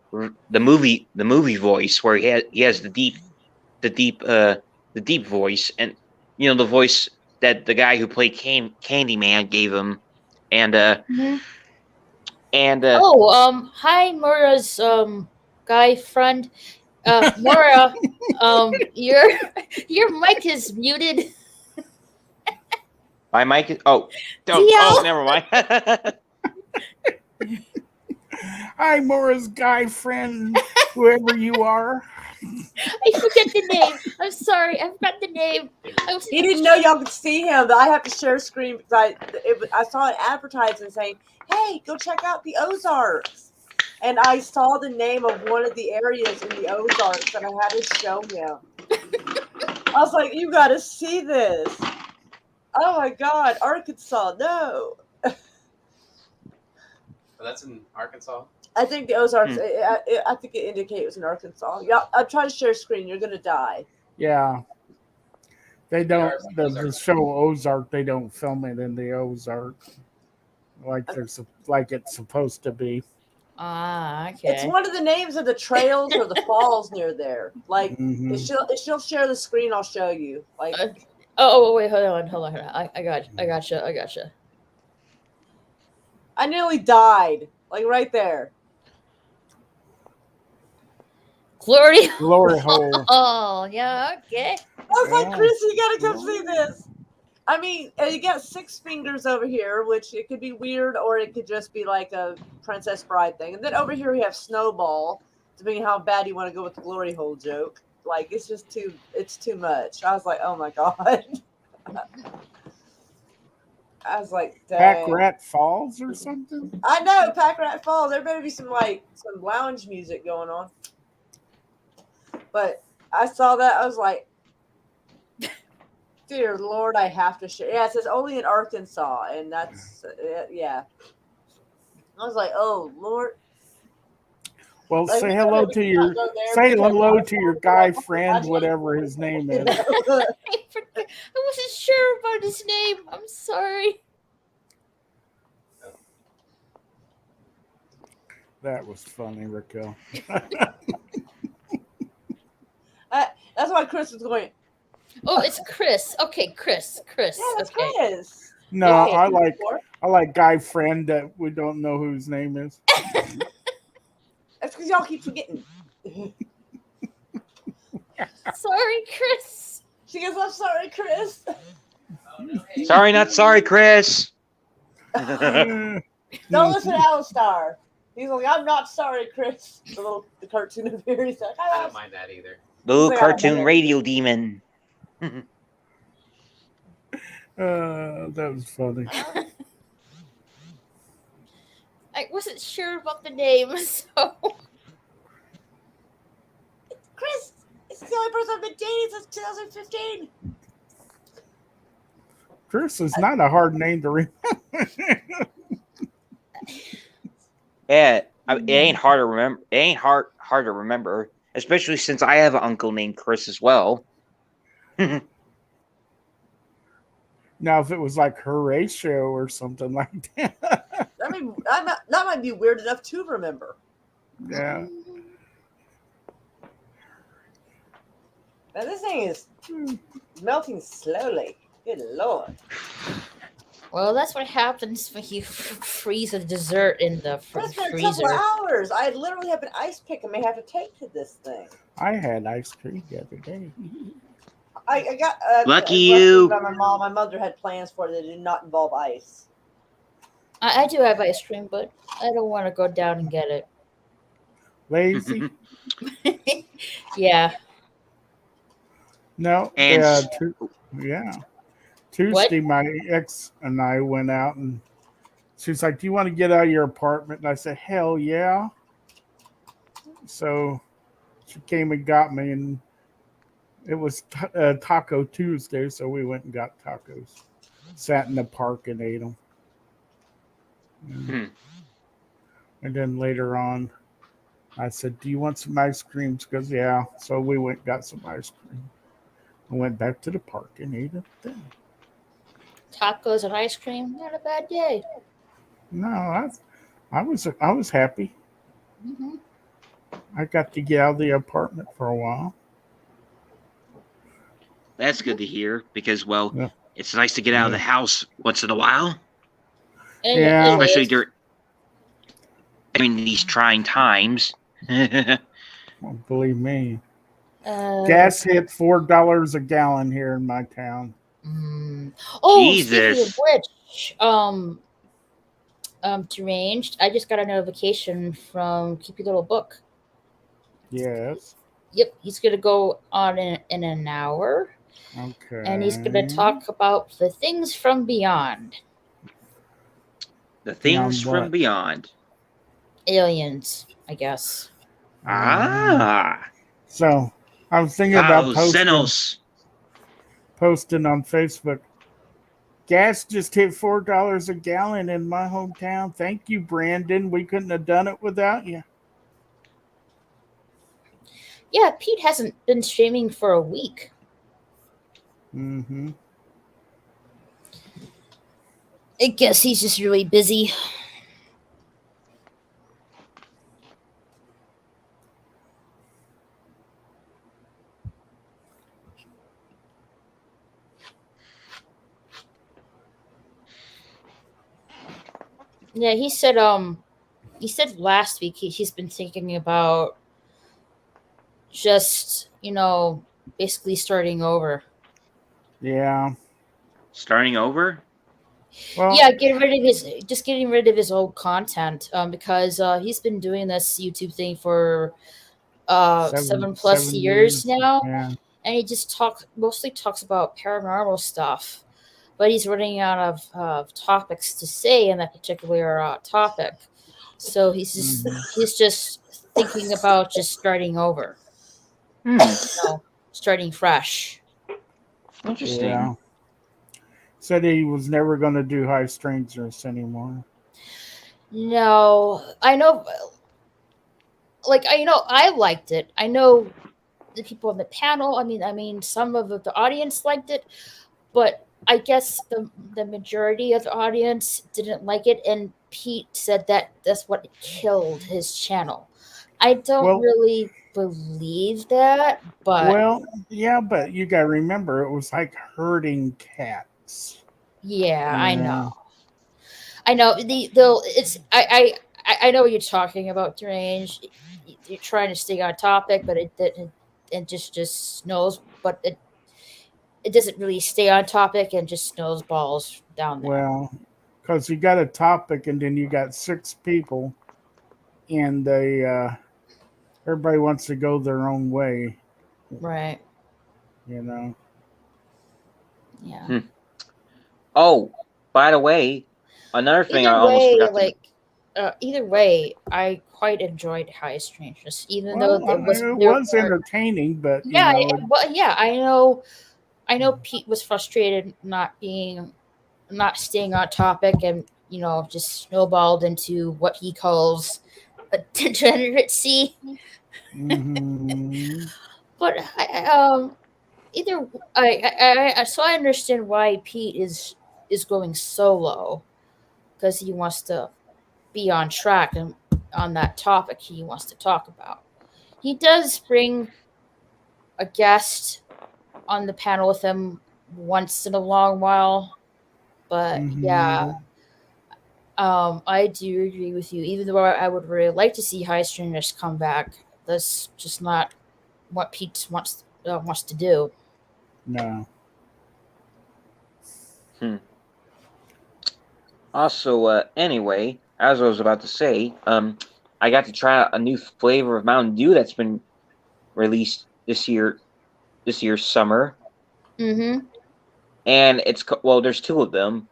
movie voice, where he has the deep voice, and the voice that the guy who played Candyman gave him. Hi, Mura's guy friend. Mura, your mic is muted. My mic is never mind. Hi, Mora's guy friend, whoever you are. I forget the name. I'm sorry, I forgot the name. He didn't know y'all could see him, but I have to share screen because I saw an advertisement saying, "Hey, go check out the Ozarks," and I saw the name of one of the areas in the Ozarks, and I had to show him. I was like, "You got to see this!" Oh my God, Arkansas, no. That's in Arkansas. I think the Ozarks. I think it indicated it was in Arkansas. Yeah, I'm trying to share screen. You're gonna die. Yeah. They don't. The show Ozark. They don't film it in the Ozark like it's supposed to be. Ah, okay. It's one of the names of the trails or the falls near there. Like, if she'll share the screen, I'll show you. Like, wait, hold on. I gotcha. I nearly died. Like right there. Glory hole. Oh, yeah, okay. I was like, Chris, you gotta come see this. I mean, you got 6 fingers over here, which it could be weird, or it could just be like a Princess Bride thing. And then over here we have Snowball, depending on how bad you want to go with the glory hole joke. Like, it's too much. I was like, oh my God. I was like, dang. Pack Rat Falls or something? I know, Pack Rat Falls. There better be some lounge music going on. But I saw that. I was like, dear Lord, I have to share. Yeah, it says only in Arkansas. And that's, yeah. I was like, oh, Lord. Well, say hello to your guy friend, whatever his name is. I wasn't sure about his name. I'm sorry. That was funny, Raquel. That's why Chris was going. Oh, it's Chris. Okay, Chris. Yeah, that's Chris. No, I like guy friend that we don't know who his name is. That's because y'all keep forgetting. Sorry, Chris. She goes, I'm sorry, Chris. Sorry, not sorry, Chris. Don't listen to Alistar. He's like, I'm not sorry, Chris. The cartoon of here. He's like, I don't mind that either. The little cartoon radio demon. That was funny. I wasn't sure about the name, so. Chris, it's the only person I've been dating since 2015. Chris is not a hard name to remember. Yeah, it ain't hard to remember. It ain't hard to remember, especially since I have an uncle named Chris as well. Now, if it was like Horatio or something like that. I mean, that might be weird enough to remember. Yeah. Now, this thing is melting slowly. Good Lord. Well, that's what happens when you freeze a dessert in the That's been a couple freezer. of hours. I literally have an ice pick I may have to take to this thing. I had ice cream the other day. I got Lucky a recipe you. by my mom. My mother had plans for it that did not involve ice. I do have ice cream, but I don't want to go down and get it. Lazy? Yeah. No. And Yeah. Tuesday, my ex and I went out, and she's like, "Do you want to get out of your apartment?" And I said, "Hell yeah!" So she came and got me, and it was Taco Tuesday, so we went and got tacos. Sat in the park and ate them. And then later on, I said, "Do you want some ice cream?" She goes, "Yeah." So we went and got some ice cream. I went back to the park and ate it then. Tacos and ice cream, not a bad day. No, I was happy. Hmm. I got to get out of the apartment for a while. that's good to hear because, well, Yeah. it's nice to get out of the house once in a while, Yeah. especially during these trying times. Well, believe me. Gas hit $4 a gallon here in my town. Oh, Jesus. speaking of which, deranged. I just got a notification from Keep Your Little Book. Yes. Yep, he's gonna go on in an hour, Okay. and he's gonna talk about the things from beyond. The things Beyond from what? beyond. Aliens, I guess. Ah. So I was thinking about Xenos. posting on Facebook. Gas just hit $4 a gallon in my hometown. Thank you, Brandon. We couldn't have done it without you. Yeah, Pete hasn't been streaming for a week. Mm-hmm. I guess he's just really busy. Yeah, he said last week he's been thinking about just, basically starting over. Yeah. Starting over? Well, Yeah, getting rid of his old content, because he's been doing this YouTube thing for 7+ years now, Yeah. and he just mostly talks about paranormal stuff, but he's running out of topics to say in that particular topic, so he's just thinking about just starting over, starting fresh. Interesting. Yeah. Said he was never going to do High Strangeness anymore. No, I know. I liked it. I know the people on the panel. I mean, some of the audience liked it, but I guess the majority of the audience didn't like it. And Pete said that that's what killed his channel. I don't really believe that, but yeah, but you got to remember it was like herding cats. yeah, I know. I know I know what you're talking about, Deranged. You're trying to stay on topic, but it just snows. But it doesn't really stay on topic and just snowballs down there. Well, because you got a topic and then you got 6 people, and everybody wants to go their own way. Right. You know. Yeah. Oh, by the way, another thing Either I almost way, forgot to either way, I quite enjoyed High Strangeness, even though It was entertaining, but yeah, I know Mm. Pete was frustrated not staying on topic, and just snowballed into what he calls a degeneracy. Mhm. But so I understand why Pete is going solo, because he wants to be on track and on that topic he wants to talk about. He does bring a guest on the panel with him once in a long while, But Mhm. I do agree with you. Even though I would really like to see high streamers come back, that's just not what Pete wants to do. No. Also, anyway, as I was about to say, I got to try a new flavor of Mountain Dew that's been released this year's summer, Mm-hmm. and there's two of them.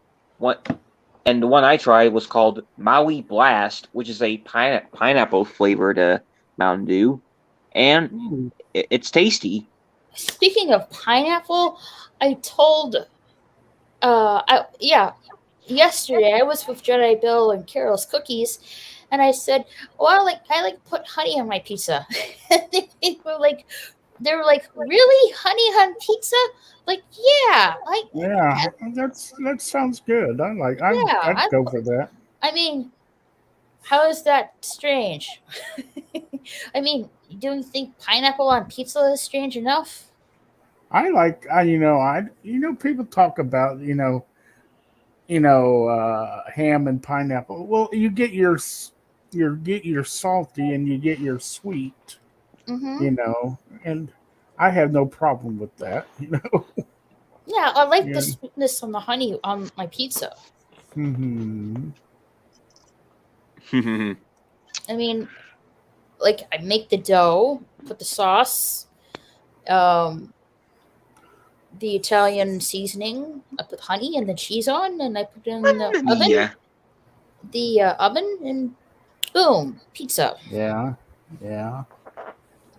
And the one I tried was called Maui Blast, which is a pineapple flavored Mountain Dew, and Ooh. it's tasty. Speaking of pineapple, I told yesterday I was with Jedi Bill and Carol's Cookies, and I said, "Oh, I like put honey on my pizza." they were like, "Really, honey on pizza?" Like, yeah, Yeah, that sounds good. I'd I go for that. I mean, how is that strange? I mean, do you think pineapple on pizza is strange enough? People talk about ham and pineapple. Well, you get your salty and you get your sweet, Mm-hmm. and I have no problem with that. Yeah, I like Yeah. the sweetness on the honey on my pizza. Hmm. I mean, like I make the dough, put the sauce, the Italian seasoning. I put honey and the cheese on, and I put it in the oven. Yeah. The oven, and boom, pizza. Yeah. Yeah.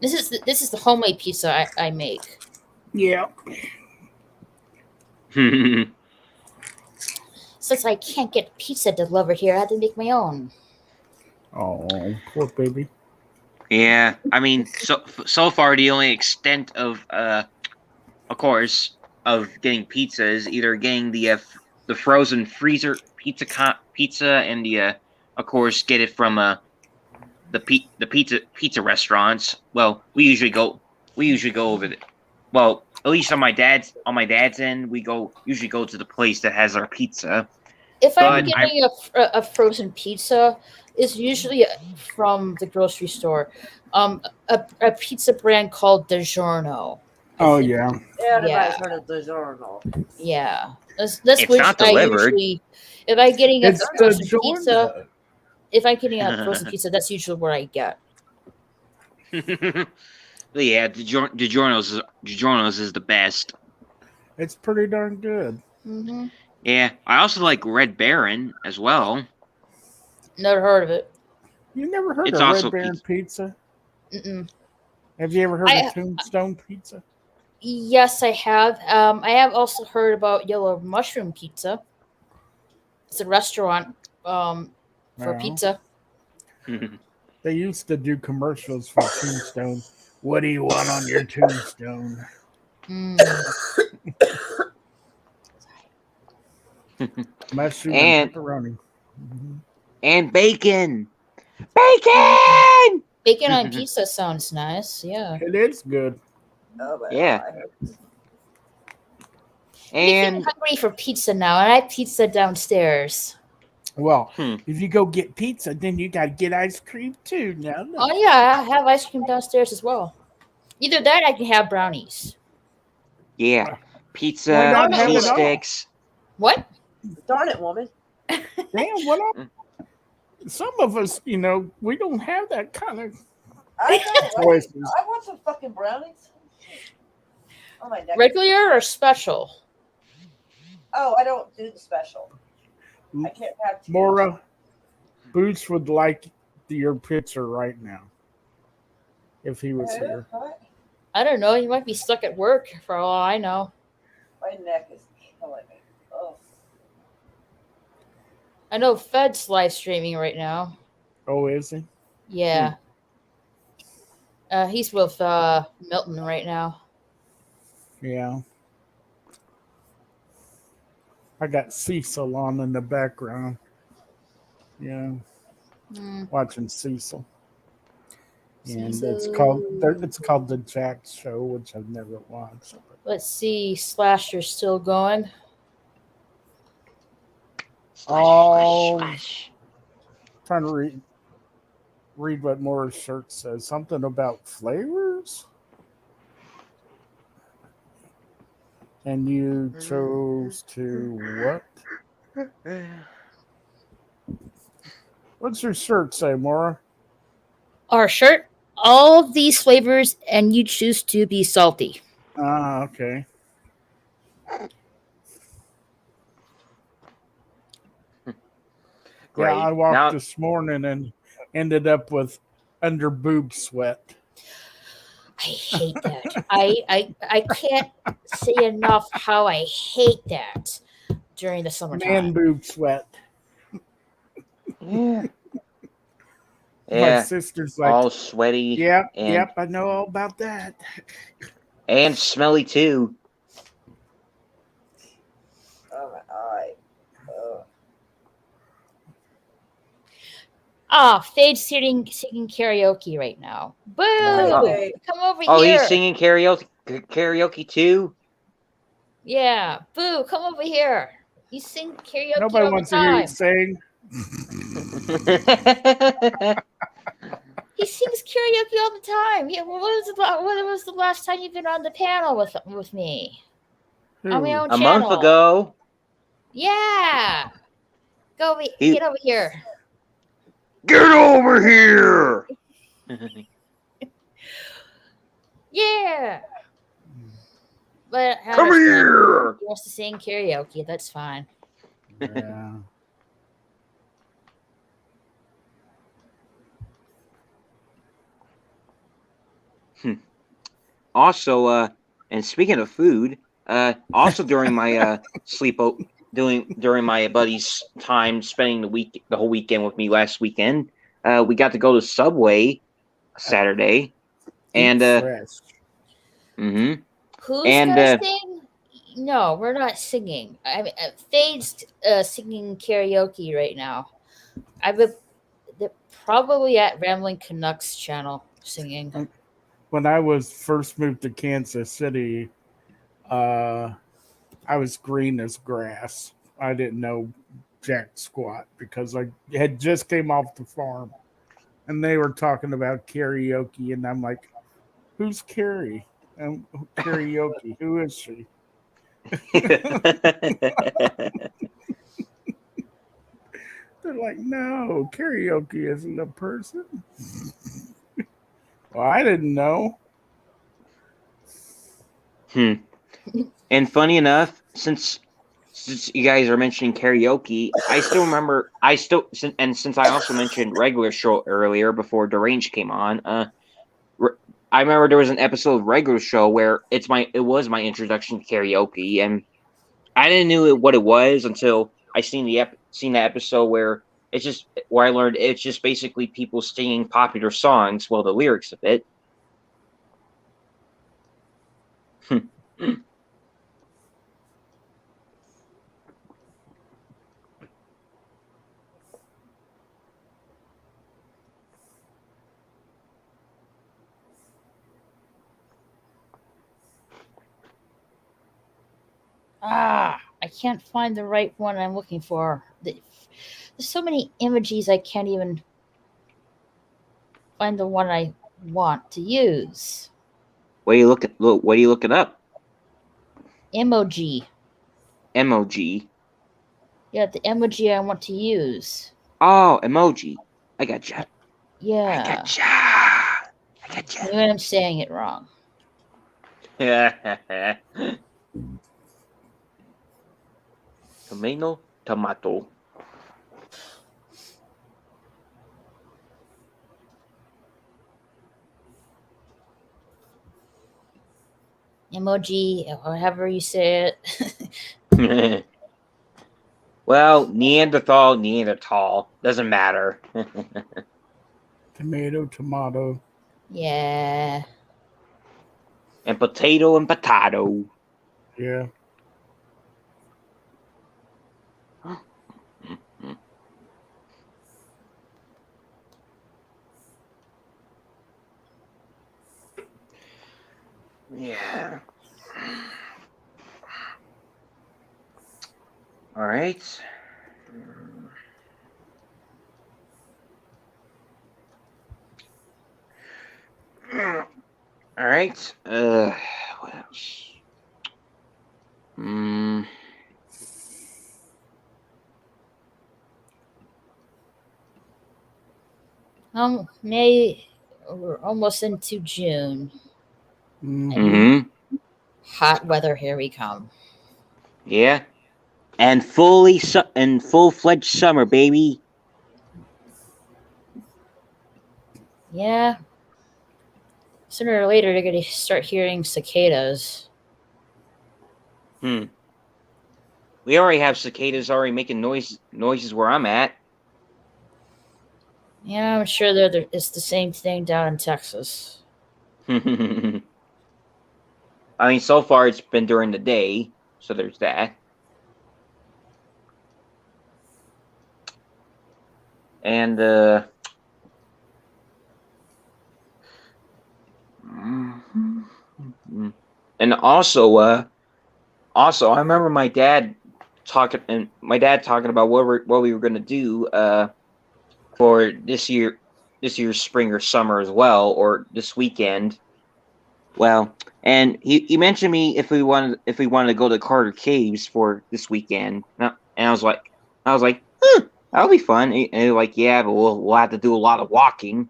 This is the homemade pizza I make. Yeah. Since I can't get pizza delivered here, I had to make my own. Oh, poor baby. Yeah, I mean, so far the only extent of course, of getting pizza is either getting the frozen freezer pizza and of course, get it from the pizza restaurants. Well, we usually go over the, well, at least on my dad's end, we usually go to the place that has our pizza. If I'm But I getting a frozen pizza, it's usually from the grocery store. A pizza brand called DiGiorno. Oh yeah. Everybody's heard of DiGiorno. Yeah. That's It's which not I delivered. usually, if I'm getting a It's frozen the pizza, if I'm getting a frozen pizza, that's usually what I get. But yeah, DiGiorno's is the best. It's pretty darn good. Mm-hmm. Yeah, I also like Red Baron as well. Never heard of it. You never heard It's of also Red Baron pizza? Mm-mm. Have you ever heard of Tombstone Pizza? Yes, I have. I have also heard about Yellow Mushroom Pizza. It's a restaurant for Well, pizza. They used to do commercials for Tombstone. What do you want on your tombstone? Mm. Mushroom And- and pepperoni. Mhm. And bacon. Bacon! Bacon on pizza sounds nice. Yeah. It is good. Oh, my Yeah. God. I'm And hungry for pizza now, and I have pizza downstairs. Well, Hmm. if you go get pizza, then you got to get ice cream too. Now, look. Oh yeah, I have ice cream downstairs as well. Either that, I can have brownies. yeah, Why pizza, not have cheese it all? sticks. What? Darn it, woman. Damn, some of us, we don't have that kind of I know. choices. I want some fucking brownies. Oh, my neck. Regular or special? Oh, I don't do the special. I can't have two. Mora, Boots would like your pizza right now if he was here. What? I don't know. You might be stuck at work for all I know. My neck is killing me. Oh. I know Fed's live streaming right now. Oh, is he? Yeah. He's with Milton right now. Yeah. I got Cecil on in the background. Yeah, Mm. watching Cecil. And Cecil. it's called The Jack Show, which I've never watched. Let's see. Slasher's still going. Oh, Splash. trying to read what Mora's shirt says. Something about flavors? And you chose to what? What's your shirt say, Mora? Our shirt, all of these flavors, and you choose to be salty. Ah, okay. Great. Yeah, I walked Now, this morning and ended up with under boob sweat. I hate that. I can't say enough how I hate that during the Man summertime. boob sweat. yeah, My yeah, sister's like, all sweaty yep, and yep, I know all about that. and smelly too. Oh my eye. Fade's singing karaoke right now. Boo! Okay. Come over Oh, here. he's singing karaoke too. Yeah, Boo, come over here. You sing karaoke Nobody all wants the to hear you time. sing. He sings karaoke all the time. Yeah, when was the last time you've been on the panel with me? On my Who? own A channel. month ago, Yeah. He- Get over here. get over here. Yeah. But I Come understand. here. He wants to sing karaoke. That's fine. Yeah. Also, and speaking of food, also during my during my buddy's time spending the whole weekend with me last weekend, we got to go to Subway Saturday, and Eat fresh. mm-hmm, Who's and gonna sing? No, we're not singing. I mean, Fade's singing karaoke right now. They're probably at Rambling Canucks channel singing. When I was first moved to Kansas City, I was green as grass. I didn't know jack squat because I had just came off the farm, and they were talking about karaoke, and I'm like, "Who's Carrie? Karaoke? Who is she?" They're like, "No, karaoke isn't a person." Well, I didn't know. And funny enough, since you guys are mentioning karaoke, I still remember. Since I also mentioned regular show earlier before Deranged came on, I remember there was an episode of regular show where it was my introduction to karaoke, and I didn't know what it was until I seen that episode where I learned it's just basically people singing popular songs, well, the lyrics of it. I can't find the right one I'm looking for. There's so many emojis I can't even find the one I want to use. What are you looking up? Emoji. Emoji. Yeah, the emoji I want to use. Oh, emoji. I gotcha. Yeah. I gotcha. Maybe I'm saying it wrong. Tomato. Emoji, or however you say it. Well, Neanderthal. Doesn't matter. Tomato. Yeah. And potato. Yeah. Yeah. All right. All right. What else? May we're almost into June. Mhm. Hot weather, here we come. Yeah. And full-fledged summer, baby. Yeah. Sooner or later, they're going to start hearing cicadas. We already have cicadas already making noises where I'm at. Yeah, I'm sure it's the same thing down in Texas. I mean, so far it's been during the day, so there's that. And and also I remember my dad talking about what we were gonna do for this year's spring or summer as well, or this weekend. Well, and he mentioned me if we wanted to go to Carter Caves for this weekend, and I was like, that'll be fun. And they're like, yeah, but we'll have to do a lot of walking.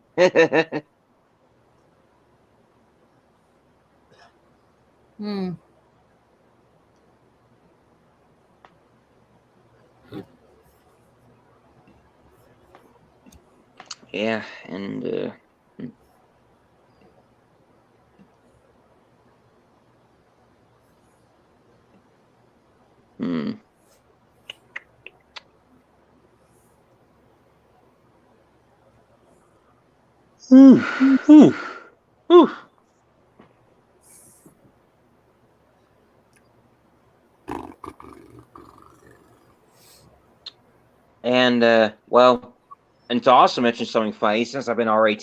Yeah, and And well, and to also mention something funny, since I've been already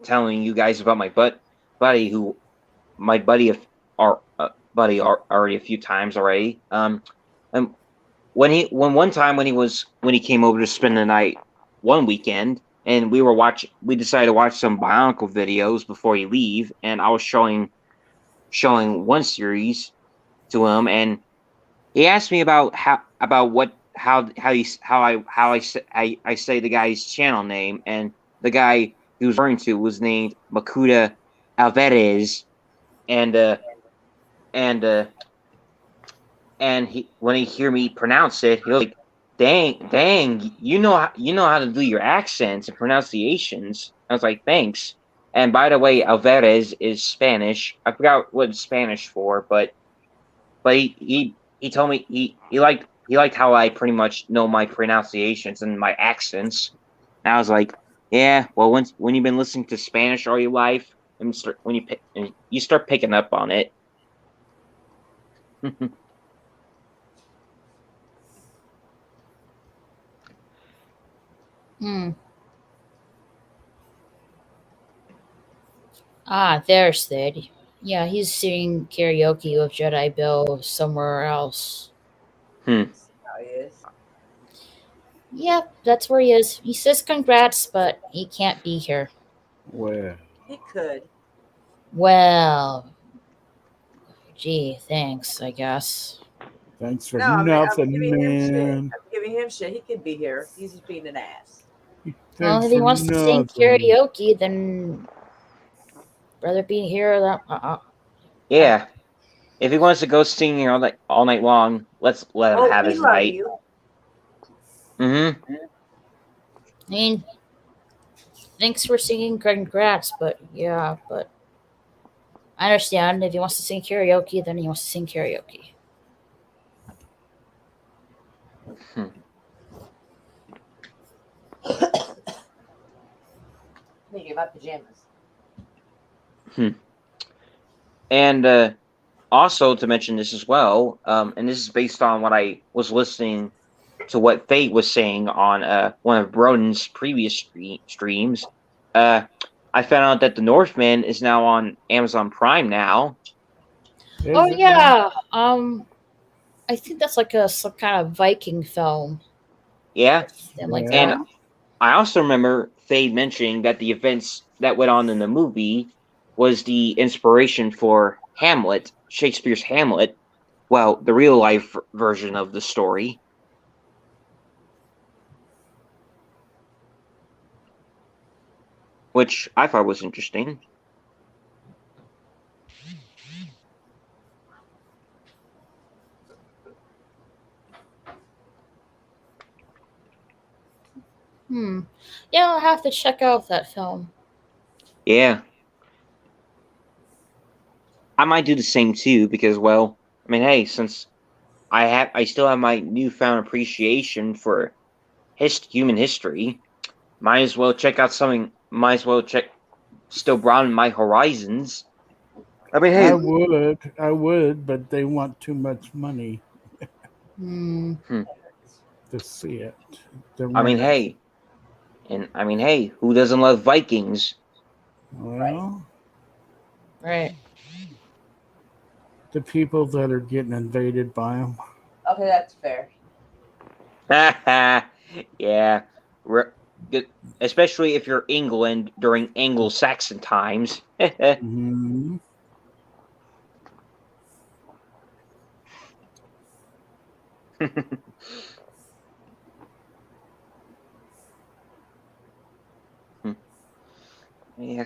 telling you guys about my buddy who my buddy of our buddy already a few times already. And when he came over to spend the night one weekend, and we decided to watch some Bionicle videos before he leave, and I was showing one series to him, and he asked me about I say the guy's channel name, and the guy he was referring to was named Makuta Alvarez, and he when he hear me pronounce it, he was like, "Dang, you know how to do your accents and pronunciations." I was like, "Thanks." And by the way, Alvarez is Spanish. I forgot what it's Spanish for, but he told me he liked how I pretty much know my pronunciations and my accents. And I was like, yeah, well, when you've been listening to Spanish all your life, and you start picking up on it. There's Thid. Yeah, he's singing karaoke with Jedi Bill somewhere else. How he is. Yep, that's where he is. He says congrats, but he can't be here. Well, He could. Well, gee, thanks, I guess. thanks for No, I'm nothing, giving him shit. man. I'm giving him shit. He could be here. He's just being an ass. Well, Thanks if he for wants to sing nothing. karaoke, then rather be here than Yeah, if he wants to go singing all night long, let's let him have we his love night. you. I mean, thanks for singing congrats, but yeah, but I understand if he wants to sing karaoke, then he wants to sing karaoke. Thinking about pajamas. And also to mention this as well, and this is based on what I was listening to what Fate was saying on one of Broden's previous streams. I found out that The Northman is now on Amazon Prime now. Oh yeah, I think that's like some kind of Viking film. Yeah, Like that. and I also remember Fate mentioning that the events that went on in the movie was the inspiration for Hamlet, Shakespeare's Hamlet. Well, the real life version of the story. Which I thought was interesting. Yeah, I'll have to check out that film. Yeah. I might do the same too, because, well, I mean, hey, since I still have my newfound appreciation for human history, might as well check out something. Might as well still broaden my horizons. I mean, hey, I would, but they want too much money to see it. I mean, hey, who doesn't love Vikings? Well, Right. the people that are getting invaded by them. Okay, that's fair. Yeah, especially if you're England during Anglo-Saxon times. Mm-hmm. Yeah.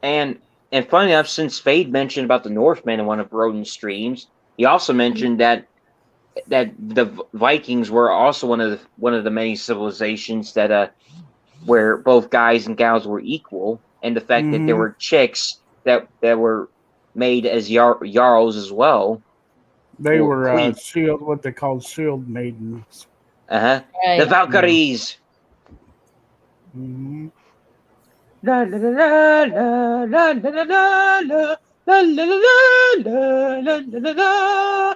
And funny enough, since Fade mentioned about the Northmen in one of Roden's streams, he also mentioned that the Vikings were also one of the many civilizations that where both guys and gals were equal, and the fact that there were chicks that were made as jarls as well. They Or were queens. what they called shield maidens. Right. The Valkyries. Mm-hmm. La la la la la la la la la la la la la la.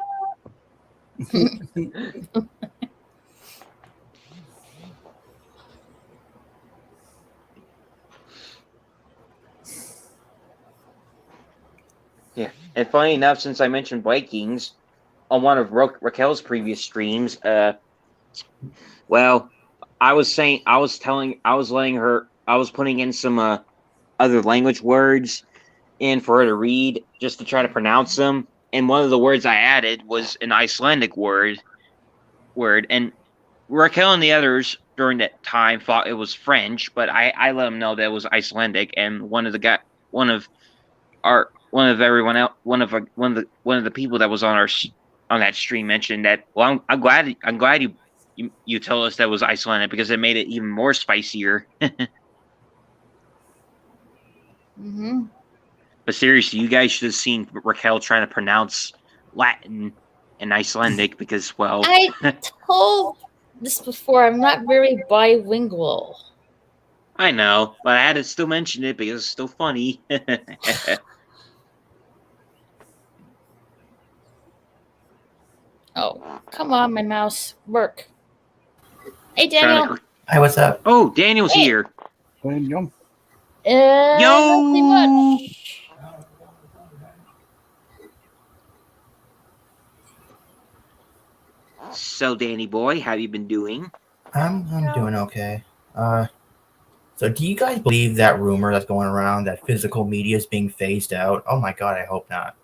Yeah, and funny enough, since I mentioned Vikings on one of Raquel's previous streams, well, I was putting in some other language words in for her to read just to try to pronounce them, and one of the words I added was an Icelandic word, and Raquel and the others during that time thought it was French, but I let them know that it was Icelandic, and one of the people that was on that stream mentioned that. Well, I'm glad you told us that was Icelandic, because it made it even more spicier. But seriously, you guys should have seen Raquel trying to pronounce Latin and Icelandic, because, well, I told this before, I'm not very bilingual. I know, but I had to still mention it because it's still funny. Oh, come on, my mouse. Work. Hey, Daniel. Hi, what's up? Oh, Daniel's here. Daniel. Nothing much. So, Danny boy, how you been doing? I'm doing okay. So do you guys believe that rumor that's going around that physical media is being phased out? Oh my god, I hope not.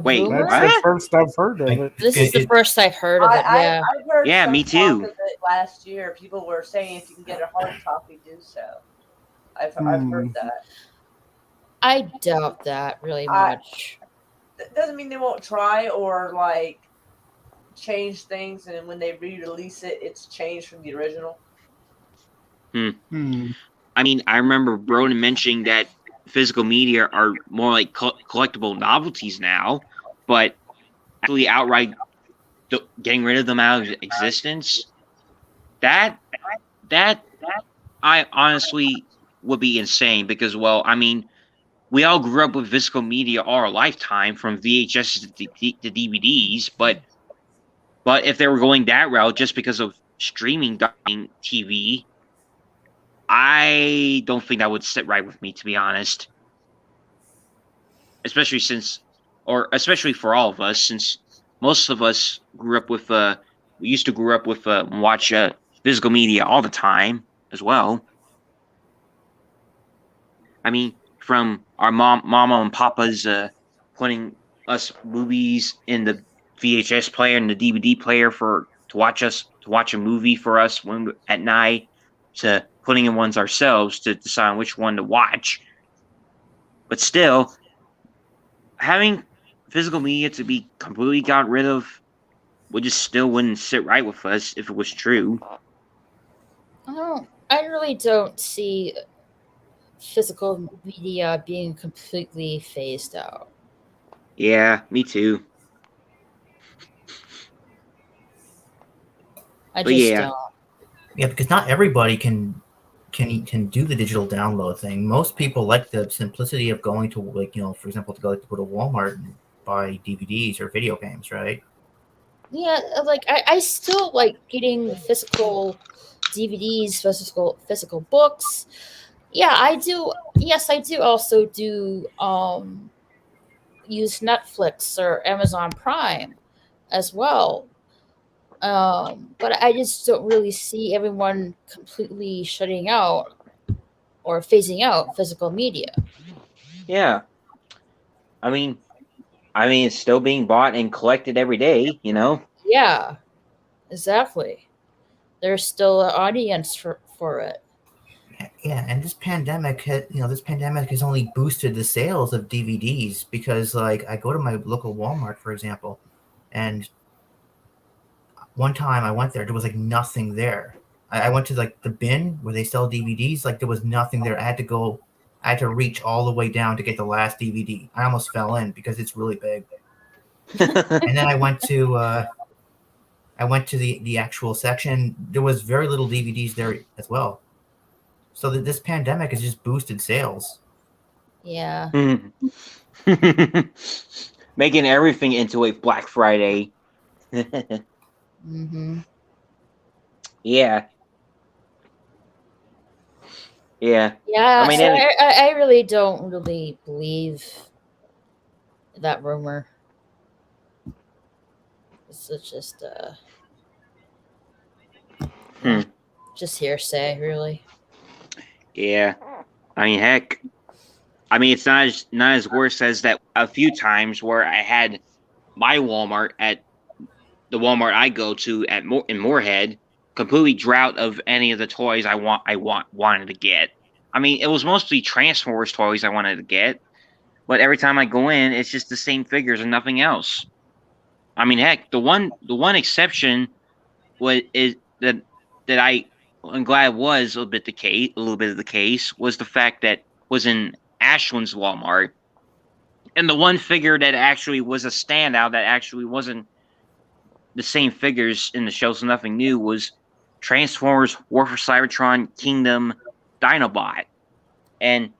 Wait, rumor? That's the first I've heard of it. This is the first I've heard of it, yeah. I've heard Yeah, some me too. talk of it last year. People were saying if you can get a hard copy, do so. I've heard that. I doubt that really much. That doesn't mean they won't try or like change things, and when they re-release it, it's changed from the original. I mean, I remember Broden mentioning that physical media are more like collectible novelties now, but actually outright getting rid of them out of existence, that I honestly would be insane, because, well, I mean, we all grew up with physical media all our lifetime, from VHS to DVDs, but if they were going that route just because of streaming TV, I don't think that would sit right with me, to be honest. Especially for all of us, since most of us grew up with watch physical media all the time as well. I mean, from our mama and papa's putting us movies in the VHS player and the DVD player to watch a movie for us at night, to putting in ones ourselves to decide which one to watch. But still, having physical media to be completely got rid of still wouldn't sit right with us if it was true. I really don't see physical media being completely phased out. Yeah, me too. I But just yeah. don't. Yeah, because not everybody can do the digital download thing. Most people like the simplicity of going to, like, for example, to go to Walmart and buy DVDs or video games, right? Yeah, like I still like getting physical DVDs, physical books. Yeah, I do. Yes, I do also do use Netflix or Amazon Prime as well. But I just don't really see everyone completely shutting out or phasing out physical media. Yeah. I mean, it's still being bought and collected every day, Yeah, exactly. There's still an audience for it. Yeah, and this pandemic has only boosted the sales of DVDs, because, like, I go to my local Walmart, for example, and one time I went there was like nothing there. I went to, like, the bin where they sell DVDs, like there was nothing there. I had to reach all the way down to get the last DVD. I almost fell in because it's really big. And then I went to the actual section. There was very little DVDs there as well. So this pandemic has just boosted sales. Yeah. Making everything into a Black Friday. Mm-hmm. Yeah. Yeah. Yeah, I mean, so I really don't really believe that rumor. It's just just hearsay, really. Yeah. I mean, heck. I mean, it's not as worse as that a few times where I had my Walmart at the Walmart I go to in Moorhead completely drought of any of the toys I wanted to get. I mean, it was mostly Transformers toys I wanted to get, but every time I go in, it's just the same figures and nothing else. I mean, heck, the one exception is that I'm glad was a little bit of the case was the fact that was in Ashland's Walmart, and the one figure that actually was a standout that actually wasn't the same figures in the show, so nothing new, was Transformers War for Cybertron Kingdom Dinobot, and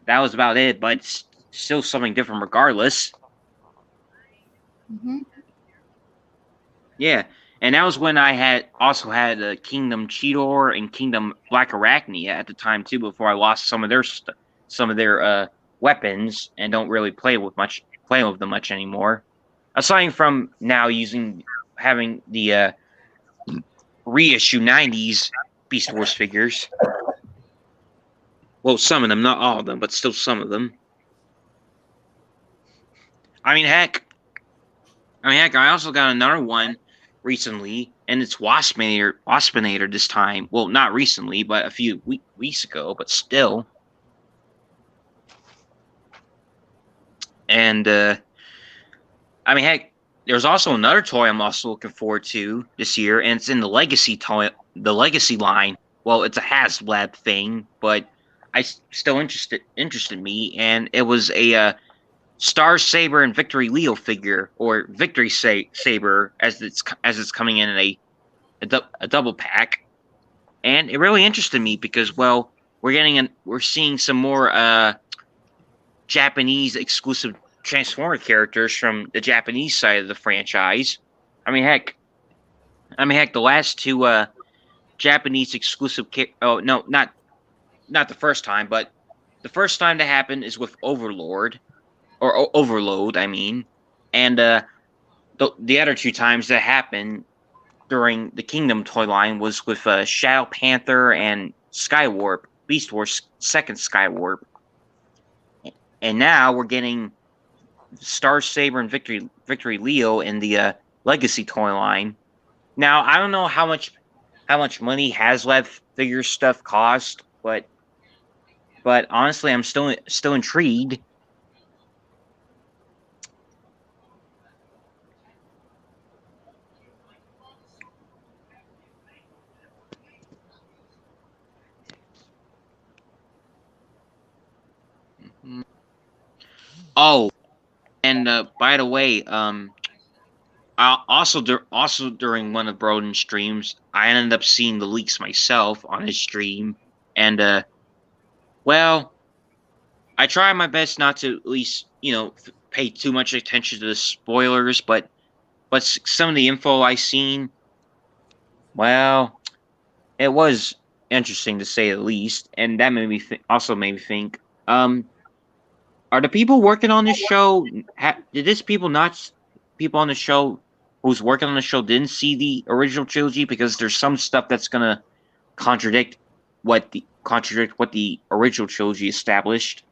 that was about it. But it's still something different regardless. Mm-hmm. Yeah, and that was when I also had Kingdom Cheetor and Kingdom Black Arachnia at the time too. Before I lost some of their weapons and don't really play with them much anymore. Aside from now having the reissue 90s Beast Wars figures. Well, some of them, not all of them, but still some of them. I mean, heck, I also got another one recently, and it's Waspinator this time. Well, not recently, but a few weeks ago, but still. And, I mean, heck, there's also another toy I'm also looking forward to this year, and it's in the Legacy line. Well, it's a Haslab thing, but still interested me, and it was a Star Saber and Victory Leo figure, or Victory Saber as it's coming in a double pack, and it really interested me because, well, we're seeing some more Japanese exclusive Transformer characters from the Japanese side of the franchise. I mean, heck, the last two Japanese exclusive. Oh no, not the first time, but the first time that happened is with Overlord, or Overload. I mean, and the other two times that happened during the Kingdom toy line was with Shadow Panther and Skywarp, Beast Wars second Skywarp. and now we're getting Star Saber and Victory Leo in the Legacy toy line. Now I don't know how much money HasLab figure stuff cost, but honestly, I'm still intrigued. Oh, and by the way, also during one of Broden's streams, I ended up seeing the leaks myself on his stream, and well, I try my best not to at least pay too much attention to the spoilers, but some of the info I seen, well, it was interesting to say the least, and that made me also made me think, are the people working on this show? Did this people on the show who's working on the show didn't see the original trilogy? Because there's some stuff that's gonna contradict what the original trilogy established.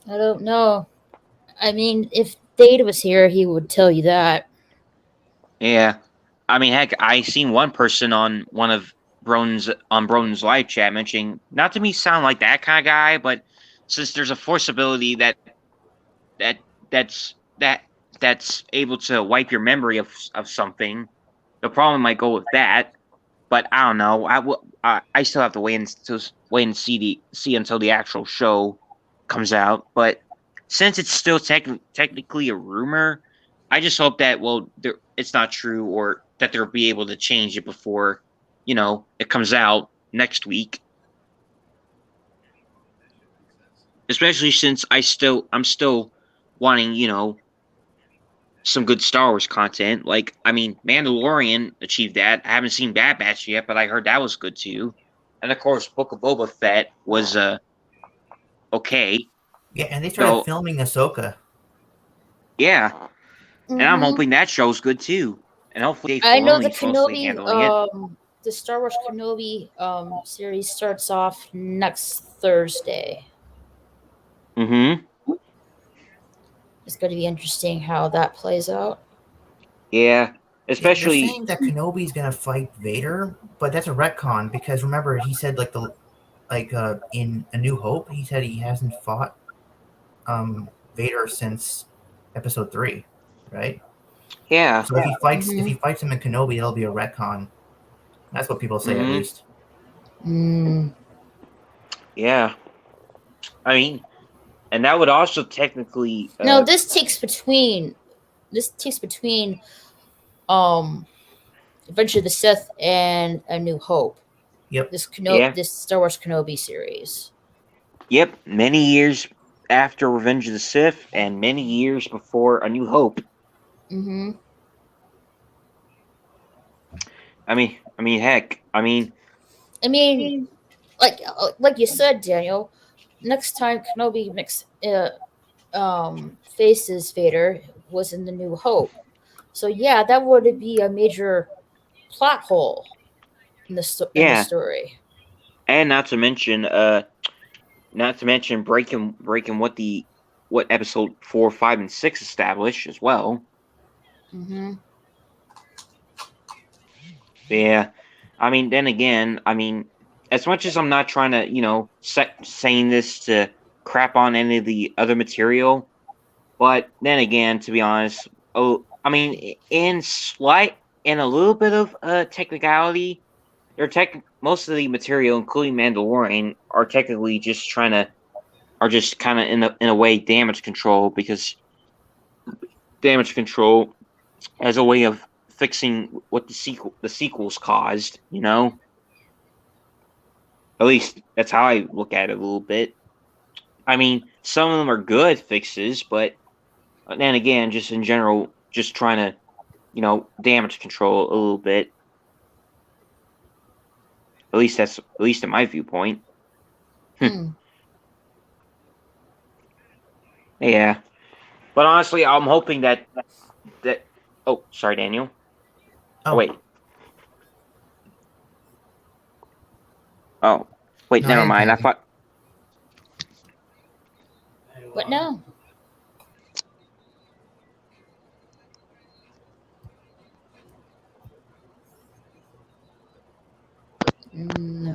I don't know. I mean, if Data was here, he would tell you that. Yeah, I mean, heck, I seen one person on one of Broden's live chat mentioning, not to me sound like that kind of guy, but since there's a forceability that's able to wipe your memory of something, the problem might go with that. But I don't know. I still have to wait and see until the actual show comes out. But since it's still technically a rumor, I just hope that it's not true, or that they'll be able to change it before it comes out next week. Especially since I'm still wanting some good Star Wars content. Like, I mean, Mandalorian achieved that. I haven't seen Bad Batch yet, but I heard that was good too. And of course, Book of Boba Fett was okay. Yeah, and they started filming Ahsoka. Yeah, Mm-hmm. and I'm hoping that show's good too. And hopefully, I know the Filoni's mostly Kenobi, handling it. the Star Wars Kenobi series starts off next Thursday. Mm-hmm. It's going to be interesting how that plays out. Yeah, especially they're saying that Kenobi's gonna fight Vader, but that's a retcon because remember he said in A New Hope he said he hasn't fought Vader since Episode 3, right? Yeah. So if he fights him in Kenobi, it'll be a retcon. That's what people say, at least. Yeah. I mean, and that would also technically no, this takes between Adventure of the Sith and A New Hope. Yep. This Star Wars Kenobi series. Yep, many years after Revenge of the Sith and many years before A New Hope. Mm-hmm. I mean, heck, I mean, like you said, Daniel. Next time Kenobi faces Vader was in The New Hope, so yeah, that would be a major plot hole in the story. And not to mention breaking what episode 4, 5, and 6 established as well. Mm-hmm. Yeah, I mean, then again, I mean, as much as I'm not trying to, saying this to crap on any of the other material, but then again, to be honest, I mean, in a little bit of technicality, most of the material, including Mandalorian, are technically just kind of in a way damage control, because damage control as a way of fixing what the sequels caused, At least that's how I look at it a little bit. I mean, some of them are good fixes, but then again, just in general, just trying to, damage control a little bit. At least in my viewpoint. Yeah. But honestly, I'm hoping that oh, sorry, Daniel. Oh, wait. Oh, wait, No, never mind. I thought What now?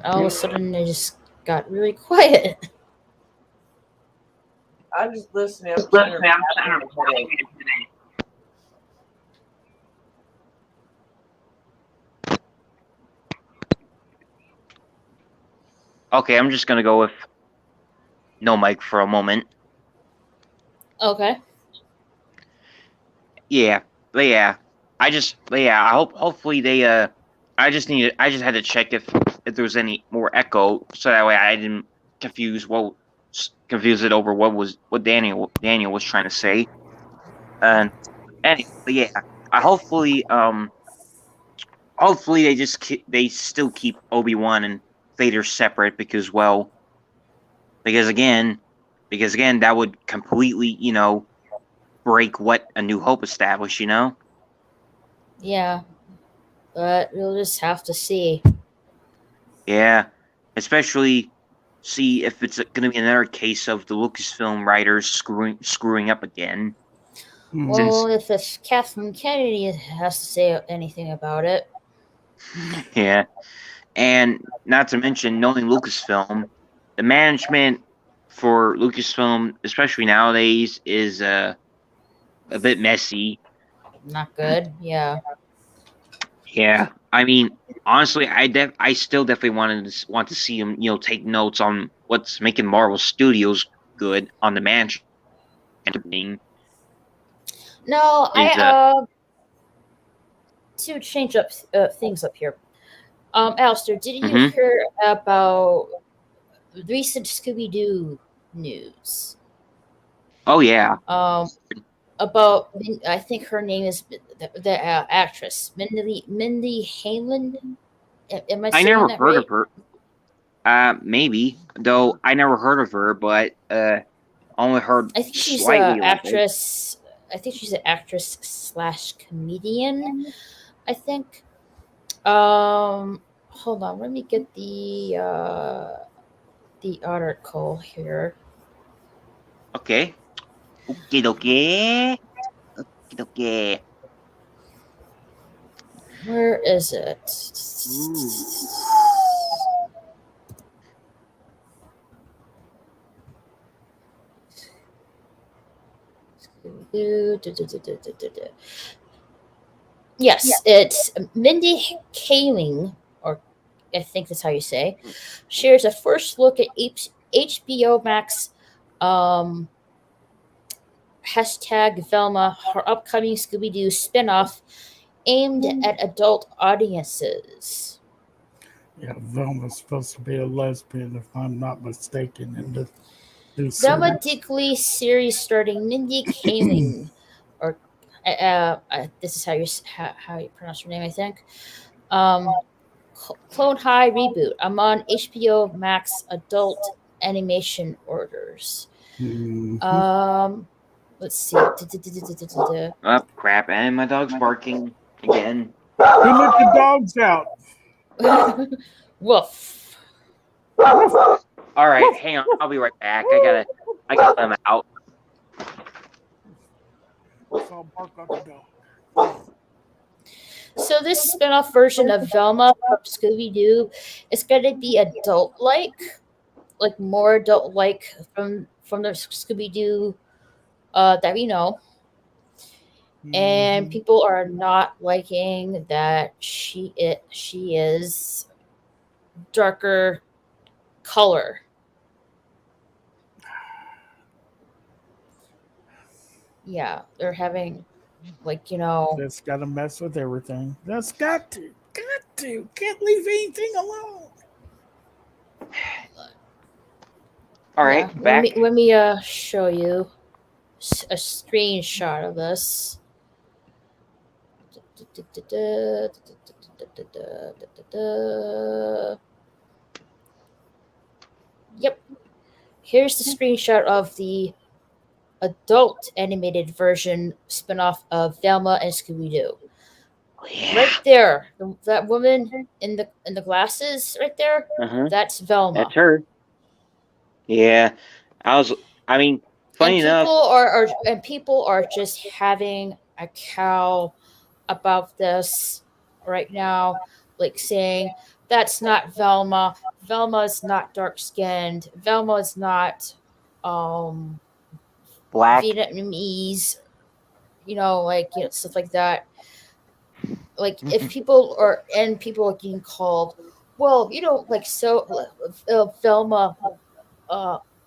All of a sudden, it just got really quiet. I'm just listening. I'm trying to Okay, I'm just gonna go with no mic for a moment. Okay. Yeah, but yeah, I hope hopefully they I just had to check if there was any more echo so that way I didn't confuse it over what Daniel was trying to say. And anyway, yeah, I hopefully they still keep Obi-Wan and Vader separate because again that would completely, break what A New Hope established, Yeah. But we'll just have to see. Yeah, especially see if it's going to be another case of the Lucasfilm writers screwing up again. Well, if Kathleen Kennedy has to say anything about it. Yeah, and not to mention knowing Lucasfilm, the management for Lucasfilm, especially nowadays, is a bit messy. Not good. Yeah. Yeah, I mean, honestly, I still definitely want to see him, take notes on what's making Marvel Studios good on the management. No, to change up things up here. Alistair, did you hear about recent Scooby-Doo news? Oh yeah. About I think her name is the actress Mindy Kaling. Am I saying never that heard right? of her. Maybe though I never heard of her, but only heard. I think she's slightly an actress. I think she's an actress / comedian. I think. Hold on. Let me get the article here. Okay. Okay. Where is it? Yes, it's Mindy Kaling, or I think that's how you say, shares a first look at HBO Max #Velma, her upcoming Scooby-Doo spinoff aimed at adult audiences. Yeah, Velma's supposed to be a lesbian, if I'm not mistaken. In the Velma Dinkley series starring Mindy Kaling, or this is how you pronounce her name, I think. Clone High reboot. I'm on HBO Max adult animation orders. Let's see. Oh crap! And my dog's barking again. Who let the dogs out? Woof. All right, hang on. I'll be right back. I gotta let them out. So this spin-off version of Velma from Scooby-Doo is going to be adult-like, like more adult-like from the Scooby-Doo that we know. And people are not liking that she is darker color. Yeah, they're having That's got to mess with everything. That's got to. Can't leave anything alone. All right, back. Let me show you a screenshot of this. Yep. Here's the screenshot of the adult animated version spinoff of Velma and Scooby-Doo. Yeah. Right there, that woman in the glasses right there, that's Velma. That's her. Yeah, I mean, funny enough, people are just having a cow about this right now, like saying that's not Velma. Velma's not dark skinned. Velma's not black. Vietnamese, stuff like that. Like if people are getting called, well, Velma,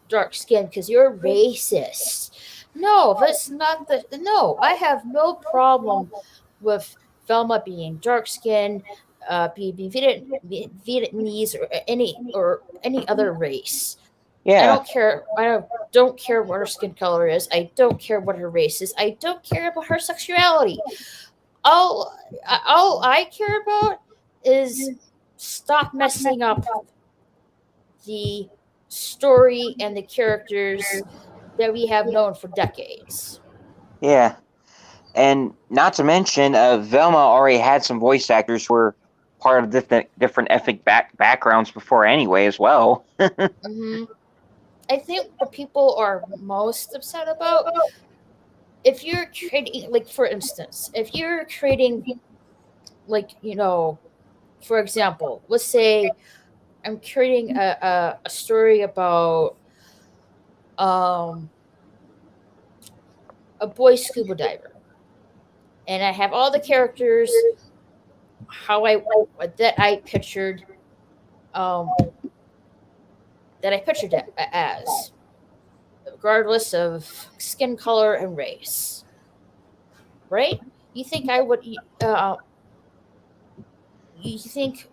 dark skin because you're racist. No, that's not no. I have no problem with Velma being dark skinned, being Vietnamese or any other race. I Yeah, don't care. Don't care what her skin color is. I don't care what her race is. I don't care about her sexuality. All I care about is stop messing up the story and the characters that we have known for decades. yeah. And not to mention, Velma already had some voice actors who were part of different ethnic backgrounds before anyway, as well. Hmm. I think what people are most upset about, if you're creating, like, for instance, if you're creating, like, for example, let's say I'm creating a story about a boy scuba diver, and I have all the characters that I pictured it as, regardless of skin color and race. Right? You think I would? You think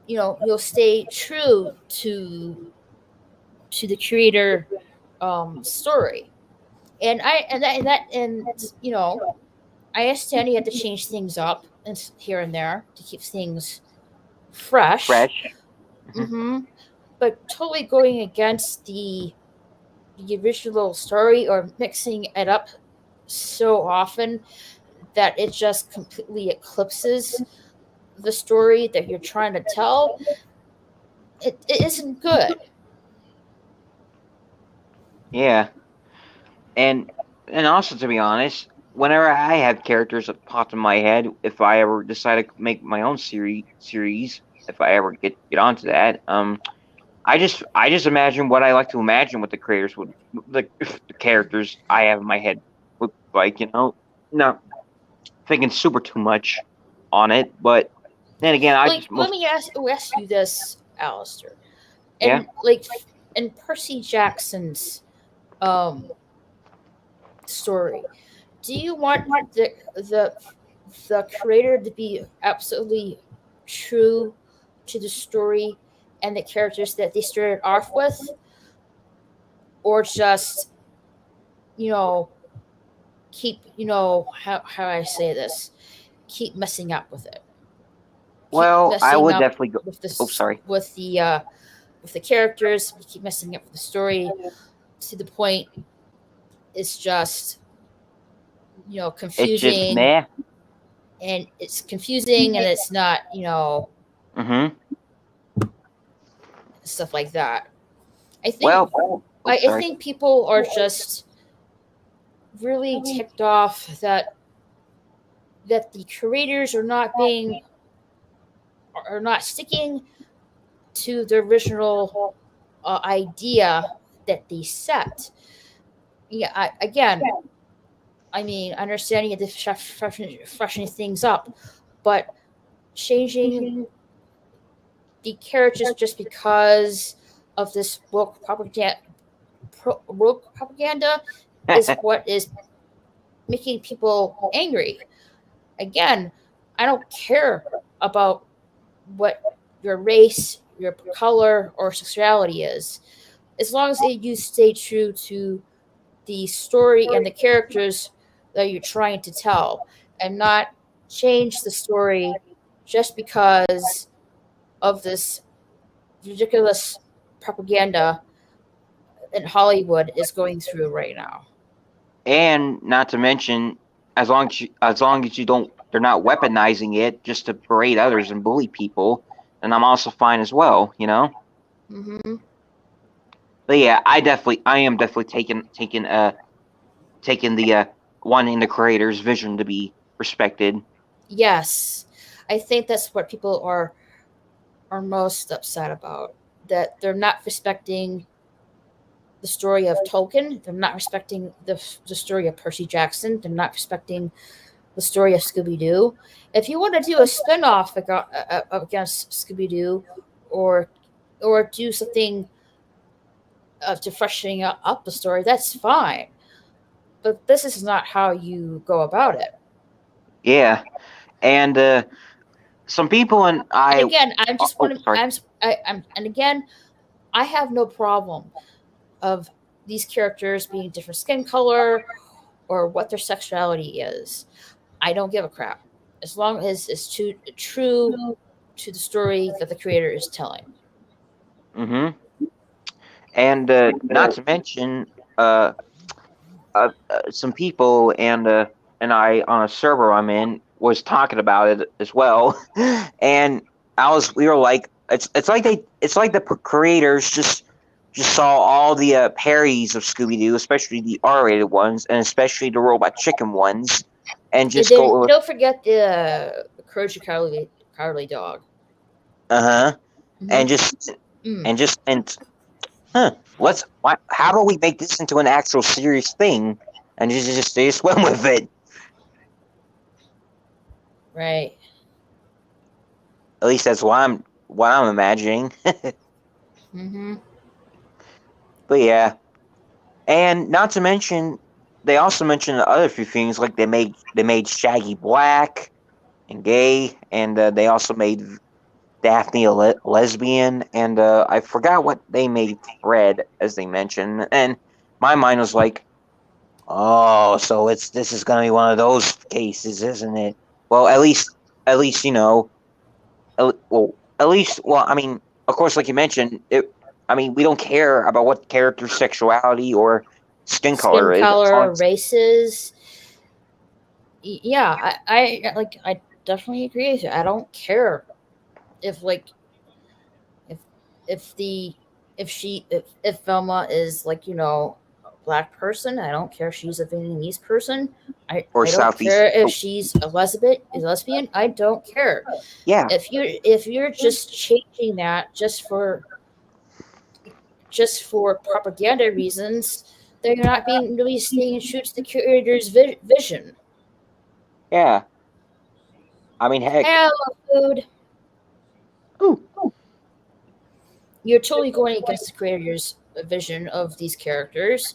you'll stay true to the creator story, and I understand you have to change things up and here and there to keep things fresh. Mm-hmm. But totally going against the original story or mixing it up so often that it just completely eclipses the story that you're trying to tell, it isn't good. Yeah, and also, to be honest, whenever I have characters that pop in my head, if I ever decide to make my own series, if I ever get onto that, I just imagine what I like to imagine what the creators would the characters I have in my head look like, not thinking super too much on it, but then again, Let me ask you this, Alistair. Yeah. And like in Percy Jackson's story, do you want the creator to be absolutely true to the story and the characters that they started off with, or just keep how I say this, keep messing up with it? Well, I would up definitely go. with the sorry. with the characters. You keep messing up with the story to the point it's just confusing. It's just meh. And it's confusing, and it's not stuff like that. I think I think people are just really ticked off that the creators are not sticking to the original idea that they set. Yeah, I mean, understanding you have to freshen things up, but changing the characters just because of this woke propaganda is what is making people angry. Again, I don't care about what your race, your color, or sexuality is, as long as you stay true to the story and the characters that you're trying to tell, and not change the story just because of this ridiculous propaganda that Hollywood is going through right now. And not to mention, as long as you don't, they're not weaponizing it just to berate others and bully people, and I'm also fine as well. Mm-hmm. But yeah, I am definitely taking the wanting the creator's vision to be respected. Yes, I think that's what people are most upset about. That they're not respecting the story of Tolkien. They're not respecting the story of Percy Jackson. They're not respecting the story of Scooby Doo. If you want to do a spinoff against Scooby Doo, or do something to freshening up the story, that's fine. But this is not how you go about it. Yeah, and some people And again, I'm just oh, want to. sorry. I'm and again, I have no problem of these characters being different skin color or what their sexuality is. I don't give a crap as long as it's true to the story that the creator is telling. Mm-hmm. And not to mention, some people and I on a server I'm in was talking about it as well, and we were like, it's like the creators just saw all the parodies of Scooby Doo, especially the R-rated ones, and especially the Robot Chicken ones, and just And then go, don't forget the Courage the Cowardly Dog. uh-huh, and Mhm. just Mm. and just and huh, how do we make this into an actual serious thing, and they just went with it. Right. At least that's what I'm imagining. Mm-hmm. But yeah, and not to mention, they also mentioned other few things like they made Shaggy black and gay, and they also made Daphne a lesbian, and I forgot what they made Fred, as they mentioned, and my mind was like, oh, so this is gonna be one of those cases, isn't it? Well, at least well, I mean, of course, like you mentioned, I mean, we don't care about what character's sexuality or skin Skin color is. As long color, as, races. Yeah, I definitely agree with you. I don't care if like if the if Velma is like a black person. I don't care if she's a Vietnamese person. or I don't Southeast. care if she's a lesbian. I don't care. Yeah, If you're just changing that just for propaganda reasons, then you're not being really staying true to the curator's vision. yeah. I mean, heck. Hello, food. Ooh, You're totally going against the creator's vision of these characters,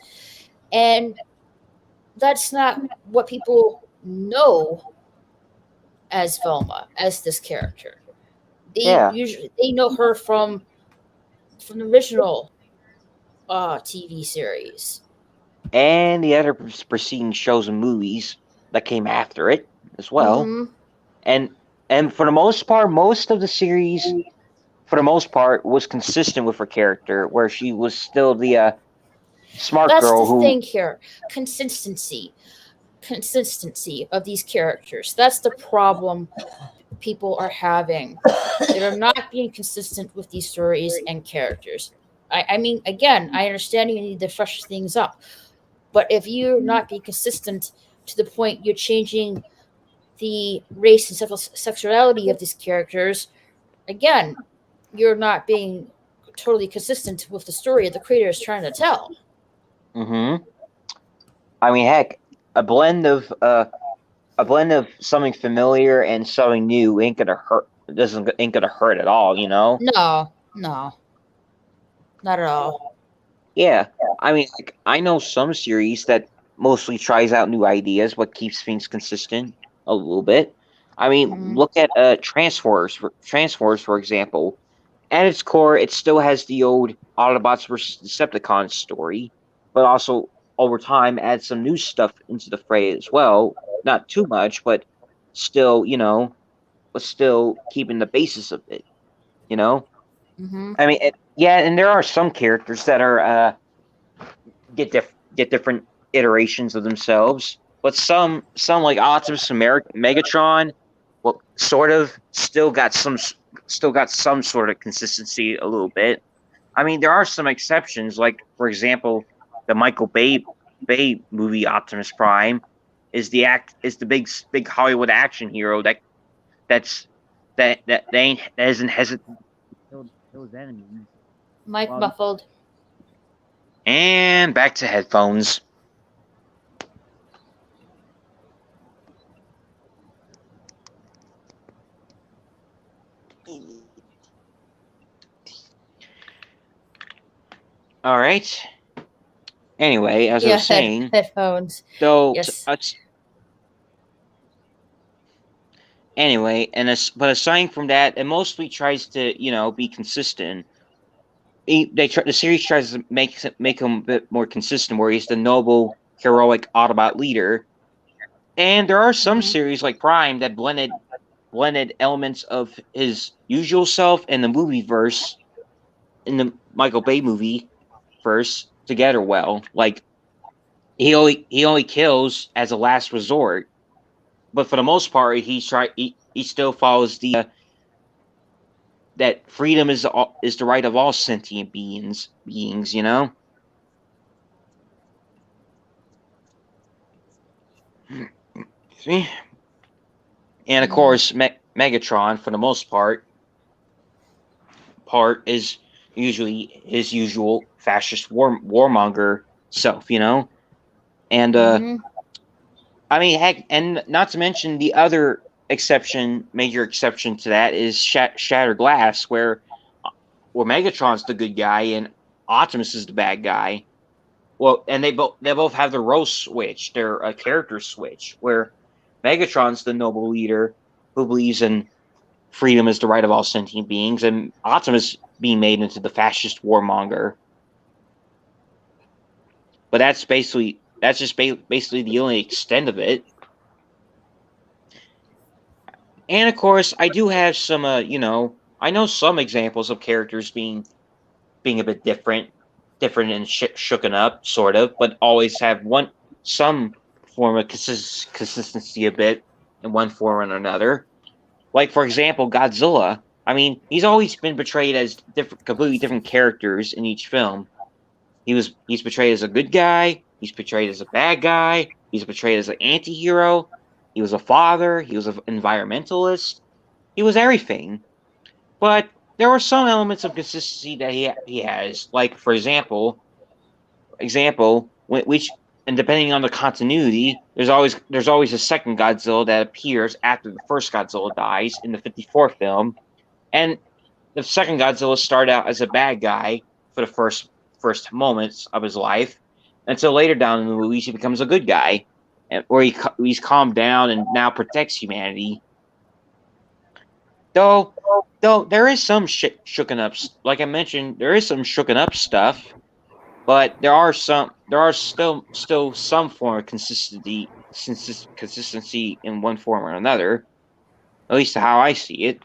and that's not what people know as Velma, as this character. yeah. They know her from the original TV series. And the other preceding shows and movies that came after it as well. Mm-hmm. And for the most part, most of the series, for the most part, was consistent with her character, where she was still the smart That's girl the who. thing here. Consistency of these characters. That's the problem people are having. They're not being consistent with these stories and characters. I mean, again, I understand you need to fresh things up, but if you're not being consistent to the point you're changing the race and sexuality of these characters, again, you're not being totally consistent with the story that the creator is trying to tell. Mm-hmm. I mean, heck, a blend of something familiar and something new ain't gonna hurt. Ain't gonna hurt at all, you know. No, not at all. Yeah, I mean, like, I know some series that mostly tries out new ideas, but keeps things consistent a little bit. I mean, Mhm. look at Transformers, for example. At its core, it still has the old Autobots versus Decepticons story, but also over time adds some new stuff into the fray as well. Not too much, but still, but still keeping the basis of it. You know, Mm-hmm. I mean, yeah, and there are some characters that are get different iterations of themselves, but some like Optimus and Megatron, well, sort of still got some sort of consistency a little bit. I mean, there are some exceptions, like for example, the Michael Bay movie Optimus Prime is the big Hollywood action hero that isn't hesitant to kill his enemies. Mike Well, muffled. And back to headphones. All right. Anyway, as I was saying, headphones. though, Yes. anyway, but aside from that, it mostly tries to be consistent. The series tries to make him a bit more consistent, where he's the noble, heroic Autobot leader. And there are some series like Prime that blended elements of his usual self and the movie verse in the Michael Bay movie verse together well. Like he only kills as a last resort, but for the most part, he still follows the that freedom is the right of all sentient beings. See? And of course, Megatron, for the most part is usually his usual fascist warmonger self, and I mean, heck, and not to mention the other major exception to that is Shattered Glass, where Megatron's the good guy and Optimus is the bad guy. Well, and they both have their role switch, their character switch, where Megatron's the noble leader who believes in freedom is the right of all sentient beings, and Optimus being made into the fascist warmonger. But that's just basically the only extent of it. And of course, I do have some, I know some examples of characters being a bit different and shooken up, sort of, but always have some form of consistency a bit in one form or another. Like, for example, Godzilla. I mean, he's always been portrayed as completely different characters in each film. He's portrayed as a good guy. He's portrayed as a bad guy. He's portrayed as an anti-hero. He was a father. He was an environmentalist. He was everything. But there are some elements of consistency that he has. Like, for example, which, and depending on the continuity, there's always a second Godzilla that appears after the first Godzilla dies in the 54 film, and the second Godzilla started out as a bad guy for the first moments of his life, until later down in the movies he becomes a good guy, where he's calmed down and now protects humanity. Though there is some shooken up, like I mentioned, there is some shooken up stuff, but there are still some form of consistency in one form or another, at least how I see it.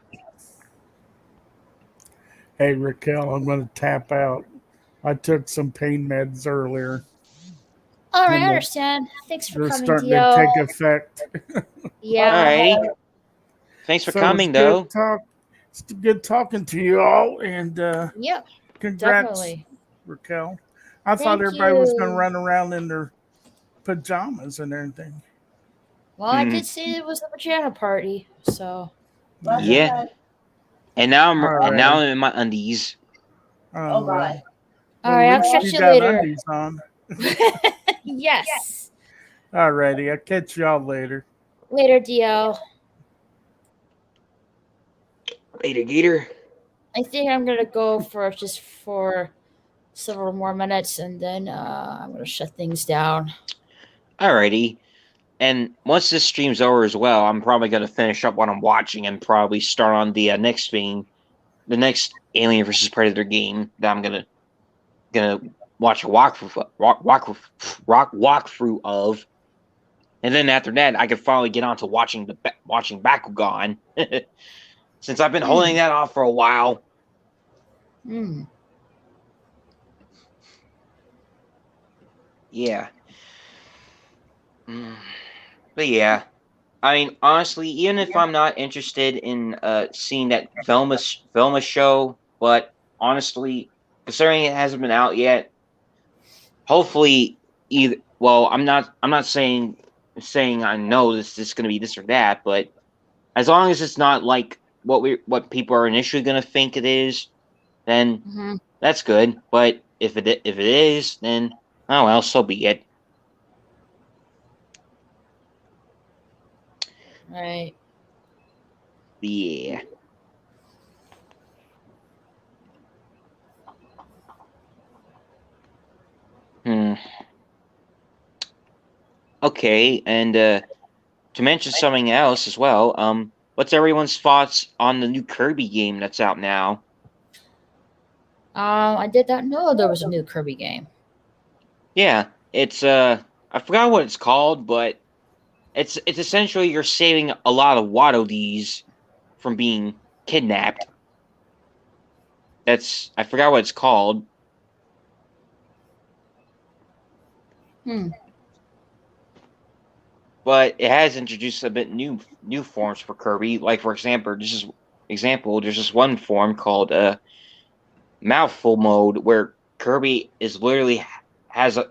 Hey, Raquel, I'm going to tap out. I took some pain meds earlier. All right, I understand. Thanks for They're coming, starting Dio. to take effect. Yeah. All right. Thanks for coming, though. It's good talking to you all, and Yep. congrats, Definitely. Raquel. I thought Thank everybody was going to you. run around in their pajamas and everything. Well, I did say it was the pajama party, so. Yeah. And now All I'm in my undies. Oh, bye. All right, I'll catch you later. Undies on. Yes. Alrighty, I'll catch y'all later. Later, Dio. Later, Gator. I think I'm gonna go for several more minutes, and then I'm gonna shut things down. Alrighty. And once this stream's over as well, I'm probably going to finish up what I'm watching and probably start on the next thing, the next Alien vs Predator game that I'm gonna watch a walkthrough of, and then after that, I can finally get on to watching Bakugan, since I've been holding that off for a while. Yeah. But yeah, I mean, honestly, even if I'm not interested in seeing that Velma show, but honestly, considering it hasn't been out yet, hopefully either. Well, I'm not saying I know this is going to be this or that, but as long as it's not like what people are initially going to think it is, then Mhm. that's good. But if it is, then oh well, so be it. Right. Yeah. Okay, and to mention something else as well, what's everyone's thoughts on the new Kirby game that's out now? I did not know there was a new Kirby game. Yeah, it's I forgot what it's called, but it's essentially you're saving a lot of Waddle Dees from being kidnapped. I forgot what it's called. But it has introduced a bit new forms for Kirby. Like for example, there's this one form called mouthful mode where Kirby is literally has a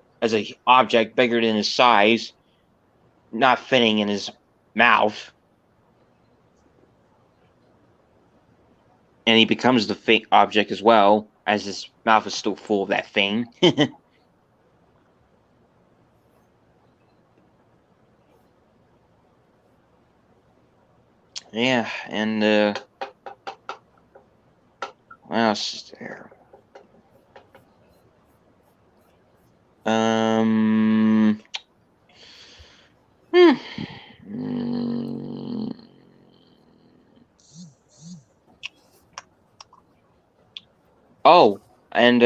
object bigger than his size, not fitting in his mouth, and he becomes the fake object as well, as his mouth is still full of that thing. Yeah, and what else is there? Hmm. Oh, and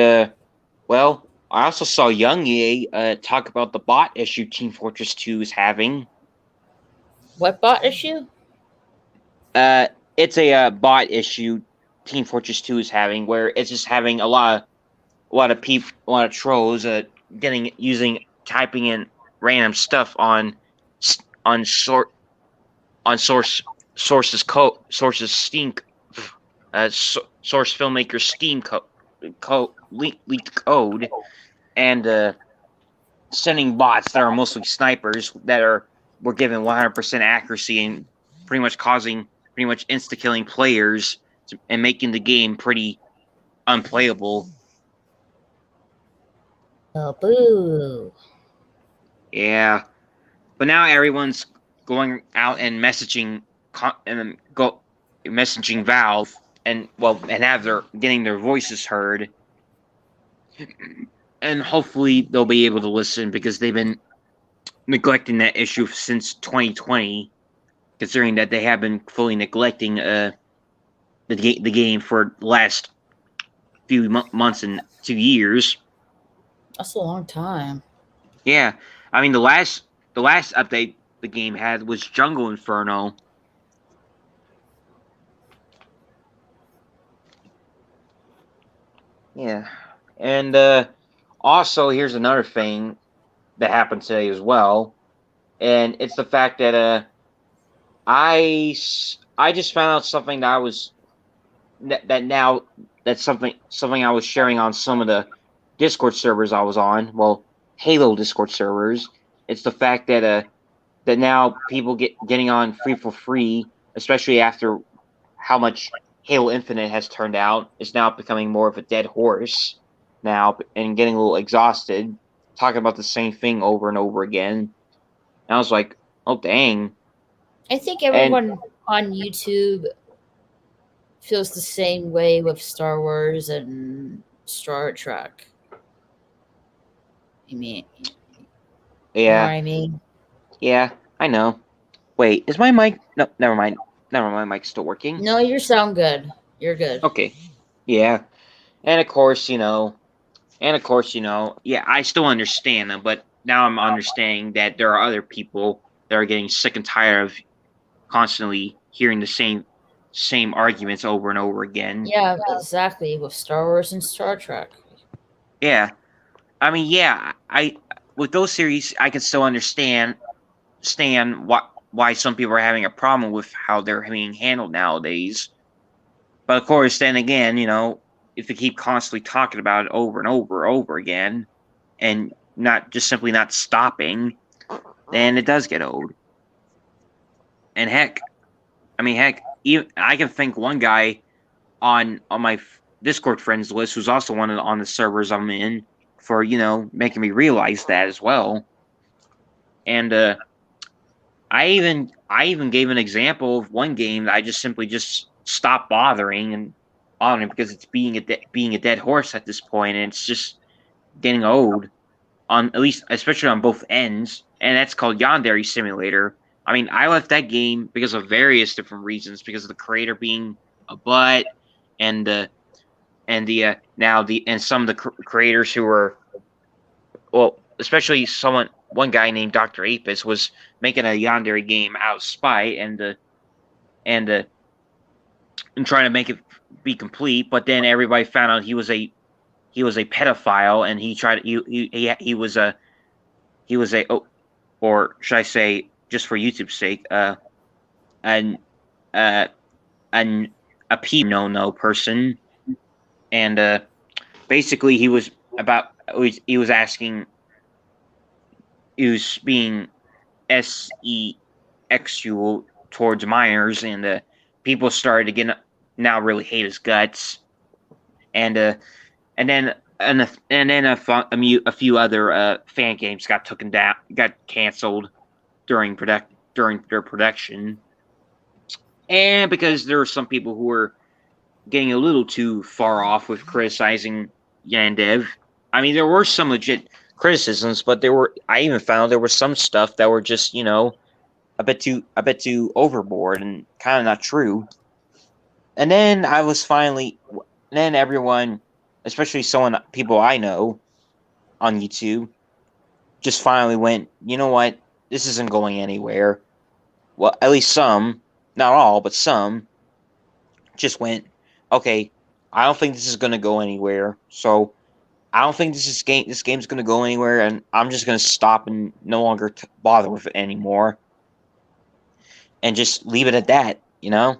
well, I also saw Young EA talk about the bot issue Team Fortress 2 is having. What bot issue? It's a bot issue Team Fortress 2 is having, where it's just having a lot of people, a lot of trolls, typing in random stuff on sources Steam, source filmmaker Steam leaked code, and sending bots that are mostly snipers that were given 100% accuracy and pretty much insta-killing players and making the game pretty unplayable. Oh, boo. Yeah, but now everyone's going out and messaging Valve and getting their voices heard, and hopefully they'll be able to listen because they've been neglecting that issue since 2020, considering that they have been fully neglecting the game for the last few months and 2 years. That's a long time. Yeah, I mean the last update the game had was Jungle Inferno. Yeah, and also here's another thing that happened today as well, and it's the fact that I just found out something that's something I was sharing on some of the Discord servers I was on. Well, Halo Discord servers. It's the fact that now people getting on free, especially after how much Halo Infinite has turned out, is now becoming more of a dead horse now and getting a little exhausted, talking about the same thing over and over again. And I was like, oh dang. I think everyone on YouTube feels the same way with Star Wars and Star Trek. You mean? Yeah. You know what I mean? Yeah, I know. Wait, is my mic? No, never mind. My mic's still working. No, you sound good. You're good. Okay. Yeah. And of course, yeah, I still understand them, but now I'm understanding that there are other people that are getting sick and tired of constantly hearing the same arguments over and over again. Yeah, exactly. With Star Wars and Star Trek. Yeah. I mean, yeah, with those series, I can still understand why some people are having a problem with how they're being handled nowadays. But of course, then again, if they keep constantly talking about it over and over again, and not just simply not stopping, then it does get old. And heck, even I can think one guy on my Discord friends list who's also on the servers I'm in for making me realize that as well. And I even gave an example of one game that I just simply stopped bothering because it's being a dead horse at this point, and it's just getting old on especially on both ends, and that's called Yandere Simulator. I mean, I left that game because of various different reasons, because of the creator being a butt, and some of the creators who were, well, especially one guy named Dr. Apis was making a Yandere game out of spite and trying to make it be complete, but then everybody found out he was a pedophile, and he was a or should I say, just for YouTube's sake, a no person, and basically he was being sexual towards minors, and people started to now really hate his guts, and then a few other fan games got canceled during their production, and because there were some people who were getting a little too far off with criticizing Yandev. I mean, there were some legit criticisms, but I even found there was some stuff that were just a bit too overboard and kind of not true. And then everyone, especially people I know on YouTube, just finally went, you know what, this isn't going anywhere. Well, at least some, not all, but some, just went, okay, I don't think this is going to go anywhere. So I don't think this game's going to go anywhere, and I'm just going to stop and no longer bother with it anymore, and just leave it at that. Yeah.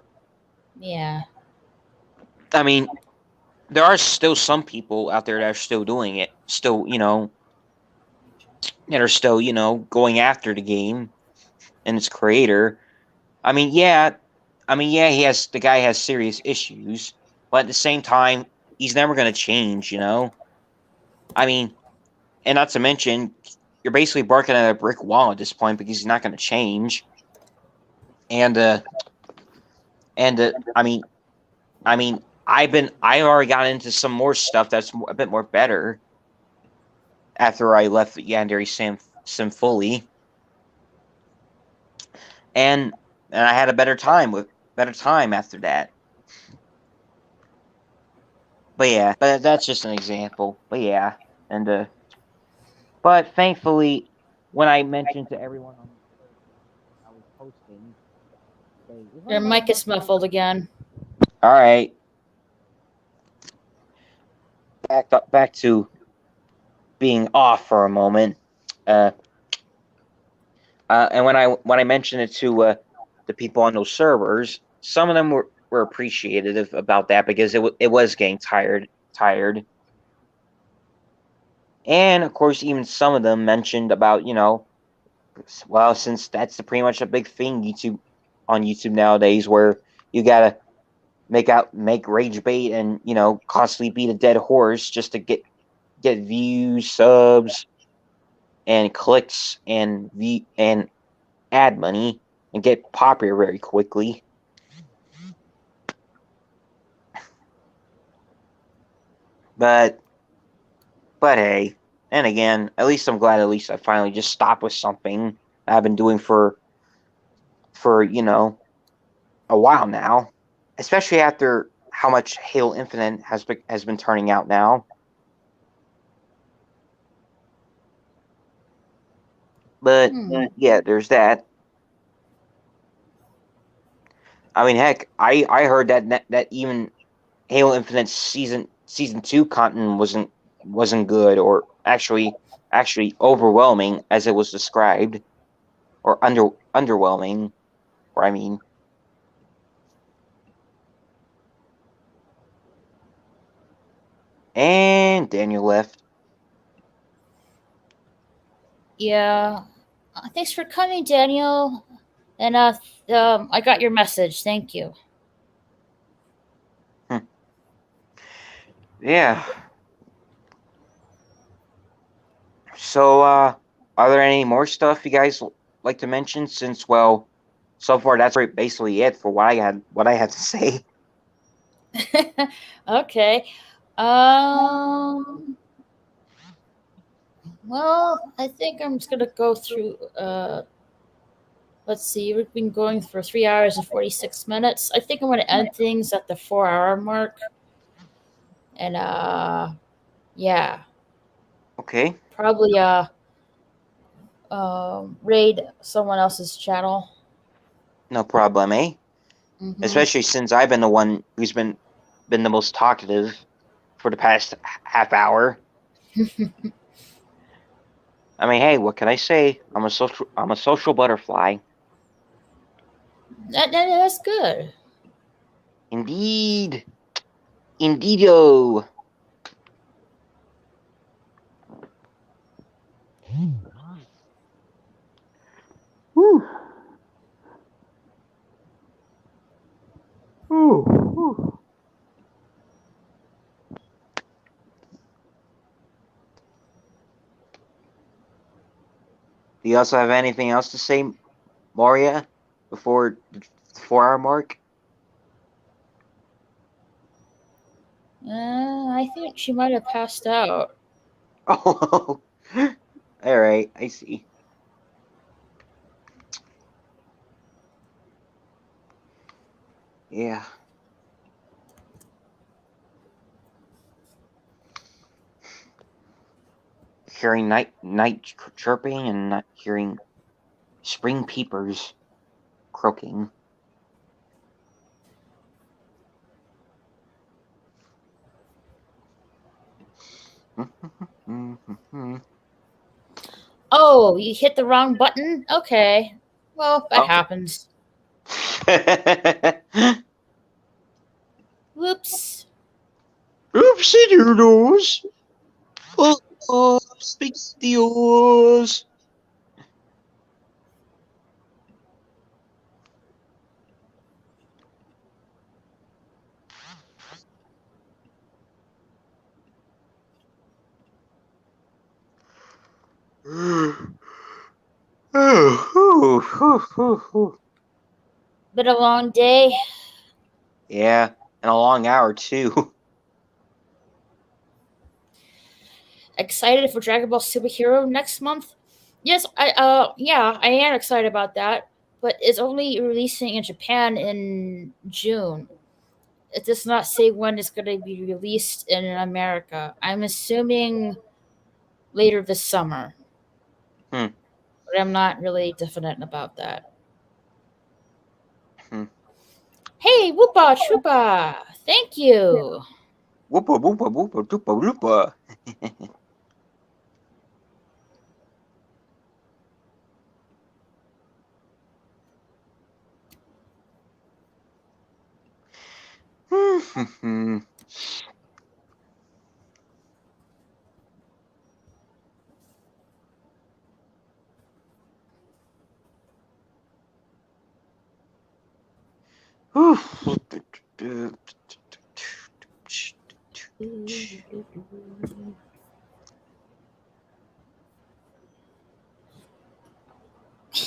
I mean, there are still some people out there that are still doing it, that are still, going after the game and its creator. I mean, the guy has serious issues, but at the same time, he's never going to change, I mean, and not to mention, you're basically barking at a brick wall at this point because he's not going to change. And I mean, I've already got into some more stuff that's a bit more better after I left the Yandere Sim fully, and I had a better time after that. But yeah, but that's just an example. But yeah, and but thankfully, when I mentioned to everyone on I was posting, Your mic is muffled again. all right, back to being off for a moment. And when I mentioned it to the people on those servers, some of them were appreciative about that because it was getting tired. And of course, even some of them mentioned about, well, since that's pretty much a big thing on YouTube nowadays, where you gotta make rage bait and constantly beat a dead horse just to get views, subs, and clicks and ad money and get popular very quickly. But hey, and again, at least I'm glad I finally just stopped with something I've been doing for a while now, especially after how much Halo Infinite has been turning out now. But yeah, there's that. I mean, heck, I heard that even Halo Infinite season 2 content wasn't good, or actually overwhelming as it was described, or underwhelming, or I mean. And Daniel left. Yeah. Thanks for coming, Daniel. And I got your message. Thank you. Yeah. So, are there any more stuff you guys like to mention? Since, well, so far that's basically it for what I had to say. Okay. Well, I think I'm just gonna go through. Let's see. We've been going for 3 hours and 46 minutes. I think I'm gonna end things at the 4-hour mark. And yeah, Okay. probably raid someone else's channel. No problem, eh? Mhm. Especially since I've been the one who's been the most talkative for the past half hour. I mean, hey, what can I say? I'm a social butterfly. That's good. Indeed. Indeedo. Whew. Whew. Whew. Do you also have anything else to say, Moria, before the 4-hour mark? I think she might have passed out. Oh, all right. I see. Yeah. Hearing night chirping and not hearing spring peepers croaking. Oh, you hit the wrong button? Okay. Well, that Oh. happens. Whoops. Oopsie doodles. Oh, spaghettios. Been a long day. Yeah, and a long hour too. Excited for Dragon Ball Superhero next month? Yes, I am excited about that. But it's only releasing in Japan in June. It does not say when it's going to be released in America. I'm assuming later this summer. Hmm. But I'm not really definite about that. Hmm. Hey, Whoopa Troopa! Thank you! Whoopa whoopa whoopa doopa loopa.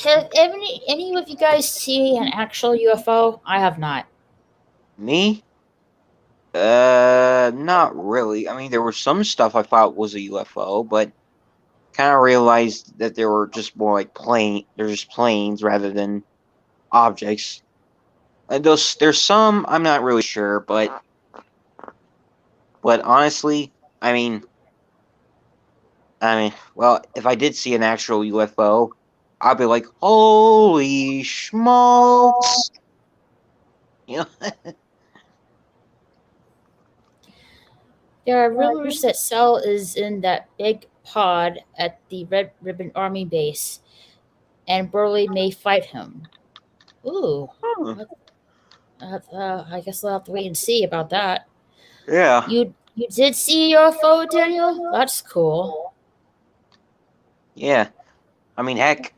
Have any of you guys seen an actual UFO? I have not. Me? Not really. I mean, there was some stuff I thought was a UFO, but kind of realized that they were just more like they're just planes rather than objects. And there's some I'm not really sure, but honestly, well, if I did see an actual UFO, I'd be like, holy smokes! You know? There are rumors that Cell is in that big pod at the Red Ribbon Army base, and Burley may fight him. Ooh. Hmm. I guess we'll have to wait and see about that. Yeah. You'd You did see a UFO, Daniel? That's cool. Yeah, I mean, heck,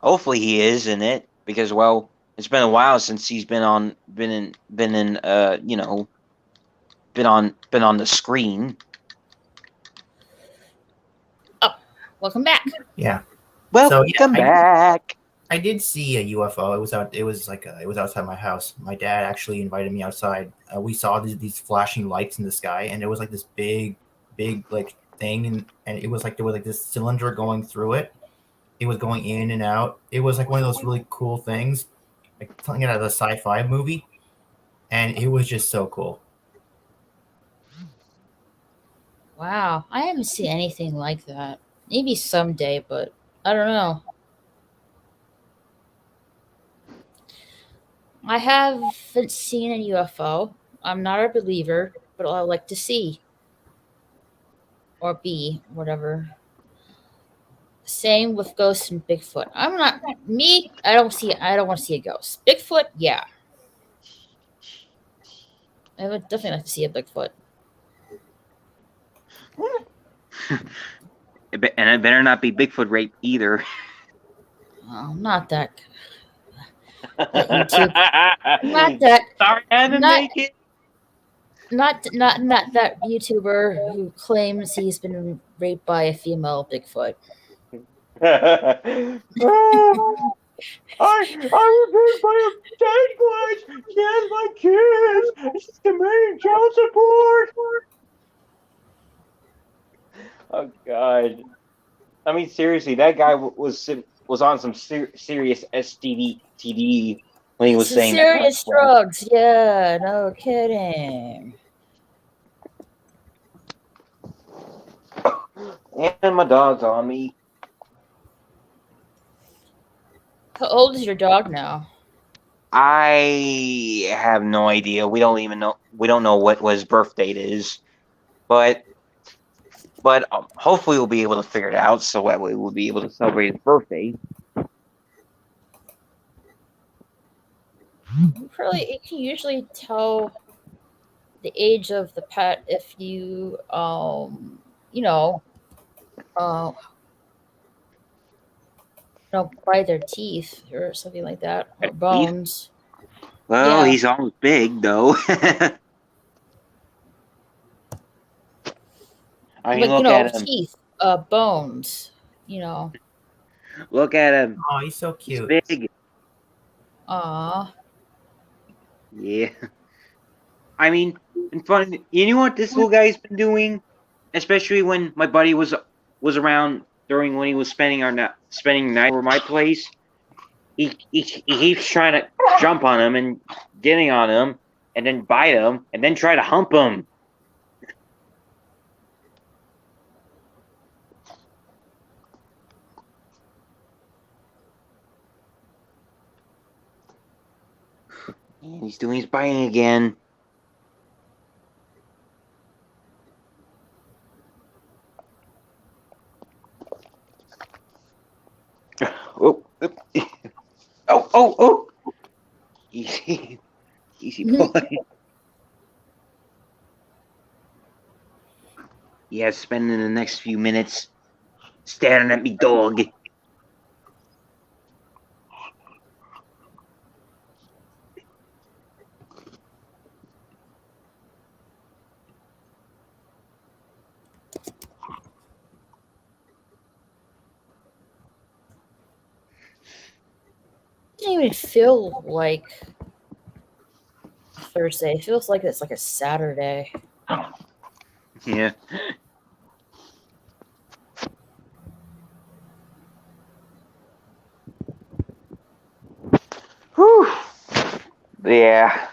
hopefully he is in it because, well, it's been a while since he's been on the screen. Welcome back. Yeah. Welcome back. I did see a UFO. It was out. It was like it was outside my house. My dad actually invited me outside. We saw these flashing lights in the sky, and it was like this big like thing, and it was like there was like this cylinder going through it. It was going in and out. It was like one of those really cool things, like something out of a sci-fi movie, and it was just so cool. Wow, I haven't seen anything like that. Maybe someday, but I don't know. I haven't seen a UFO. I'm not a believer, but I like to see. Or be, whatever. Same with ghosts and Bigfoot. I'm not me. I don't want to see a ghost. Bigfoot, yeah. I would definitely like to see a Bigfoot. And it better not be Bigfoot rape either. Oh, not that. YouTube. Not that. Sorry, I had to make it. Not that YouTuber who claims he's been raped by a female Bigfoot. I was raped by a Sasquatch. She has my kids. She's demanding child support. Oh God! I mean, seriously, that guy was on some serious STD when he was saying serious drugs. Yeah, no kidding. And my dog's on me. How old is your dog now? I have no idea. We don't even know. We don't know what his birth date is, but hopefully we'll be able to figure it out. So that way we'll be able to celebrate his birthday. You can usually tell the age of the pet if you by their teeth or something like that, or bones. Well, Yeah. he's almost big though. I mean, look at him. Teeth, bones. Look at him. Oh, he's so cute. He's big. Aw. Yeah. I mean, and fun. You know what this little guy's been doing, especially when my buddy was around during when he was spending night over my place. He keeps trying to jump on him and getting on him, and then bite him, and then try to hump him. And he's doing his biting again. Oh, oh. Easy boy. Yeah, spending the next few minutes staring at me dog. Doesn't even feel like Thursday. It feels like it's like a Saturday. Yeah. Whew. Yeah.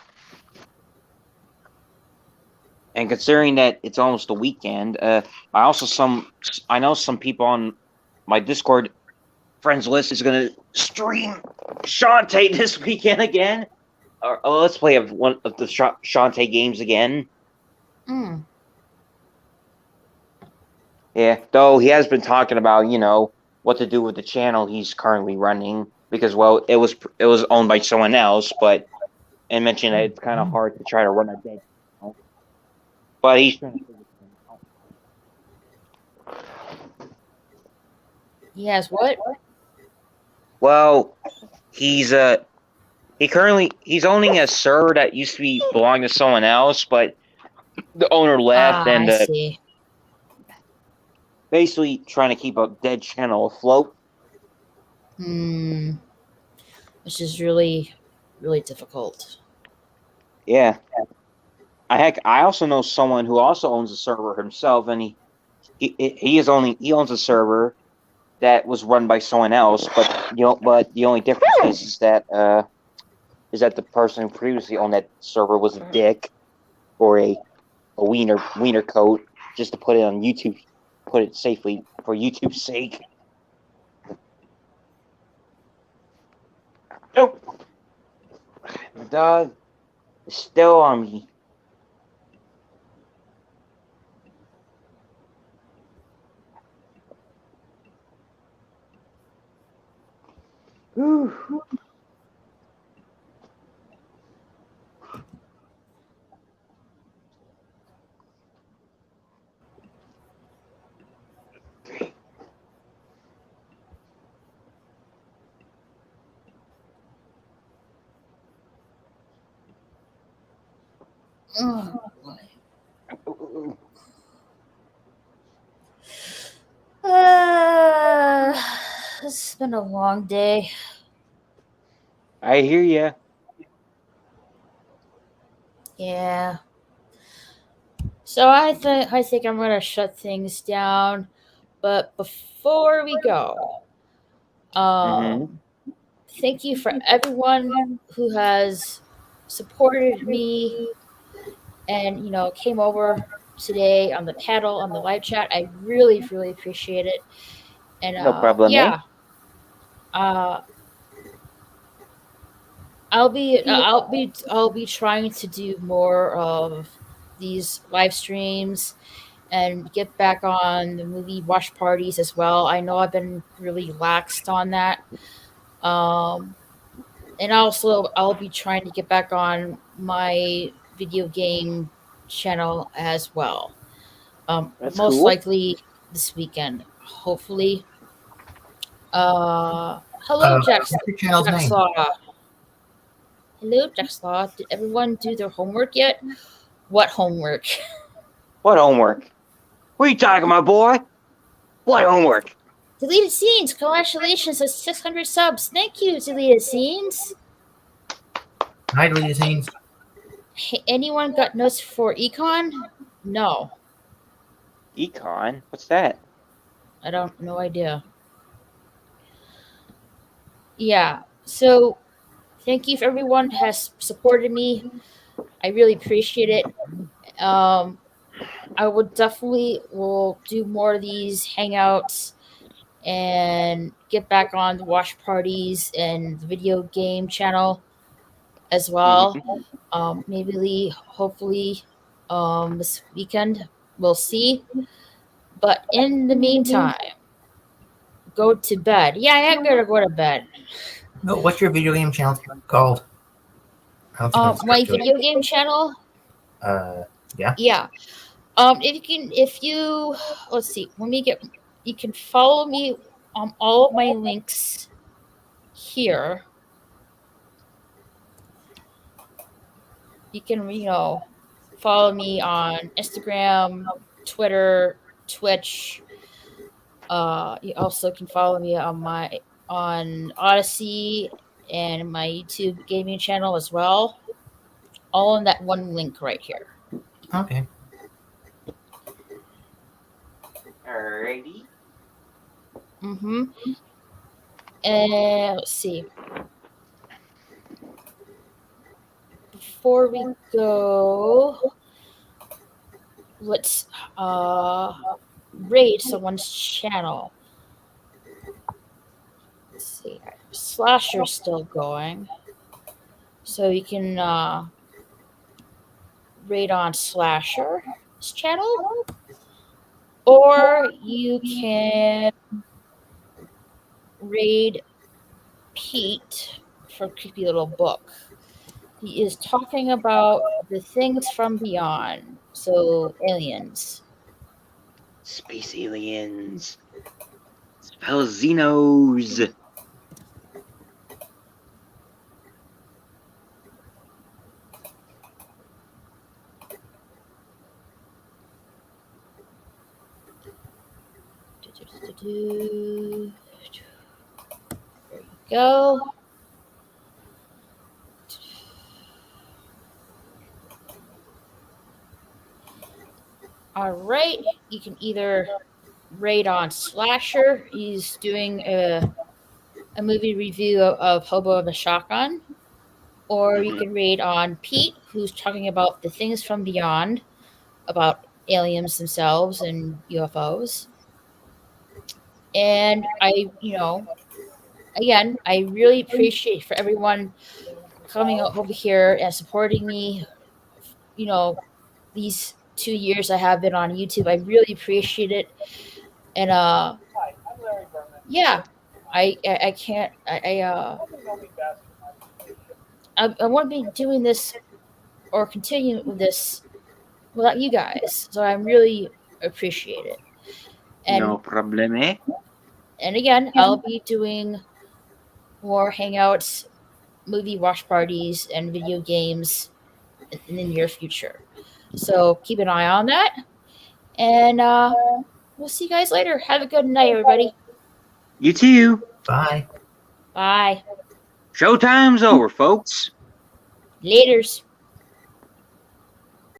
And considering that it's almost a weekend, I know some people on my Discord friends list is going to stream Shantae this weekend again. Or let's play one of the Shantae games again. Mm. Yeah, though he has been talking about, what to do with the channel he's currently running because, well, it was owned by someone else, and mentioned that it's kind of hard to try to run a dead channel. but he's trying to figure things out. Yes, what? Well, he's owning a server that used to be belong to someone else, but the owner left, and I see. basically trying to keep a dead channel afloat. Which is really, really difficult. Yeah. I also know someone who also owns a server himself, and he owns a server that was run by someone else, but the only difference is that the person who previously owned that server was a dick or a wiener coat, just to put it on YouTube, put it safely for YouTube's sake. Nope. The dog is still on me. Whew. Oh, boy. It's been a long day. I hear ya. Yeah. So I think I'm gonna shut things down. But before we go, thank you for everyone who has supported me and came over today on the panel on the live chat. I really, really appreciate it. And No problem. yeah, I'll be trying to do more of these live streams and get back on the movie watch parties as well. I know I've been really laxed on that. And also I'll be trying to get back on my video game channel as well. That's Most cool. likely this weekend, hopefully. Hello, What's your channel's name? Jackslaw. Hello, Jackslaw. Did everyone do their homework yet? What homework? What homework? What are you talking about, boy? What homework? Deleted Scenes, congratulations on 600 subs. Thank you, Deleted Scenes. Hi, Deleted Scenes. Hey, anyone got notes for Econ? No. Econ? What's that? I don't, no idea. Yeah, so thank you for everyone who has supported me. I really appreciate it. I will do more of these hangouts and get back on the watch parties and the video game channel as well. Maybe, hopefully, this weekend we'll see. But in the meantime, go to bed. Yeah, I am gonna go to bed. No, what's your video game channel called? I don't think I'm My subscribed to it. video game channel. Yeah. Yeah. Let's see. You can follow me on all of my links here. You can, follow me on Instagram, Twitter, Twitch. You also can follow me on Odyssey and my YouTube gaming channel as well. All in that one link right here. Okay. Alrighty. And let's see. Before we go, let's raid someone's channel. Let's see. Slasher's still going. So you can raid on Slasher's channel. Or you can raid Pete for Creepy Little Book. He is talking about the things from beyond. So aliens. Space aliens. Spell Xenos. There you go. All right, you can either raid on Slasher. He's doing a movie review of Hobo of the Shotgun. Or you can raid on Pete, who's talking about the things from beyond, about aliens themselves and UFOs. And I really appreciate for everyone coming over here and supporting me. These 2 years I have been on YouTube, I really appreciate it. And yeah, I can't I want to be doing this or continuing with this without you guys. So I really appreciate it. And No probleme. and again, I'll be doing more hangouts, movie watch parties, and video games in the near future. So keep an eye on that. And we'll see you guys later. Have a good night, everybody. You too. Bye. Bye. Showtime's over, folks. Laters.